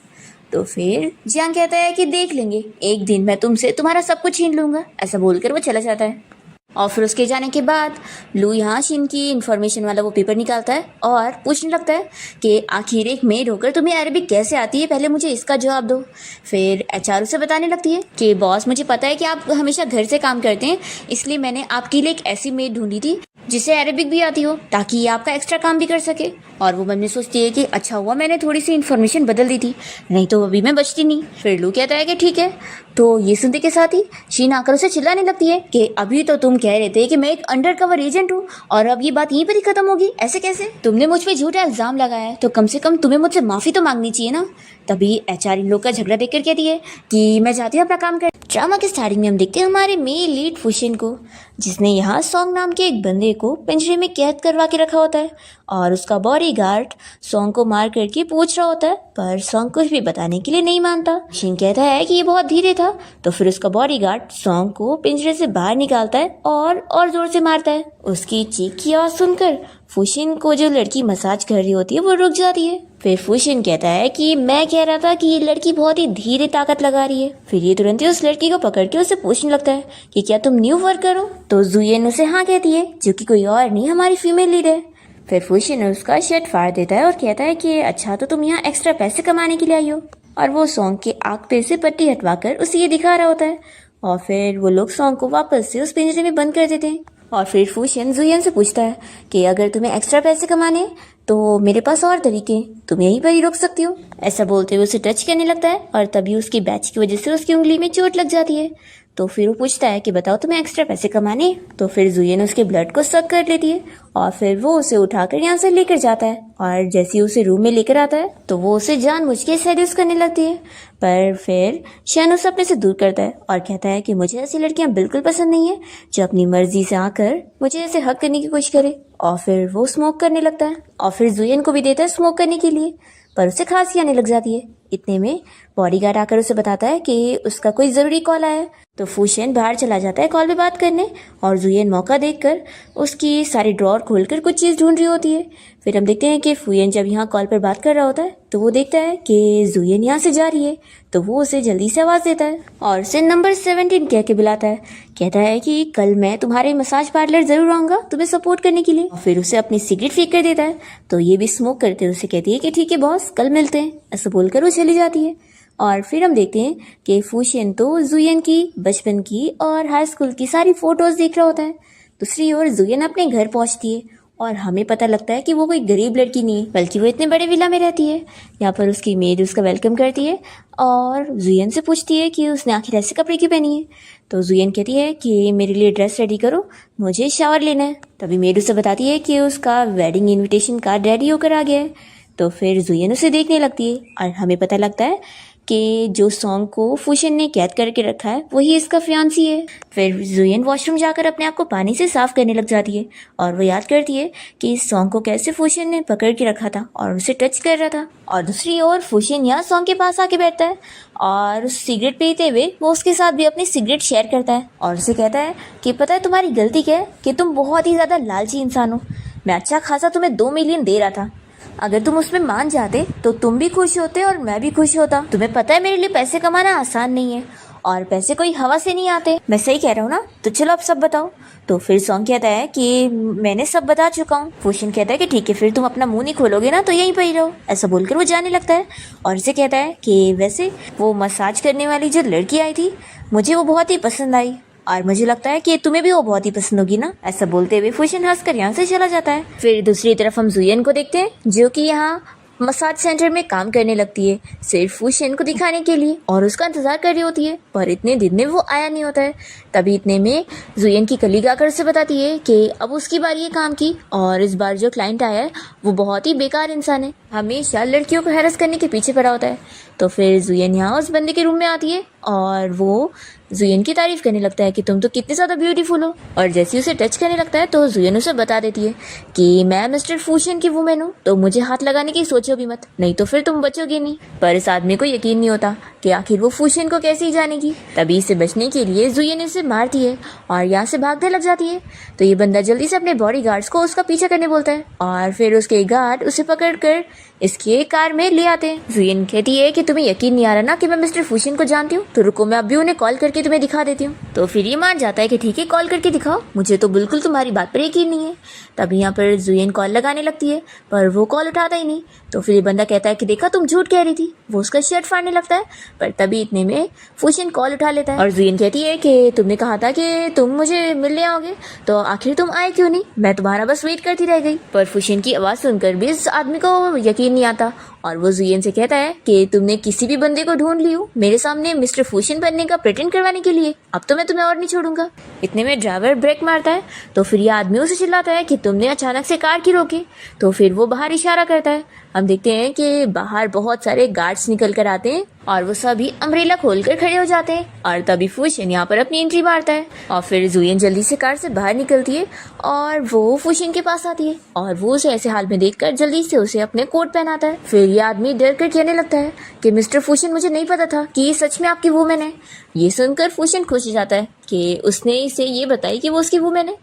तो फिर जियांग कहता है कि देख लेंगे, एक दिन मैं तुमसे तुम्हारा सब कुछ छीन लूँगा। ऐसा बोलकर वो चला जाता है और फिर उसके जाने के बाद लू यहाँ शीन की इन्फॉर्मेशन वाला वो पेपर निकालता है और पूछने लगता है कि आखिर एक मेड होकर तुम्हें अरबिक कैसे आती है, पहले मुझे इसका जवाब दो। फिर एचआर उसे बताने लगती है कि बॉस मुझे पता है कि आप हमेशा घर से काम करते हैं, इसलिए मैंने आपके लिए एक ऐसी मेड ढूंढी थी जिसे अरबिक भी आती हो ताकि ये आपका एक्स्ट्रा काम भी कर सके। और वो मन में सोचती है कि अच्छा हुआ मैंने थोड़ी सी इन्फॉर्मेशन बदल दी थी, नहीं तो अभी मैं बचती नहीं। फिर लू कहता है कि ठीक है। तो ये सुनते के साथ ही शीन आकर उसे चिल्लाने लगती है कि अभी तो तुम कह रहे थे कि मैं एक अंडर कवर एजेंट हूँ और अब ये बात यहीं पर ही खत्म होगी, ऐसे कैसे, तुमने मुझ पर झूठा इल्जाम लगाया है तो कम से कम तुम्हें मुझसे माफ़ी तो मांगनी चाहिए ना। तभी एचआर इन लोग का झगड़ा देखकर कहती है कि मैं चाहती हूँ अपना काम कर। ड्रामा के स्टार्टिंग में हम देखते हैं हमारे मेन लीड फुशिन को, जिसने यहाँ सॉन्ग नाम के एक बंदे को पिंजरे में कैद करवा के रखा होता है और उसका बॉडीगार्ड सॉन्ग को मार करके पूछ रहा होता है, पर सॉन्ग कुछ भी बताने के लिए नहीं मानता। शिन कहता है कि ये बहुत धीरे था, तो फिर उसका बॉडीगार्ड सॉन्ग को पिंजरे से बाहर निकालता है और जोर से मारता है। उसकी चीख की आवाज़ सुनकर फुशिन को जो लड़की मसाज कर रही होती है वो रुक जाती है। फिर फुशिन कहता है कि मैं कह रहा था कि ये लड़की बहुत ही धीरे ताकत लगा रही है। फिर ये तुरंत ही उस लड़की को पकड़ के उसे पूछने लगता है कि क्या तुम न्यू वर्कर हो। तो जुयेन उसे हाँ कहती है, जो कि कोई और नहीं हमारी फीमेल लीड है। फिर फुशिन उसका शर्ट फाड़ देता है और कहता है कि अच्छा तो तुम यहाँ एक्स्ट्रा पैसे कमाने के लिए आई हो। और वो सॉन्ग के आग पे से पट्टी हटवाकर उसे ये दिखा रहा होता है। और फिर वो लोग सॉन्ग को वापस से उस पिंजरे में बंद कर देते हैं। और फिर फूशन जुयन से पूछता है कि अगर तुम्हें एक्स्ट्रा पैसे कमाने हैं तो मेरे पास और तरीके हैं, तुम यहीं पर ही रुक सकती हो। ऐसा बोलते हुए उसे टच करने लगता है और तभी उसकी बैच की वजह से उसकी उंगली में चोट लग जाती है। तो फिर वो पूछता है कि बताओ तुम्हें एक्स्ट्रा पैसे कमाने हैं? तो फिर जुयन उसके ब्लड को सक कर लेती है और फिर वो उसे उठाकर यहाँ से लेकर जाता है। और जैसे ही उसे रूम में लेकर आता है तो वो उसे जानबूझ के सेड्यूस करने लगती है। पर फिर शन उसे अपने से दूर करता है और कहता है कि मुझे ऐसी लड़कियां बिल्कुल पसंद नहीं है जो अपनी मर्जी से आकर मुझे ऐसे हक करने की कोशिश करे। और फिर वो स्मोक करने लगता है और फिर जुयन को भी देता है स्मोक करने के लिए, पर उसे खांसी आने लग जाती है। इतने में बॉडीगार्ड आकर उसे बताता है कि उसका कोई ज़रूरी कॉल आया है। तो फूशन बाहर चला जाता है कॉल पे बात करने और जुयन मौका देखकर उसकी सारी ड्रॉर खोलकर कुछ चीज़ ढूंढ रही होती है। फिर हम देखते हैं कि फूयन जब यहाँ कॉल पर बात कर रहा होता है तो वो देखता है कि जुयन यहाँ से जा रही है, तो वो उसे जल्दी से आवाज़ देता है और उसे नंबर 17 कह के बुलाता है। कहता है कि कल मैं तुम्हारे मसाज पार्लर ज़रूर आऊँगा तुम्हें सपोर्ट करने के लिए। और फिर उसे अपनी सिगरेट फेंक कर देता है। तो ये भी स्मोक करते हुए उसे कहती है कि ठीक है बॉस, कल मिलते हैं। ऐसा बोलकर वो चली जाती है। और फिर हम देखते हैं कि फूशन तो जुयन की बचपन की और हाई स्कूल की सारी फोटोज देख रहा होता है। दूसरी ओर जुयन अपने घर पहुंचती है और हमें पता लगता है कि वो कोई गरीब लड़की नहीं है, बल्कि वो इतने बड़े विला में रहती है। यहाँ पर उसकी मेड उसका वेलकम करती है और जुयन से पूछती है कि उसने आखिर ऐसे कपड़े क्यों पहनी है। तो जुयन कहती है कि मेरे लिए ड्रेस रेडी करो, मुझे शावर लेना है। तभी मेड उसे बताती है कि उसका वेडिंग इन्विटेशन कार्ड रेडी होकर आ गया है। तो फिर जुयन उसे देखने लगती है और हमें पता लगता है कि जो सॉन्ग को फूशन ने कैद करके रखा है वही इसका फियांसी है। फिर जुयन वॉशरूम जाकर अपने आप को पानी से साफ करने लग जाती है और वो याद करती है कि इस सॉन्ग को कैसे फूशन ने पकड़ के रखा था और उसे टच कर रहा था। और दूसरी ओर फूशन यहाँ सॉन्ग के पास आके बैठता है और उस सिगरेट पीते हुए वो उसके साथ भी अपनी सिगरेट शेयर करता है और उसे कहता है कि पता है तुम्हारी गलती क्या है, कि तुम बहुत ही ज़्यादा लालची इंसान हो। मैं अच्छा खासा तुम्हें 2 मिलियन दे रहा था, अगर तुम उसमें मान जाते तो तुम भी खुश होते और मैं भी खुश होता। तुम्हें पता है मेरे लिए पैसे कमाना आसान नहीं है और पैसे कोई हवा से नहीं आते। मैं सही कह रहा हूँ ना? तो चलो अब सब बताओ। तो फिर सॉन्ग कहता है कि मैंने सब बता चुका हूँ। फूशन कहता है कि ठीक है, फिर तुम अपना मुंह नहीं खोलोगे ना तो यहीं पर ही रहो। ऐसा बोलकर वो जाने लगता है और इसे कहता है कि वैसे वो मसाज करने वाली जो लड़की आई थी मुझे वो बहुत ही पसंद आई और मुझे लगता है कि तुम्हें भी वो बहुत ही पसंद होगी ना। ऐसा बोलते हुए फूशन हंसकर यहाँ से चला जाता है। फिर दूसरी तरफ हम जुयन को देखते हैं जो कि यहाँ मसाज सेंटर में काम करने लगती है सिर्फ फूशन को दिखाने के लिए और उसका इंतजार कर रही होती है, पर इतने दिन में वो आया नहीं होता है। तभी इतने में जुयन की कलीग आकर उसे बताती है कि अब उसकी बारी है काम की और इस बार जो क्लाइंट आया है वो बहुत ही बेकार इंसान है, हमेशा लड़कियों को हैरेस करने के पीछे पड़ा होता है। तो फिर जुयन यहाँ उस बंदे के रूम में आती है और वो जुयन की तारीफ करने लगता है कि तुम तो कितने ज़्यादा ब्यूटीफुल हो। और जैसे उसे टच करने लगता है तो जुयन उसे बता देती है कि मैं मिस्टर फूशन की वुमेन हूँ, तो मुझे हाथ लगाने की सोचो भी मत, नहीं तो फिर तुम बचोगे नहीं। पर इस आदमी को यकीन नहीं होता कि आखिर वो फूशन को कैसे ही जानेगी। तभी इसे बचने के लिए जुयन उसे मारती है और यहाँ से भागने लग जाती है। तो ये बंदा जल्दी से अपने बॉडी गार्ड्स को उसका पीछा करने बोलता है और फिर उसके गार्ड उसे पकड़ कर इसके कार में ले आते हैं। जुयन कहती है कि तुम्हें यकीन नहीं आ रहा ना कि मैं मिस्टर फूशन को जानती हूँ, तो रुको मैं अभी उन्हें कॉल करके तुम्हें दिखा देती हूँ। तो फिर ये मान जाता है कि ठीक है कॉल करके दिखाओ, मुझे तो बिल्कुल तुम्हारी बात पर यकीन नहीं है। तभी यहाँ पर जुयन कॉल लगाने लगती है पर वो कॉल उठाता ही नहीं। तो फिर ये बंदा कहता है कि देखा तुम झूठ कह रही थी। वो उसका शर्ट फाड़ने लगता है पर तभी इतने में फूशन कॉल उठा लेता है और जुयन कहती है कि तुमने कहा था कि तुम मुझे मिलने आओगे, तो आखिर तुम आए क्यों नहीं? मैं तुम्हारा बस वेट करती रह गई। पर फूशन की आवाज़ सुनकर भी इस आदमी को यकीन नहीं आता और वो जुयन से कहता है कि तुमने किसी भी बंदे को ढूंढ लियो मेरे सामने मिस्टर फूशन बनने का प्रिटेंड करवाने के लिए, अब तो मैं तुम्हें और नहीं छोड़ूंगा। इतने में ड्राइवर ब्रेक मारता है तो फिर ये आदमी उसे चिल्लाता है कि तुमने अचानक से कार क्यों रोकी। तो फिर वो बाहर इशारा करता है। हम देखते हैं कि बाहर बहुत सारे गार्ड्स निकल कर आते हैं और वो सभी अम्ब्रेला खोलकर खड़े हो जाते हैं और तभी फूशन यहाँ पर अपनी एंट्री मारता है और फिर जुयन जल्दी से कार से बाहर निकलती है और वो फूशन के पास आती है और वो उसे ऐसे हाल में देखकर जल्दी से उसे अपने कोट पहनाता है। फिर ये आदमी डर कर कहने लगता है कि मिस्टर फूशन मुझे नहीं पता था कि ये सच में आपकी वुमेन है। ये सुनकर फूशन खुश हो जाता है कि उसने इसे ये बताई कि वो उसकी वुमेन है।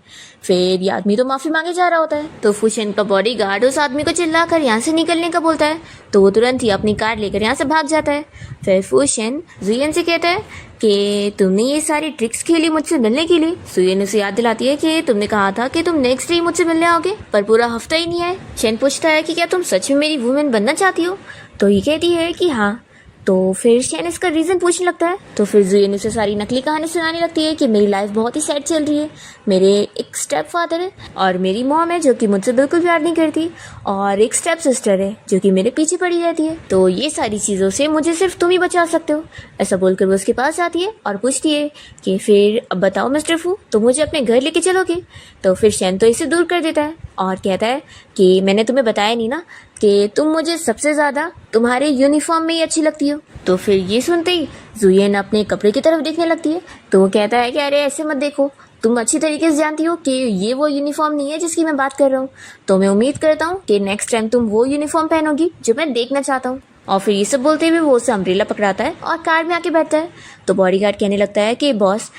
फिर ये आदमी तो माफी मांगे जा रहा होता है तो फूशन का बॉडीगार्ड उस आदमी को चिल्लाकर यहाँ से निकलने का बोलता है तो वो तुरंत ही अपनी कार लेकर यहाँ से भाग जाता है। फिर फूशन जुयन से कहता है कि तुमने ये सारी ट्रिक्स खेली मुझसे मिलने के लिए। जुयन उसे याद दिलाती है कि तुमने कहा था कि तुम नेक्स्ट डे मुझसे मिलने आओगे पर पूरा हफ्ता ही नहीं आए। शन पूछता है कि क्या तुम सच में मेरी वुमेन बनना चाहती हो? तो ये कहती है कि हाँ, तो फिर शैन इसका रीज़न पूछने लगता है। तो फिर जुयन उसे सारी नकली कहानी सुनाने लगती है कि मेरी लाइफ बहुत ही सैड चल रही है, मेरे एक स्टेप फादर है और मेरी मॉम है जो कि मुझसे बिल्कुल प्यार नहीं करती, और एक स्टेप सिस्टर है जो कि मेरे पीछे पड़ी रहती है, तो ये सारी चीज़ों से मुझे सिर्फ तुम ही बचा सकते हो। ऐसा बोलकर वो उसके पास आती है और पूछती है कि फिर अब बताओ मिस्टर फू, तो मुझे अपने घर लेके चलोगे? तो फिर शैन तो इसे दूर कर देता है और कहता है कि मैंने तुम्हें बताया नहीं ना कि तुम मुझे सबसे ज़्यादा तुम्हारे यूनिफॉर्म में ही अच्छी लगती हो। तो फिर ये सुनते ही जुयन अपने कपड़े की तरफ देखने लगती है। तो वो कहता है कि अरे ऐसे मत देखो, तुम अच्छी तरीके से जानती हो कि ये वो यूनिफॉर्म नहीं है जिसकी मैं बात कर रहा हूँ, तो मैं उम्मीद करता हूँ कि नेक्स्ट टाइम तुम वो यूनिफॉर्म पहनोगी जो मैं देखना चाहता हूँ। और फिर ये सब बोलते हुए वो उसे अम्ब्रेला पकड़ाता है और कार में आके बैठता है। तो बॉडीगार्ड कहने लगता है कि बॉस,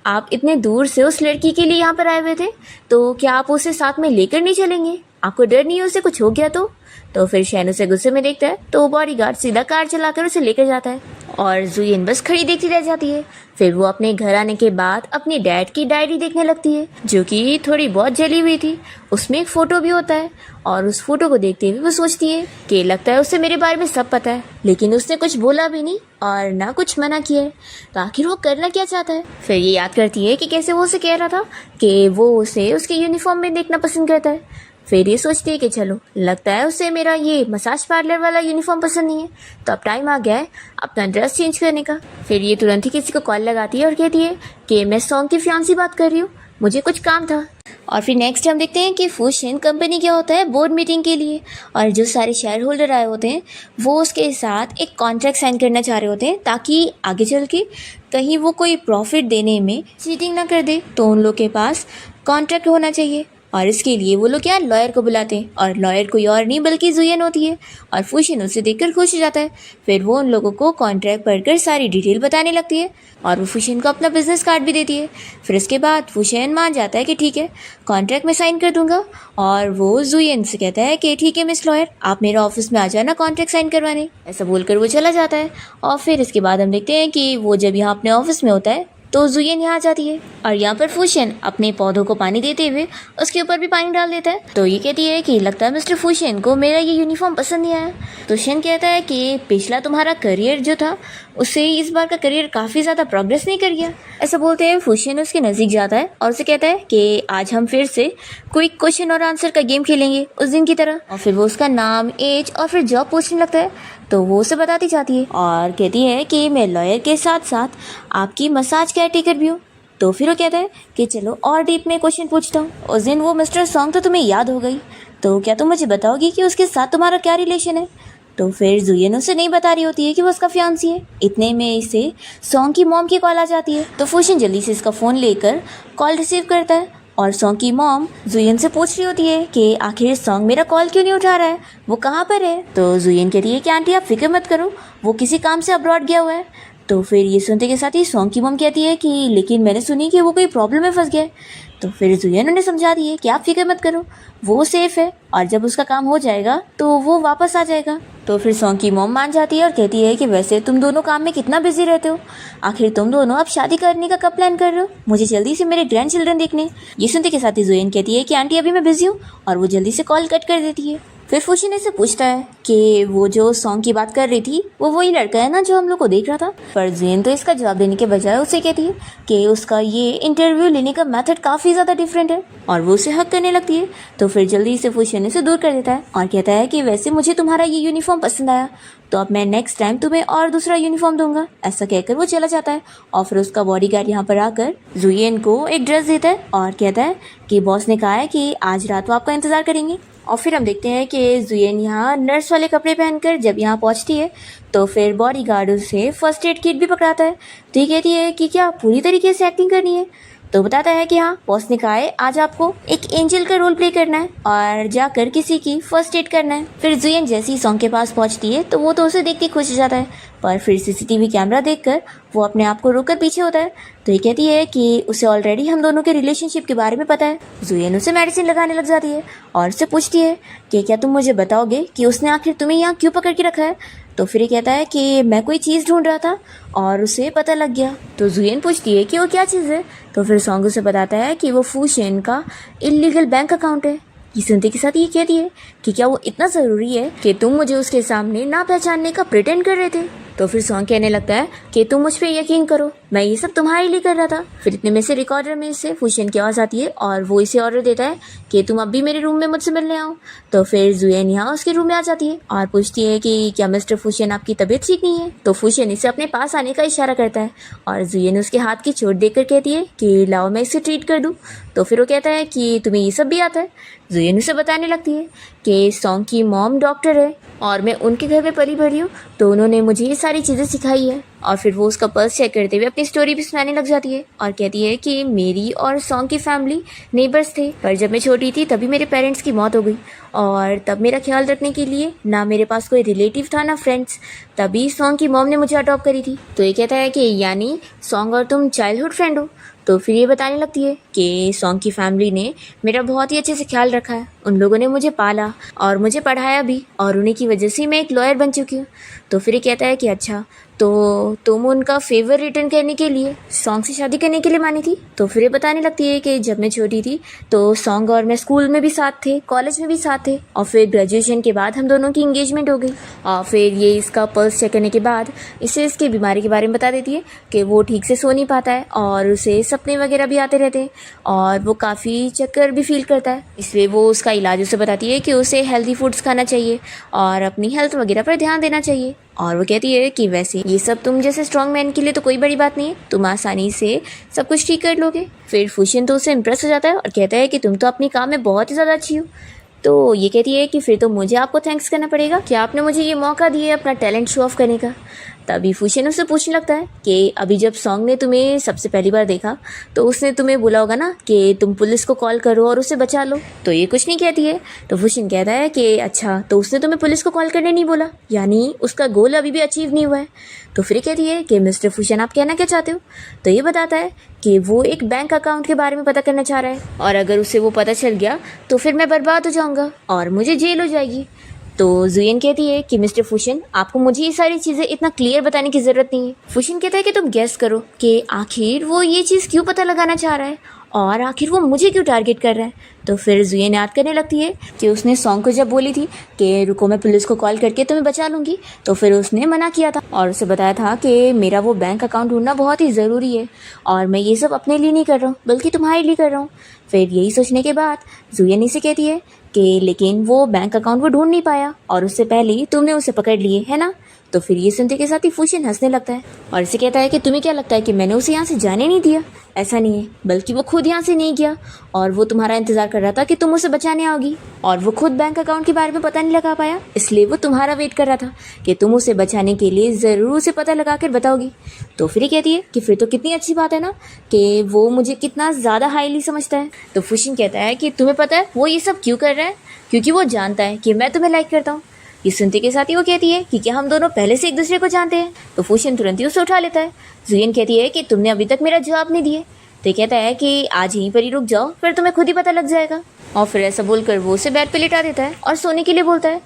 आप इतने दूर से उस लड़की के लिए यहाँ पर आए हुए थे, तो क्या आप उसे साथ में लेकर नहीं चलेंगे? आपको डर नहीं है उसे कुछ हो गया तो फिर शैन उसे गुस्से में देखता है, तो बॉडीगार्ड सीधा कार चलाकर उसे लेकर जाता है और जुयन बस खड़ी देखती रह जाती है। फिर वो अपने घर आने के बाद अपनी डैड की डायरी देखने लगती है जो कि थोड़ी बहुत जली हुई थी। उसमें एक फ़ोटो भी होता है और उस फोटो को देखते हुए वो सोचती है कि लगता है उसे मेरे बारे में सब पता है, लेकिन उसने कुछ बोला भी नहीं और ना कुछ मना किया है, तो आखिर वो करना क्या चाहता है। फिर ये याद करती है कि कैसे वो उसे कह रहा था कि वो उसे उसके यूनिफॉर्म में देखना पसंद करता है। फिर ये सोचती है कि चलो, लगता है उसे मेरा ये मसाज पार्लर वाला यूनिफॉर्म पसंद नहीं है, तो अब टाइम आ गया है अपना ड्रेस चेंज करने का। फिर ये तुरंत ही किसी को कॉल लगाती है और कहती है कि मैं सॉन्ग की फियांसी बात कर रही हूँ, मुझे कुछ काम था। और फिर नेक्स्ट हम देखते हैं कि फूशिन कंपनी क्या होता है बोर्ड मीटिंग के लिए, और जो सारे शेयर होल्डर आए होते हैं वो उसके साथ एक कॉन्ट्रैक्ट साइन करना चाह रहे होते हैं ताकि आगे चल के कहीं वो कोई प्रॉफिट देने में चीटिंग ना कर दे, तो उन लोग के पास कॉन्ट्रैक्ट होना चाहिए। और इसके लिए वो लोग क्या लॉयर को बुलाते हैं, और लॉयर कोई और नहीं बल्कि जुयन होती है। और फूशिन उसे देखकर खुश हो जाता है। फिर वो उन लोगों को कॉन्ट्रैक्ट पढ़कर सारी डिटेल बताने लगती है और वो फूशिन को अपना बिजनेस कार्ड भी देती है। फिर इसके बाद फूशिन मान जाता है कि ठीक है, कॉन्ट्रैक्ट में साइन कर दूंगा, और वो जुयन से कहता है कि ठीक है मिस लॉयर, आप मेरे ऑफिस में आ जाना कॉन्ट्रैक्ट साइन करवाने। ऐसा बोलकर वो चला जाता है। और फिर इसके बाद हम देखते हैं कि वो जब यहाँ अपने ऑफिस में होता है तो जुयन यहाँ आ जाती है और यहाँ पर फूशिन अपने पौधों को पानी देते हुए उसके ऊपर भी पानी डाल देता है। तो ये कहती है कि लगता है मिस्टर फूशिन को मेरा ये यूनिफॉर्म पसंद नहीं आया। तो शन कहता है कि पिछला तुम्हारा करियर जो था उससे इस बार का करियर काफ़ी ज़्यादा प्रोग्रेस नहीं कर गया। ऐसा बोलते हैं फूशिन उसके नज़दीक जाता है और उसे कहता है कि आज हम फिर से क्विक क्वेश्चन और आंसर का गेम खेलेंगे उस दिन की तरह। और फिर वो उसका नाम, एज और फिर जॉब पूछने लगता है। तो वो उसे बताती जाती है और कहती है कि मैं लॉयर के साथ साथ आपकी मसाज केयरटेकर भी हूँ। तो फिर वो कहता है कि चलो और डीप में क्वेश्चन पूछता हूँ, उस दिन वो मिस्टर सॉन्ग तो तुम्हें याद हो गई, तो क्या तुम मुझे बताओगी कि उसके साथ तुम्हारा क्या रिलेशन है? तो फिर जुयन उसे नहीं बता रही होती है कि वो उसका फियांसी है। इतने में इसे सॉन्ग की मॉम की कॉल आ जाती है। तो फूशिन जल्दी से इसका फ़ोन लेकर कॉल रिसीव करता है और सॉन्ग की मॉम जुयन से पूछ रही होती है कि आखिर सॉन्ग मेरा कॉल क्यों नहीं उठा रहा है, वो कहाँ पर है? तो जुयन कहती है कि आंटी आप फिक्र मत करो, वो किसी काम से अब्रॉड गया हुआ है। तो फिर ये सुनते के साथ ही सॉन्ग की मॉम कहती है कि लेकिन मैंने सुनी कि वो कोई प्रॉब्लम में फंस गया है। तो फिर जुयन उन्हें समझा दी है कि आप फिक्र मत करो, वो सेफ है और जब उसका काम हो जाएगा तो वो वापस आ जाएगा। तो फिर सॉन्ग की मॉम मान जाती है और कहती है कि वैसे तुम दोनों काम में कितना बिजी रहते हो, आखिर तुम दोनों अब शादी करने का कब प्लान कर रहे हो? मुझे जल्दी से मेरे ग्रैंड चिल्ड्रन देखने। ये सुनते के साथ ही जुयन कहती है कि आंटी अभी मैं बिजी हूँ, और वो जल्दी से कॉल कट कर देती है। फिर फूशिन से पूछता है कि वो जो सॉन्ग की बात कर रही थी वो वही लड़का है ना जो हम लोग को देख रहा था? पर जुयन तो इसका जवाब देने के बजाय उसे कहती है कि उसका ये इंटरव्यू लेने का मेथड काफ़ी ज़्यादा डिफरेंट है, और वो उसे हक करने लगती है। तो फिर जल्दी से फूशिन से दूर कर देता है और कहता है कि वैसे मुझे तुम्हारा ये यूनिफॉर्म पसंद आया, तो अब मैं नेक्स्ट टाइम तुम्हें और दूसरा यूनिफॉर्म दूंगा। ऐसा कहकर वो चला जाता है और फिर उसका बॉडीगार्ड यहाँ पर आकर जुयन को एक ड्रेस देता है और कहता है कि बॉस ने कहा है कि आज रात वो आपका इंतज़ार करेंगे। और फिर हम देखते हैं कि जुयन यहाँ नर्स वाले कपड़े पहनकर जब यहाँ पहुँचती है तो फिर बॉडीगार्ड उसे फर्स्ट एड किट भी पकड़ाता है। तो ये कहती है कि क्या पूरी तरीके से एक्टिंग करनी है? तो बताता है कि हाँ, बॉस ने कहा है आज आपको एक एंजल का रोल प्ले करना है और जाकर किसी की फर्स्ट एड करना है। फिर जुयन जैसी सॉन्ग के पास पहुंचती है तो वो तो उसे देख के खुश हो जाता है, पर फिर सीसीटीवी कैमरा देखकर वो अपने आप को रोककर पीछे होता है। तो ये कहती है कि उसे ऑलरेडी हम दोनों के रिलेशनशिप के बारे में पता है। जुयन उसे मेडिसिन लगाने लग जाती है और उससे पूछती है कि क्या तुम मुझे बताओगे कि उसने आखिर तुम्हें यहाँ क्यों पकड़ के रखा है? तो फिर ये कहता है कि मैं कोई चीज़ ढूंढ रहा था और उसे पता लग गया। तो जुयन पूछती है कि वो क्या चीज़ है? तो फिर सॉन्ग उसे बताता है कि वो फूशिन का इल्लीगल बैंक अकाउंट है। ये सुनते के साथ ये कहती है कि क्या वो इतना ज़रूरी है कि तुम मुझे उसके सामने ना पहचानने का प्रिटेंड कर रहे थे? तो फिर सॉन्ग कहने लगता है कि तुम मुझ पे यकीन करो, मैं ये सब तुम्हारे लिए कर रहा था। फिर इतने में से रिकॉर्डर में से फुशियन की आवाज़ आती है और वो इसे ऑर्डर देता है कि तुम अब भी मेरे रूम में मुझसे मिलने आओ। तो फिर जुएन यहाँ उसके रूम में आ जाती है और पूछती है कि क्या मिस्टर फुशियन आपकी तबीयत ठीक नहीं है। तो फुशियन इसे अपने पास आने का इशारा करता है और जुएन उसके हाथ की चोट देखकर कहती है कि लाओ मैं इसे ट्रीट कर दूँ। तो फिर वो कहता है कि तुम्हें ये सब भी आता है। जुएन उसे बताने लगती है कि सॉन्ग की मॉम डॉक्टर है और मैं उनके घर में पली बढ़ी हूँ, तो उन्होंने मुझे ये सारी चीज़ें सिखाई है। और फिर वो उसका पर्स चेक करते हुए अपनी स्टोरी भी सुनाने लग जाती है और कहती है कि मेरी और सॉन्ग की फैमिली नेबर्स थे, पर जब मैं छोटी थी तभी मेरे पेरेंट्स की मौत हो गई और तब मेरा ख्याल रखने के लिए ना मेरे पास कोई रिलेटिव था ना फ्रेंड्स, तभी सॉन्ग की मॉम ने मुझे अडॉप्ट करी थी। तो ये कहता है कि यानी सॉन्ग और तुम चाइल्डहुड फ्रेंड हो। तो फिर ये बताने लगती है कि सॉन्ग की फैमिली ने मेरा बहुत ही अच्छे से ख्याल रखा है, उन लोगों ने मुझे पाला और मुझे पढ़ाया भी और उन्हीं की वजह से मैं एक लॉयर बन चुकी हूँ। तो फिर ये कहता है कि अच्छा, तो तुम उनका फेवर रिटर्न करने के लिए सॉन्ग से शादी करने के लिए मानी थी। तो फिर ये बताने लगती है कि जब मैं छोटी थी तो सॉन्ग और मैं स्कूल में भी साथ थे, कॉलेज में भी साथ थे और फिर ग्रेजुएशन के बाद हम दोनों की इंगेजमेंट हो गई। और फिर ये इसका पल्स चेक करने के बाद इसे इसकी बीमारी के बारे में बता देती है कि वो ठीक से सो नहीं पाता है और उसे सपने वगैरह भी आते रहते हैं और वो काफ़ी चक्कर भी फील करता है। इसलिए वो उसका इलाज उसे बताती है कि उसे हेल्दी फूड्स खाना चाहिए और अपनी हेल्थ वगैरह पर ध्यान देना चाहिए। और वो कहती है कि वैसे ये सब तुम जैसे स्ट्रॉन्ग मैन के लिए तो कोई बड़ी बात नहीं है, तुम आसानी से सब कुछ ठीक कर लोगे। फिर फुशियन तो उससे इम्प्रेस हो जाता है और कहता है कि तुम तो अपनी काम में बहुत ही ज़्यादा अच्छी हो। तो ये कहती है कि फिर तो मुझे आपको थैंक्स करना पड़ेगा कि आपने मुझे ये मौका दिया अपना टैलेंट शो ऑफ करने का। तभी फुशियन उससे पूछने लगता है कि अभी जब सॉन्ग ने तुम्हें सबसे पहली बार देखा तो उसने तुम्हें बोला होगा ना कि तुम पुलिस को कॉल करो और उसे बचा लो। तो ये कुछ नहीं कहती है। तो फुशियन कहता है कि अच्छा, तो उसने तुम्हें पुलिस को कॉल करने नहीं बोला, यानी उसका गोल अभी भी अचीव नहीं हुआ है। तो फिर कहती है कि मिस्टर फुशियन आप कहना क्या चाहते हो। तो ये बताता है कि वो एक बैंक अकाउंट के बारे में पता करना चाह रहा है और अगर उसे वो पता चल गया तो फिर मैं बर्बाद हो जाऊंगा और मुझे जेल हो जाएगी। तो जुएन कहती है कि मिस्टर फुशियन आपको मुझे ये सारी चीज़ें इतना क्लियर बताने की ज़रूरत नहीं है। फुशियन कहता है कि तुम गेस करो कि आखिर वो ये चीज़ क्यों पता लगाना चाह रहा है और आखिर वो मुझे क्यों टारगेट कर रहा है। तो फिर जुएन याद करने लगती है कि उसने सॉन्ग को जब बोली थी कि रुको मैं पुलिस को कॉल करके तुम्हें बचा लूँगी, तो फिर उसने मना किया था और उसे बताया था कि मेरा वो बैंक अकाउंट ढूंढना बहुत ही ज़रूरी है और मैं ये सब अपने लिए नहीं कर रहा हूँ बल्कि तुम्हारे लिए कर रहा हूँ। फिर यही सोचने के बाद जुएन इसे कहती है कि लेकिन वो बैंक अकाउंट वो ढूंढ नहीं पाया और उससे पहले तुमने उसे पकड़ लिए है ना। तो फिर ये सुनते के साथ ही फुशियन हंसने लगता है और इसे कहता है कि तुम्हें क्या लगता है कि मैंने उसे यहाँ से जाने नहीं दिया। ऐसा नहीं है, बल्कि वो खुद यहाँ से नहीं गया और वो तुम्हारा इंतजार कर रहा था कि तुम उसे बचाने आओगी और वो खुद बैंक अकाउंट के बारे में पता नहीं लगा पाया, इसलिए वो तुम्हारा वेट कर रहा था कि तुम उसे बचाने के लिए ज़रूर उसे पता लगा कर बताओगी। तो फिर ये कहती है कि फिर तो कितनी अच्छी बात है ना कि वो मुझे कितना ज़्यादा हाईली समझता है। तो फुशियन कहता है कि तुम्हें पता है वो ये सब क्यों कर रहा है, क्योंकि वो जानता है कि मैं तुम्हें लाइक करता हूँ। ये सुनते के साथ ही वो कहती है कि क्या हम दोनों पहले से एक दूसरे को जानते हैं। तो फुशियन तुरंत ही उसे उठा लेता है। जुएन कहती है कि तुमने अभी तक मेरा जवाब नहीं दिए। तो कहता है कि आज यहीं पर ही रुक जाओ, फिर तुम्हें खुद ही पता लग जाएगा। और फिर ऐसा बोलकर वो उसे बेड पे लिटा देता है और सोने के लिए बोलता है।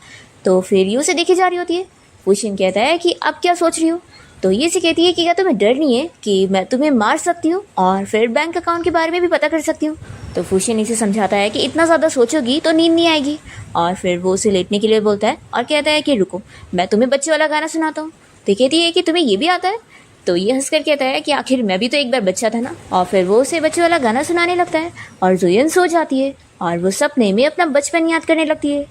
तो फिर ये उसे देखी जा रही होती है। फुशियन कहता है कि अब क्या सोच रही हो। तो ये से कहती है कि क्या तुम्हें डर नहीं है कि मैं तुम्हें मार सकती हूँ और फिर बैंक अकाउंट के बारे में भी पता कर सकती हूँ। तो फुशियन इसे समझाता है कि इतना ज़्यादा सोचोगी तो नींद नहीं आएगी और फिर वो उसे लेटने के लिए बोलता है और कहता है कि रुको मैं तुम्हें बच्चे वाला गाना सुनाता हूँ। तो कहती है कि तुम्हें ये भी आता है। तो ये हंसकर कहता है कि आखिर मैं भी तो एक बार बच्चा था ना। और फिर वो उसे बच्चे वाला गाना सुनाने लगता है और जुएन सो जाती है और वो सपने में अपना बचपन याद करने लगती है।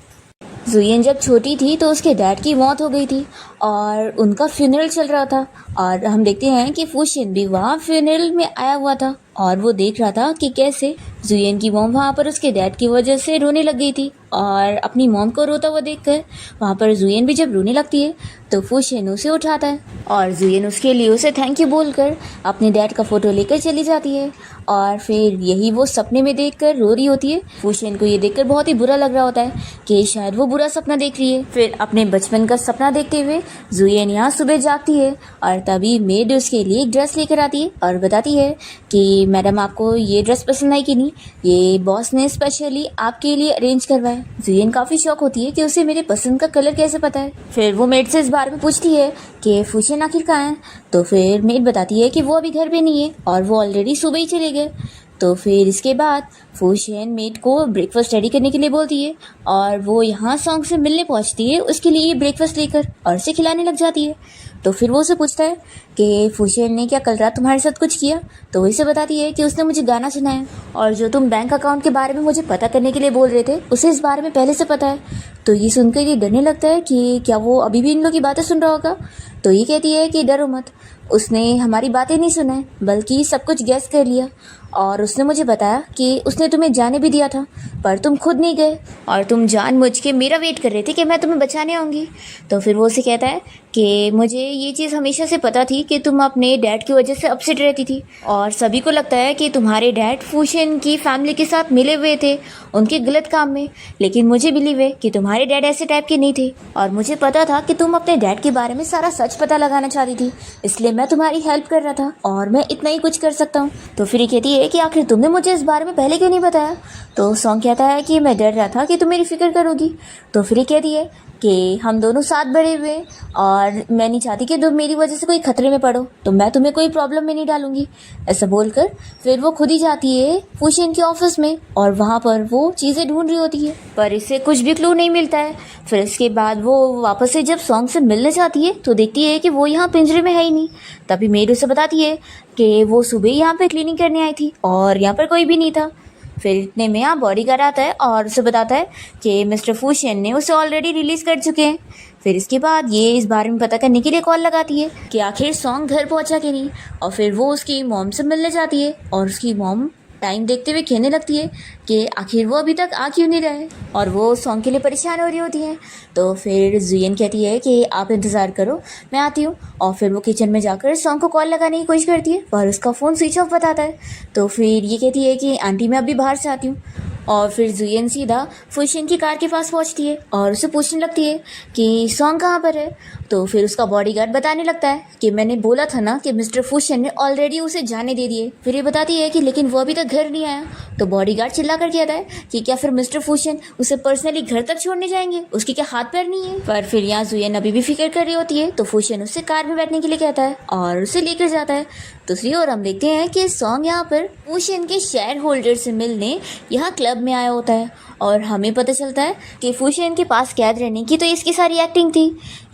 जुएन जब छोटी थी तो उसके डैड की मौत हो गई थी और उनका फ्यूनरल चल रहा था और हम देखते हैं कि फुशियन भी वहाँ फ्यूनरल में आया हुआ था और वो देख रहा था कि कैसे जुएन की मॉम वहाँ पर उसके डैड की वजह से रोने लग गई थी और अपनी मॉम को रोता हुआ देखकर वहाँ पर जुएन भी जब रोने लगती है तो फुशियन उसे उठाता है और जुएन उसके लिए उसे थैंक यू बोलकर अपने डैड का फोटो लेकर चली जाती है और फिर यही वो सपने में देखकर रो रही होती है। फुशियन को ये देखकर बहुत ही बुरा लग रहा होता है कि शायद वो बुरा सपना देख रही है। फिर अपने बचपन का सपना देखते हुए जुएन यहाँ सुबह जागती है और तभी मेड उसके लिए एक ड्रेस लेकर आती है और बताती है कि मैडम आपको ये ड्रेस पसंद आई कि नहीं, ये बॉस ने स्पेशली आपके लिए अरेंज करवाया। जुएन काफ़ी शौक होती है कि उसे मेरे पसंद का कलर कैसे पता है। फिर वो मेड से इस बारे में पूछती है कि फुशियन आखिर कहाँ है। तो फिर मेड बताती है कि वो अभी घर पे नहीं है और वो ऑलरेडी सुबह ही चले गए। तो फिर इसके बाद फुशियन मेड को ब्रेकफास्ट रेडी करने के लिए बोलती है और वो यहाँ सॉन्ग से मिलने पहुँचती है उसके लिए ब्रेकफास्ट लेकर और उसे खिलाने लग जाती है। तो फिर वो उसे पूछता है कि फूशियन ने क्या कल रात तुम्हारे साथ कुछ किया। तो वो इसे बताती है कि उसने मुझे गाना सुनाया और जो तुम बैंक अकाउंट के बारे में मुझे पता करने के लिए बोल रहे थे उसे इस बारे में पहले से पता है। तो ये सुनकर ये डरने लगता है कि क्या वो अभी भी इन लोग की बातें सुन रहा होगा। तो ये कहती है कि डरो मत, उसने हमारी बातें नहीं सुना बल्कि सब कुछ गैस कर लिया और उसने मुझे बताया कि उसने तुम्हें जाने भी दिया था पर तुम खुद नहीं गए और तुम जानबूझ के मेरा वेट कर रहे थे कि मैं तुम्हें बचाने आऊँगी। तो फिर वो उसे कहता है कि मुझे ये चीज़ हमेशा से पता थी कि तुम अपने डैड की वजह से अपसेट रहती थी और सभी को लगता है कि तुम्हारे डैड फूशियन की फैमिली के साथ मिले हुए थे उनके गलत काम में, लेकिन मुझे बिलीव है कि तुम्हारे डैड ऐसे टाइप के नहीं थे और मुझे पता था कि तुम अपने डैड के बारे में सारा सच पता लगाना चाहती थी, इसलिए मैं तुम्हारी हेल्प कर रहा था और मैं इतना ही कुछ कर सकता हूँ। तो फिर ये कहती है कि आखिर तुमने मुझे इस बारे में पहले क्यों नहीं बताया। तो सॉन्ग कहता है कि मैं डर रहा था कि तुम मेरी फिक्र करोगी। तो फिर ये कहती है कि हम दोनों साथ बड़े हुए और मैं नहीं चाहती कि तुम मेरी वजह से कोई खतरे में पड़ो, तो मैं तुम्हें कोई प्रॉब्लम में नहीं डालूंगी। ऐसा बोलकर फिर वो खुद ही जाती है फूशियन के ऑफिस में और वहाँ पर वो चीज़ें ढूंढ रही होती है पर इससे कुछ भी क्लू नहीं मिलता है। फिर इसके बाद वो वापस से जब सॉन्ग से मिलने जाती है तो देखती है कि वो यहाँ पिंजरे में है ही नहीं। तभी मेड उसे बताती है कि वो सुबह यहाँ पे क्लीनिंग करने आई थी और यहाँ पर कोई भी नहीं था। फिर इतने में यहाँ बॉडीगार्ड आता है और उसे बताता है कि मिस्टर फूशियन ने उसे ऑलरेडी रिलीज़ कर चुके हैं। फिर इसके बाद ये इस बारे में पता करने के लिए कॉल लगाती है कि आखिर सॉन्ग घर पहुंचा कि नहीं और फिर वो उसकी मॉम से मिलने जाती है और उसकी मॉम टाइम देखते हुए कहने लगती है कि आखिर वो अभी तक आ क्यों नहीं रहा है और वो सॉन्ग के लिए परेशान हो रही होती है। तो फिर जुयन कहती है कि आप इंतज़ार करो, मैं आती हूँ। और फिर वो किचन में जाकर सॉन्ग को कॉल लगाने की कोशिश करती है पर उसका फ़ोन स्विच ऑफ बताता है। तो फिर ये कहती है कि आंटी मैं अभी बाहर से आती हूँ। और फिर जुयन सीधा फूशियन की कार के पास पहुंचती है और उसे पूछने लगती है कि सॉन्ग कहाँ पर है। तो फिर उसका बॉडीगार्ड बताने लगता है कि मैंने बोला था ना कि मिस्टर फूशियन ने ऑलरेडी उसे जाने दे दिए। फिर ये बताती है कि लेकिन वो अभी तक घर नहीं आया। तो बॉडीगार्ड चिल्ला कर कहता है कि क्या फिर मिस्टर फूशियन उसे पर्सनली घर तक छोड़ने जाएंगे, उसके क्या हाथ पैर नहीं है। पर फिर यहाँ जुयन अभी भी फिक्र कर रही होती है तो फूशियन उससे कार में बैठने के लिए कहता है और उसे लेकर जाता है। दूसरी ओर हम देखते हैं कि सॉन्ग यहाँ पर फूशियन के शेयर होल्डर से मिलने यहाँ क्लब में आया होता है और हमें पता चलता है कि फूशियन के पास कैद रहने की तो इसकी सारी एक्टिंग थी।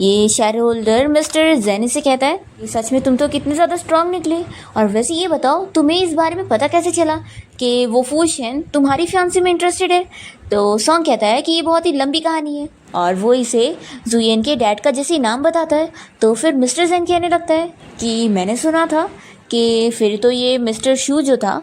ये शेयर होल्डर मिस्टर जेनी से कहता है कि सच में तुम तो कितने ज़्यादा स्ट्रांग निकले और वैसे ये बताओ तुम्हें इस बारे में पता कैसे चला कि वो फूशियन तुम्हारी फियांसी में इंटरेस्टेड है। तो सॉन्ग कहता है कि ये बहुत ही लंबी कहानी है और वो इसे जुयन के डैड का जैसे नाम बताता है। तो फिर मिस्टर जेन कहने लगता है कि मैंने सुना था कि फिर तो ये मिस्टर शू जो था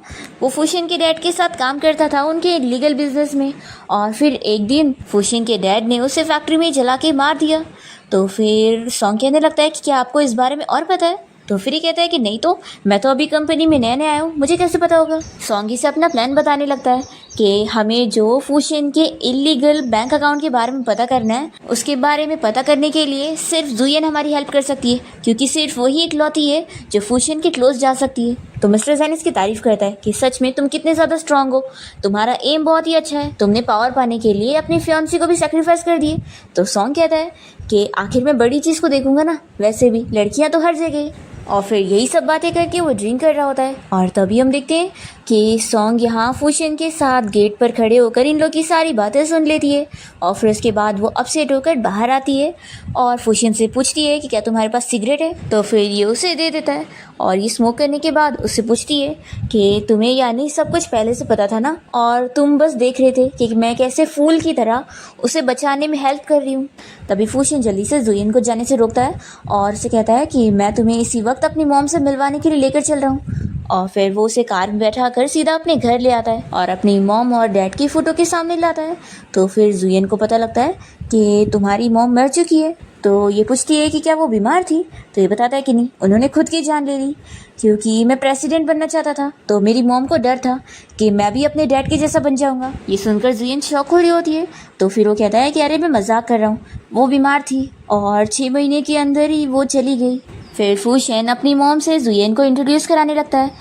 वो फूशियन के डैड के साथ काम करता था उनके लीगल बिजनेस में और फिर एक दिन फूशियन के डैड ने उसे फैक्ट्री में जला के मार दिया। तो फिर सॉन्ग कहने लगता है कि क्या आपको इस बारे में और पता है। तो फिर ये कहता है कि नहीं तो मैं तो अभी कंपनी में नया नया आया हूँ, मुझे कैसे पता होगा। सॉन्ग इसे अपना प्लान बताने लगता है कि हमें जो फूशियन के इलीगल बैंक अकाउंट के बारे में पता करना है उसके बारे में पता करने के लिए सिर्फ जुयन हमारी हेल्प कर सकती है क्योंकि सिर्फ वही इकलौती है जो फूशियन के क्लोज जा सकती है। तो मिस्टर जेन इसकी तारीफ करता है कि सच में तुम कितने ज़्यादा स्ट्रांग हो, तुम्हारा एम बहुत ही अच्छा है, तुमने पावर पाने के लिए अपनी फियांसी को भी सेक्रीफाइस कर दिए। तो सॉन्ग कहता है कि आखिर मैं बड़ी चीज़ को देखूंगा ना, वैसे भी लड़कियां तो हर जगह। और फिर यही सब बातें करके वो ड्रिंक कर रहा होता है और तभी हम देखते हैं कि सॉन्ग यहाँ फूशियन के साथ गेट पर खड़े होकर इन लोग की सारी बातें सुन लेती है और फिर उसके बाद वो अपसेट होकर बाहर आती है और फूशियन से पूछती है कि क्या तुम्हारे पास सिगरेट है। तो फिर ये उसे दे देता है और ये स्मोक करने के बाद उससे पूछती है कि तुम्हें यानी सब कुछ पहले से पता था ना और तुम बस देख रहे थे कि मैं कैसे फूल की तरह उसे बचाने में हेल्प कर रही हूँ। तभी फूशियन जल्दी से जुयन को जाने से रोकता है और उसे कहता है कि मैं तुम्हें इसी वक्त अपनी मॉम से मिलवाने के लिए लेकर चल रहा हूँ। और फिर वो उसे कार में बैठा कर सीधा अपने घर ले आता है और अपनी मॉम और डैड की फ़ोटो के सामने लाता है। तो फिर जुयन को पता लगता है कि तुम्हारी मॉम मर चुकी है। तो ये पूछती है कि क्या वो बीमार थी। तो ये बताता है कि नहीं, उन्होंने खुद की जान ले ली क्योंकि मैं प्रेसिडेंट बनना चाहता था तो मेरी मॉम को डर था कि मैं भी अपने डैड के जैसा बन जाऊंगा। ये सुनकर जुयन शॉक हो रही होती है। तो फिर वो कहता है कि अरे मैं मजाक कर रहा हूँ, वो बीमार थी और 6 महीने के अंदर ही वो चली गई। फिर फूशियन अपनी मॉम से जुयन को इंट्रोड्यूस कराने लगता है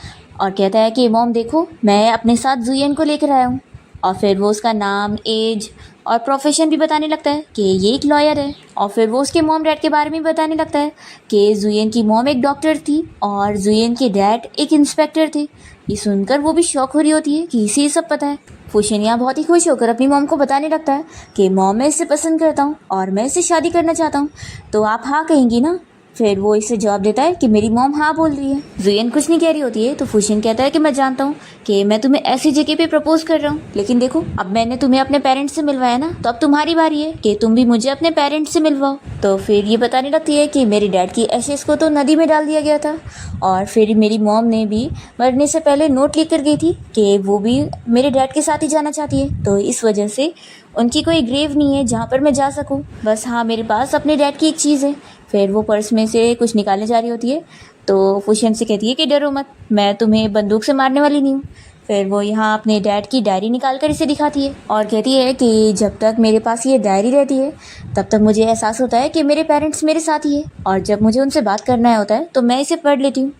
और कहता है कि मॉम देखो मैं अपने साथ जुयन को लेकर आया हूँ। और फिर वो उसका नाम, एज और प्रोफेशन भी बताने लगता है कि ये एक लॉयर है। और फिर वो उसके मॉम डैड के बारे में बताने लगता है कि जुयन की मॉम एक डॉक्टर थी और जुयन के डैड एक इंस्पेक्टर थे। ये सुनकर वो भी शॉक हो रही होती है कि इसे ये सब पता है। फूशियन यहाँ बहुत ही खुश होकर अपनी मॉम को बताने लगता है कि मॉम मैं इसे पसंद करता हूँ और मैं इससे शादी करना चाहता हूँ, तो आप हाँ कहेंगी ना। फिर वो इसे जवाब देता है कि मेरी मॉम हाँ बोल रही है। जुयन कुछ नहीं कह रही होती है तो फुशिन कहता है कि मैं जानता हूँ कि मैं तुम्हें ऐसी जगह पे प्रपोज कर रहा हूँ, लेकिन देखो अब मैंने तुम्हें अपने पेरेंट्स से मिलवाया ना, तो अब तुम्हारी बारी है कि तुम भी मुझे अपने पेरेंट्स से मिलवाओ। तो फिर ये बताने लगती है कि मेरे डैड की एशेस को तो नदी में डाल दिया गया था, और फिर मेरी मॉम ने भी मरने से पहले नोट लिख कर गई थी कि वो भी मेरे डैड के साथ ही जाना चाहती है, तो इस वजह से उनकी कोई ग्रेव नहीं है जहाँ पर मैं जा सकूँ। बस हाँ, मेरे पास अपने डैड की एक चीज़ है। फिर वो पर्स में से कुछ निकालने जा रही होती है तो फुशियन से कहती है कि डरो मत, मैं तुम्हें बंदूक से मारने वाली नहीं हूँ। फिर वो यहाँ अपने डैड की डायरी निकाल कर इसे दिखाती है और कहती है कि जब तक मेरे पास ये डायरी रहती है तब तक मुझे एहसास होता है कि मेरे पेरेंट्स मेरे साथ ही है, और जब मुझे उनसे बात करना होता है तो मैं इसे पढ़ लेती हूँ।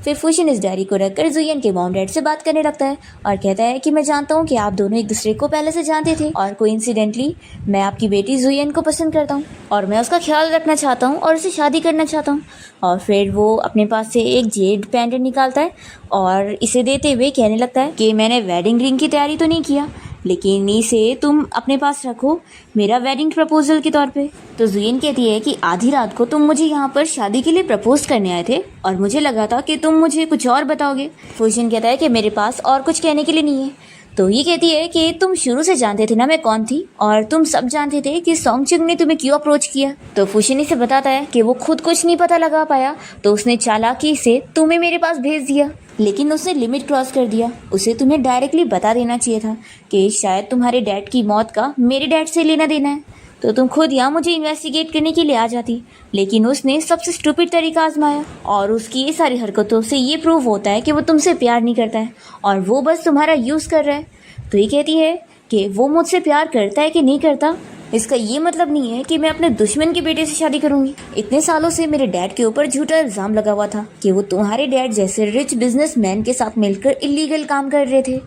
फिर फुशिन इस डायरी को रखकर जुयन के मॉम डैड से बात करने लगता है और कहता है कि मैं जानता हूँ कि आप दोनों एक दूसरे को पहले से जानते थे, और कोइंसिडेंटली मैं आपकी बेटी जुयन को पसंद करता हूँ और मैं उसका ख्याल रखना चाहता हूँ और उसे शादी करना चाहता हूँ। और फिर वो अपने पास से एक जेड पेंडेंट निकालता है और इसे देते हुए कहने लगता है कि मैंने वेडिंग रिंग की तैयारी तो नहीं किया, लेकिन इसे तुम अपने पास रखो मेरा वेडिंग प्रपोजल के तौर पे। तो जुयन कहती है कि आधी रात को तुम मुझे यहाँ पर शादी के लिए प्रपोज करने आए थे और मुझे लगा था कि तुम मुझे कुछ और बताओगे। फुशिन कहता है कि मेरे पास और कुछ कहने के लिए नहीं है। तो ये कहती है कि तुम शुरू से जानते थे ना मैं कौन थी, और तुम सब जानते थे कि सोंगचुंग ने तुम्हें क्यों अप्रोच किया। तो फुशिन इसे बताता है कि वो खुद कुछ नहीं पता लगा पाया तो उसने चालाकी से तुम्हें मेरे पास भेज दिया, लेकिन उसने लिमिट क्रॉस कर दिया। उसे तुम्हें डायरेक्टली बता देना चाहिए था कि शायद तुम्हारे डैड की मौत का मेरे डैड से लेना देना है, तो तुम खुद यहाँ मुझे इन्वेस्टिगेट करने के लिए आ जाती। लेकिन उसने सबसे स्टूपिड तरीका आजमाया, और उसकी ये सारी हरकतों से ये प्रूव होता है कि वो तुमसे प्यार नहीं करता है और वो बस तुम्हारा यूज़ कर रहा है। तो ये कहती है कि वो मुझसे प्यार करता है कि नहीं करता, इसका ये मतलब नहीं है कि मैं अपने दुश्मन के बेटे से शादी करूंगी। इतने सालों से मेरे डैड के ऊपर झूठा इल्ज़ाम लगा हुआ था कि वो तुम्हारे डैड जैसे रिच बिजनेसमैन के साथ मिलकर इलीगल काम कर रहे थे,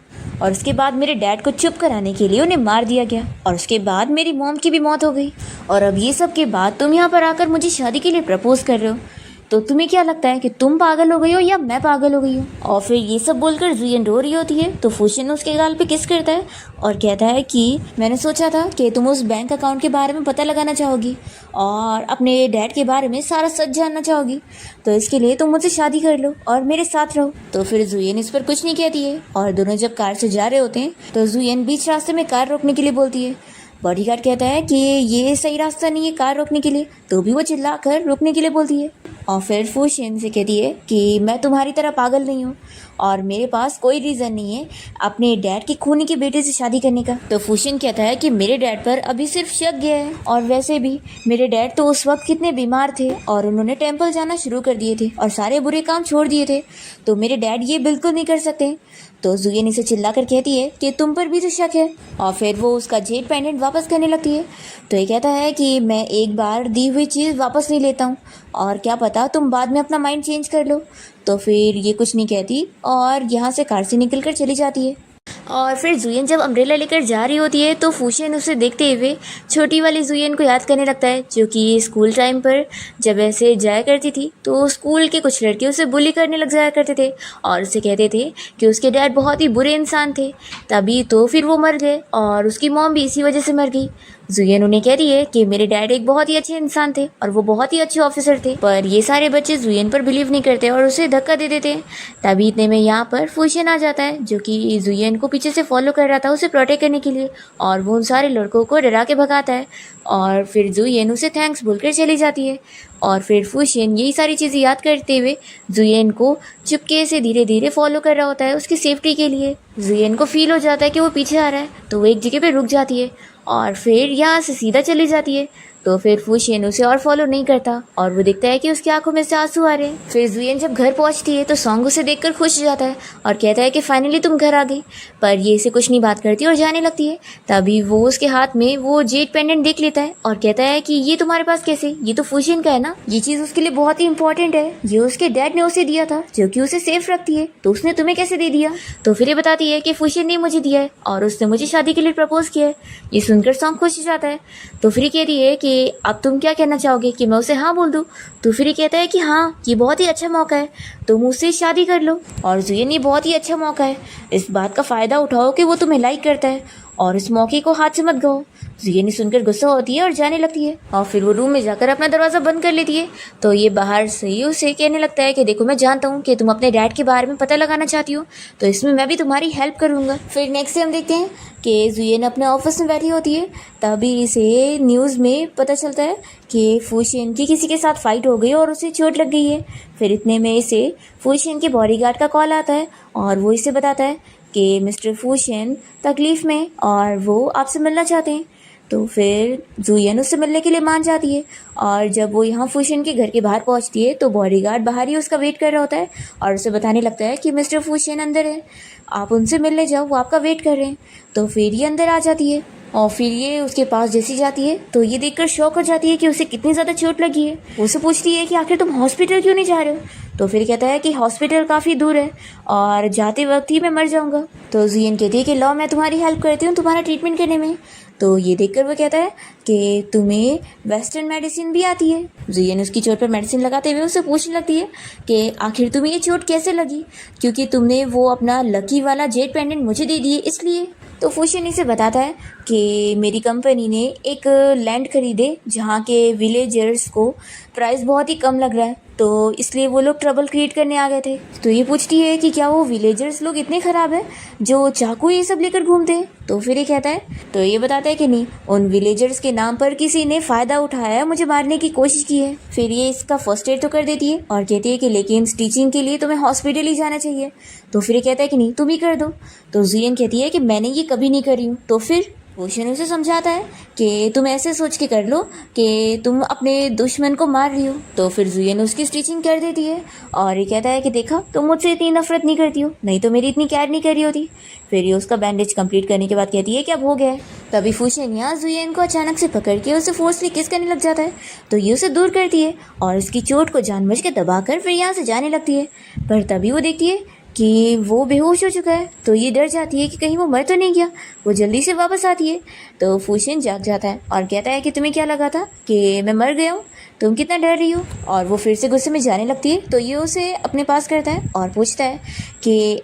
और उसके बाद मेरे डैड को चुप कराने के लिए उन्हें मार दिया गया, और उसके बाद मेरी मॉम की भी मौत हो गई, और अब ये सब के बाद तुम यहाँ पर आकर मुझे शादी के लिए प्रपोज कर रहे हो। तो तुम्हें क्या लगता है कि तुम पागल हो गई हो या मैं पागल हो गई हूँ? और फिर ये सब बोलकर जुयन रो रही होती है तो फुशिन उसके गाल पे किस करता है और कहता है कि मैंने सोचा था कि तुम उस बैंक अकाउंट के बारे में पता लगाना चाहोगी और अपने डैड के बारे में सारा सच जानना चाहोगी, तो इसके लिए तुम मुझसे शादी कर लो और मेरे साथ रहो। तो फिर जुयन इस पर कुछ नहीं कहती है, और दोनों जब कार से जा रहे होते हैं तो जुयन बीच रास्ते में कार रोकने के लिए बोलती है। बॉडीगार्ड कहता है कि ये सही रास्ता नहीं है कार रोकने के लिए, तो भी वो चिल्लाकर रोकने के लिए बोलती है। और फिर फुशिन से कहती है कि मैं तुम्हारी तरह पागल नहीं हूँ और मेरे पास कोई रीज़न नहीं है अपने डैड के खूनी के बेटे से शादी करने का। तो फुशिन कहता है कि मेरे डैड पर अभी सिर्फ शक गया है, और वैसे भी मेरे डैड तो उस वक्त कितने बीमार थे और उन्होंने टेंपल जाना शुरू कर दिए थे और सारे बुरे काम छोड़ दिए थे, तो मेरे डैड ये बिल्कुल नहीं कर सकते। तो जुयन इसे चिल्लाकर कहती है कि तुम पर भी तो शक है, और फिर वो उसका जेड पेंडेंट वापस करने लगती है। तो ये कहता है कि मैं एक बार दी हुई चीज़ वापस नहीं लेता हूँ, और क्या पता तुम बाद में अपना माइंड चेंज कर लो। तो फिर ये कुछ नहीं कहती और यहाँ से कार से निकल कर चली जाती है। और फिर जुयन जब अम्ब्रेला लेकर जा रही होती है तो फुशिन उसे देखते हुए छोटी वाली जुयन को याद करने लगता है, जो कि स्कूल टाइम पर जब ऐसे जाया करती थी तो स्कूल के कुछ लड़के उसे बुली करने लग जाया करते थे और उसे कहते थे कि उसके डैड बहुत ही बुरे इंसान थे, तभी तो फिर वो मर गए और उसकी मॉम भी इसी वजह से मर गई। जुयन उन्हें कह रही है कि मेरे डैड एक बहुत ही अच्छे इंसान थे और वो बहुत ही अच्छे ऑफिसर थे, पर ये सारे बच्चे जुयन पर बिलीव नहीं करते और उसे धक्का दे देते हैं। तभी इतने में यहाँ पर फुशिन आ जाता है, जो कि जुयन को पीछे से फॉलो कर रहा था उसे प्रोटेक्ट करने के लिए, और वो उन सारे लड़कों को डरा के भगाता है। और फिर जुयन उसे थैंक्स बोलकर चली जाती है। और फिर फुशिन यही सारी चीज़ें याद करते हुए जुयन को चुपके से धीरे धीरे फॉलो कर रहा होता है उसकी सेफ्टी के लिए। जुयन को फील हो जाता है कि वो पीछे आ रहा है, तो वो एक जगह पे रुक जाती है और फिर यहाँ से सीधा चली जाती है। तो फिर फुशिन उसे और फॉलो नहीं करता और वो देखता है कि उसकी आंखों में से आंसू आ रहे हैं। फिर जुयन जब घर पहुंचती है तो सोंग उसे देखकर खुश हो जाता है और कहता है कि फाइनली तुम घर आ गई, पर ये इसे कुछ नहीं बात करती और जाने लगती है। तभी वो उसके हाथ में वो जेड पेंडेंट देख लेता है और कहता है कि ये तुम्हारे पास कैसे, ये तो फुशिन का है ना, ये चीज़ उसके लिए बहुत ही इंपॉर्टेंट है, ये उसके डैड ने उसे दिया था जो कि उसे सेफ रखती है, तो उसने तुम्हें कैसे दे दिया। तो फिर ये बताती है कि फुशिन ने मुझे दिया है और उसने मुझे शादी के लिए प्रपोज किया है। ये सुनकर सोंग खुश हो जाता है। तो फिर कहती है कि अब तुम क्या कहना चाहोगे कि मैं उसे हाँ बोल दूँ। तो फिर कहता है कि हाँ, ये बहुत ही अच्छा मौका है, तुम उससे शादी कर लो। और जुयन, ये बहुत ही अच्छा मौका है, इस बात का फ़ायदा उठाओ कि वो तुम्हें लाइक करता है और इस मौके को हाथ से मत गो। जुयन सुनकर गुस्सा होती है और जाने लगती है और फिर वो रूम में जाकर अपना दरवाज़ा बंद कर लेती है। तो ये बाहर से ही उसे कहने लगता है कि देखो मैं जानता हूँ कि तुम अपने डैड के बारे में पता लगाना चाहती हो, तो इसमें मैं भी तुम्हारी हेल्प करूँगा। फिर नेक्स्ट डे हम देखते हैं कि जुयन अपने ऑफिस में बैठी होती है, तभी इसे न्यूज़ में पता चलता है कि फूशियन की किसी के साथ फाइट हो गई और उसे चोट लग गई है। फिर इतने में इसे फूशियन के बॉडीगार्ड का कॉल आता है और वो इसे बताता है कि मिस्टर फूशियन तकलीफ़ में और वो आपसे मिलना चाहते हैं। तो फिर जुयन उससे मिलने के लिए मान जाती है और जब वो यहाँ फूशियन के घर के बाहर पहुँचती है तो बॉडीगार्ड बाहर ही उसका वेट कर रहा होता है और उसे बताने लगता है कि मिस्टर फूशियन अंदर है, आप उनसे मिलने जाओ, वो आपका वेट कर रहे हैं। तो फिर ये अंदर आ जाती है और फिर ये उसके पास जैसी जाती है तो ये देखकर शॉक हो जाती है कि उसे कितनी ज़्यादा चोट लगी है। उसे पूछती है कि आखिर तुम हॉस्पिटल क्यों नहीं जा रहे हो? तो फिर कहता है कि हॉस्पिटल काफ़ी दूर है और जाते वक्त ही मैं मर जाऊंगा। तो जुयन कहती है कि लो मैं तुम्हारी हेल्प करती हूँ तुम्हारा ट्रीटमेंट करने में। तो ये देखकर वो कहता है कि तुम्हें वेस्टर्न मेडिसिन भी आती है। जुयन उसकी चोट पर मेडिसिन लगाते हुए उससे पूछने लगती है कि आखिर तुम्हें ये चोट कैसे लगी, क्योंकि तुमने वो अपना लकी वाला जेट पेंडेंट मुझे दे दिए इसलिए। तो फूशियन इसे बताता है कि मेरी कंपनी ने एक लैंड खरीदे जहाँ के विलेजर्स को प्राइस बहुत ही कम लग रहा है, तो इसलिए वो लोग ट्रबल क्रिएट करने आ गए थे। तो ये पूछती है कि क्या वो विलेजर्स लोग इतने ख़राब है जो चाकू ये सब लेकर घूमते हैं? तो फिर ये कहता है, तो ये बताता है कि नहीं, उन विलेजर्स के नाम पर किसी ने फ़ायदा उठाया, मुझे मारने की कोशिश की है। फिर ये इसका फर्स्ट एड तो कर देती है और कहती है कि लेकिन स्टिचिंग के लिए तुम्हें हॉस्पिटल ही जाना चाहिए। तो फिर ये कहता है कि नहीं, तुम ही कर दो। तो जुयन कहती है कि मैंने ये कभी नहीं करी हूँ। तो फिर फूशियन उसे समझाता है कि तुम ऐसे सोच के कर लो कि तुम अपने दुश्मन को मार रही हो। तो फिर जुयन उसकी स्टिचिंग कर देती है और ये कहता है कि देखा तुम मुझसे इतनी नफरत नहीं करती हो, नहीं तो मेरी इतनी केयर नहीं करी होती। फिर ये उसका बैंडेज कंप्लीट करने के बाद कहती है कि अब हो गया है। तभी फूशियन यहाँ जुयन को अचानक से पकड़ के उसे फोर्सली किस करने लग जाता है, तो ये उसे दूर करती है और उसकी चोट को जानबूझ के दबाकर फिर यहाँ से जाने लगती है। पर तभी वो देखती है कि वो बेहोश हो चुका है, तो ये डर जाती है कि कहीं वो मर तो नहीं गया। वो जल्दी से वापस आती है तो फूशियन जाग जाता है और कहता है कि तुम्हें क्या लगा था कि मैं मर गया हूँ, तुम कितना डर रही हो? और वो फिर से गुस्से में जाने लगती है। तो ये उसे अपने पास करता है और पूछता है कि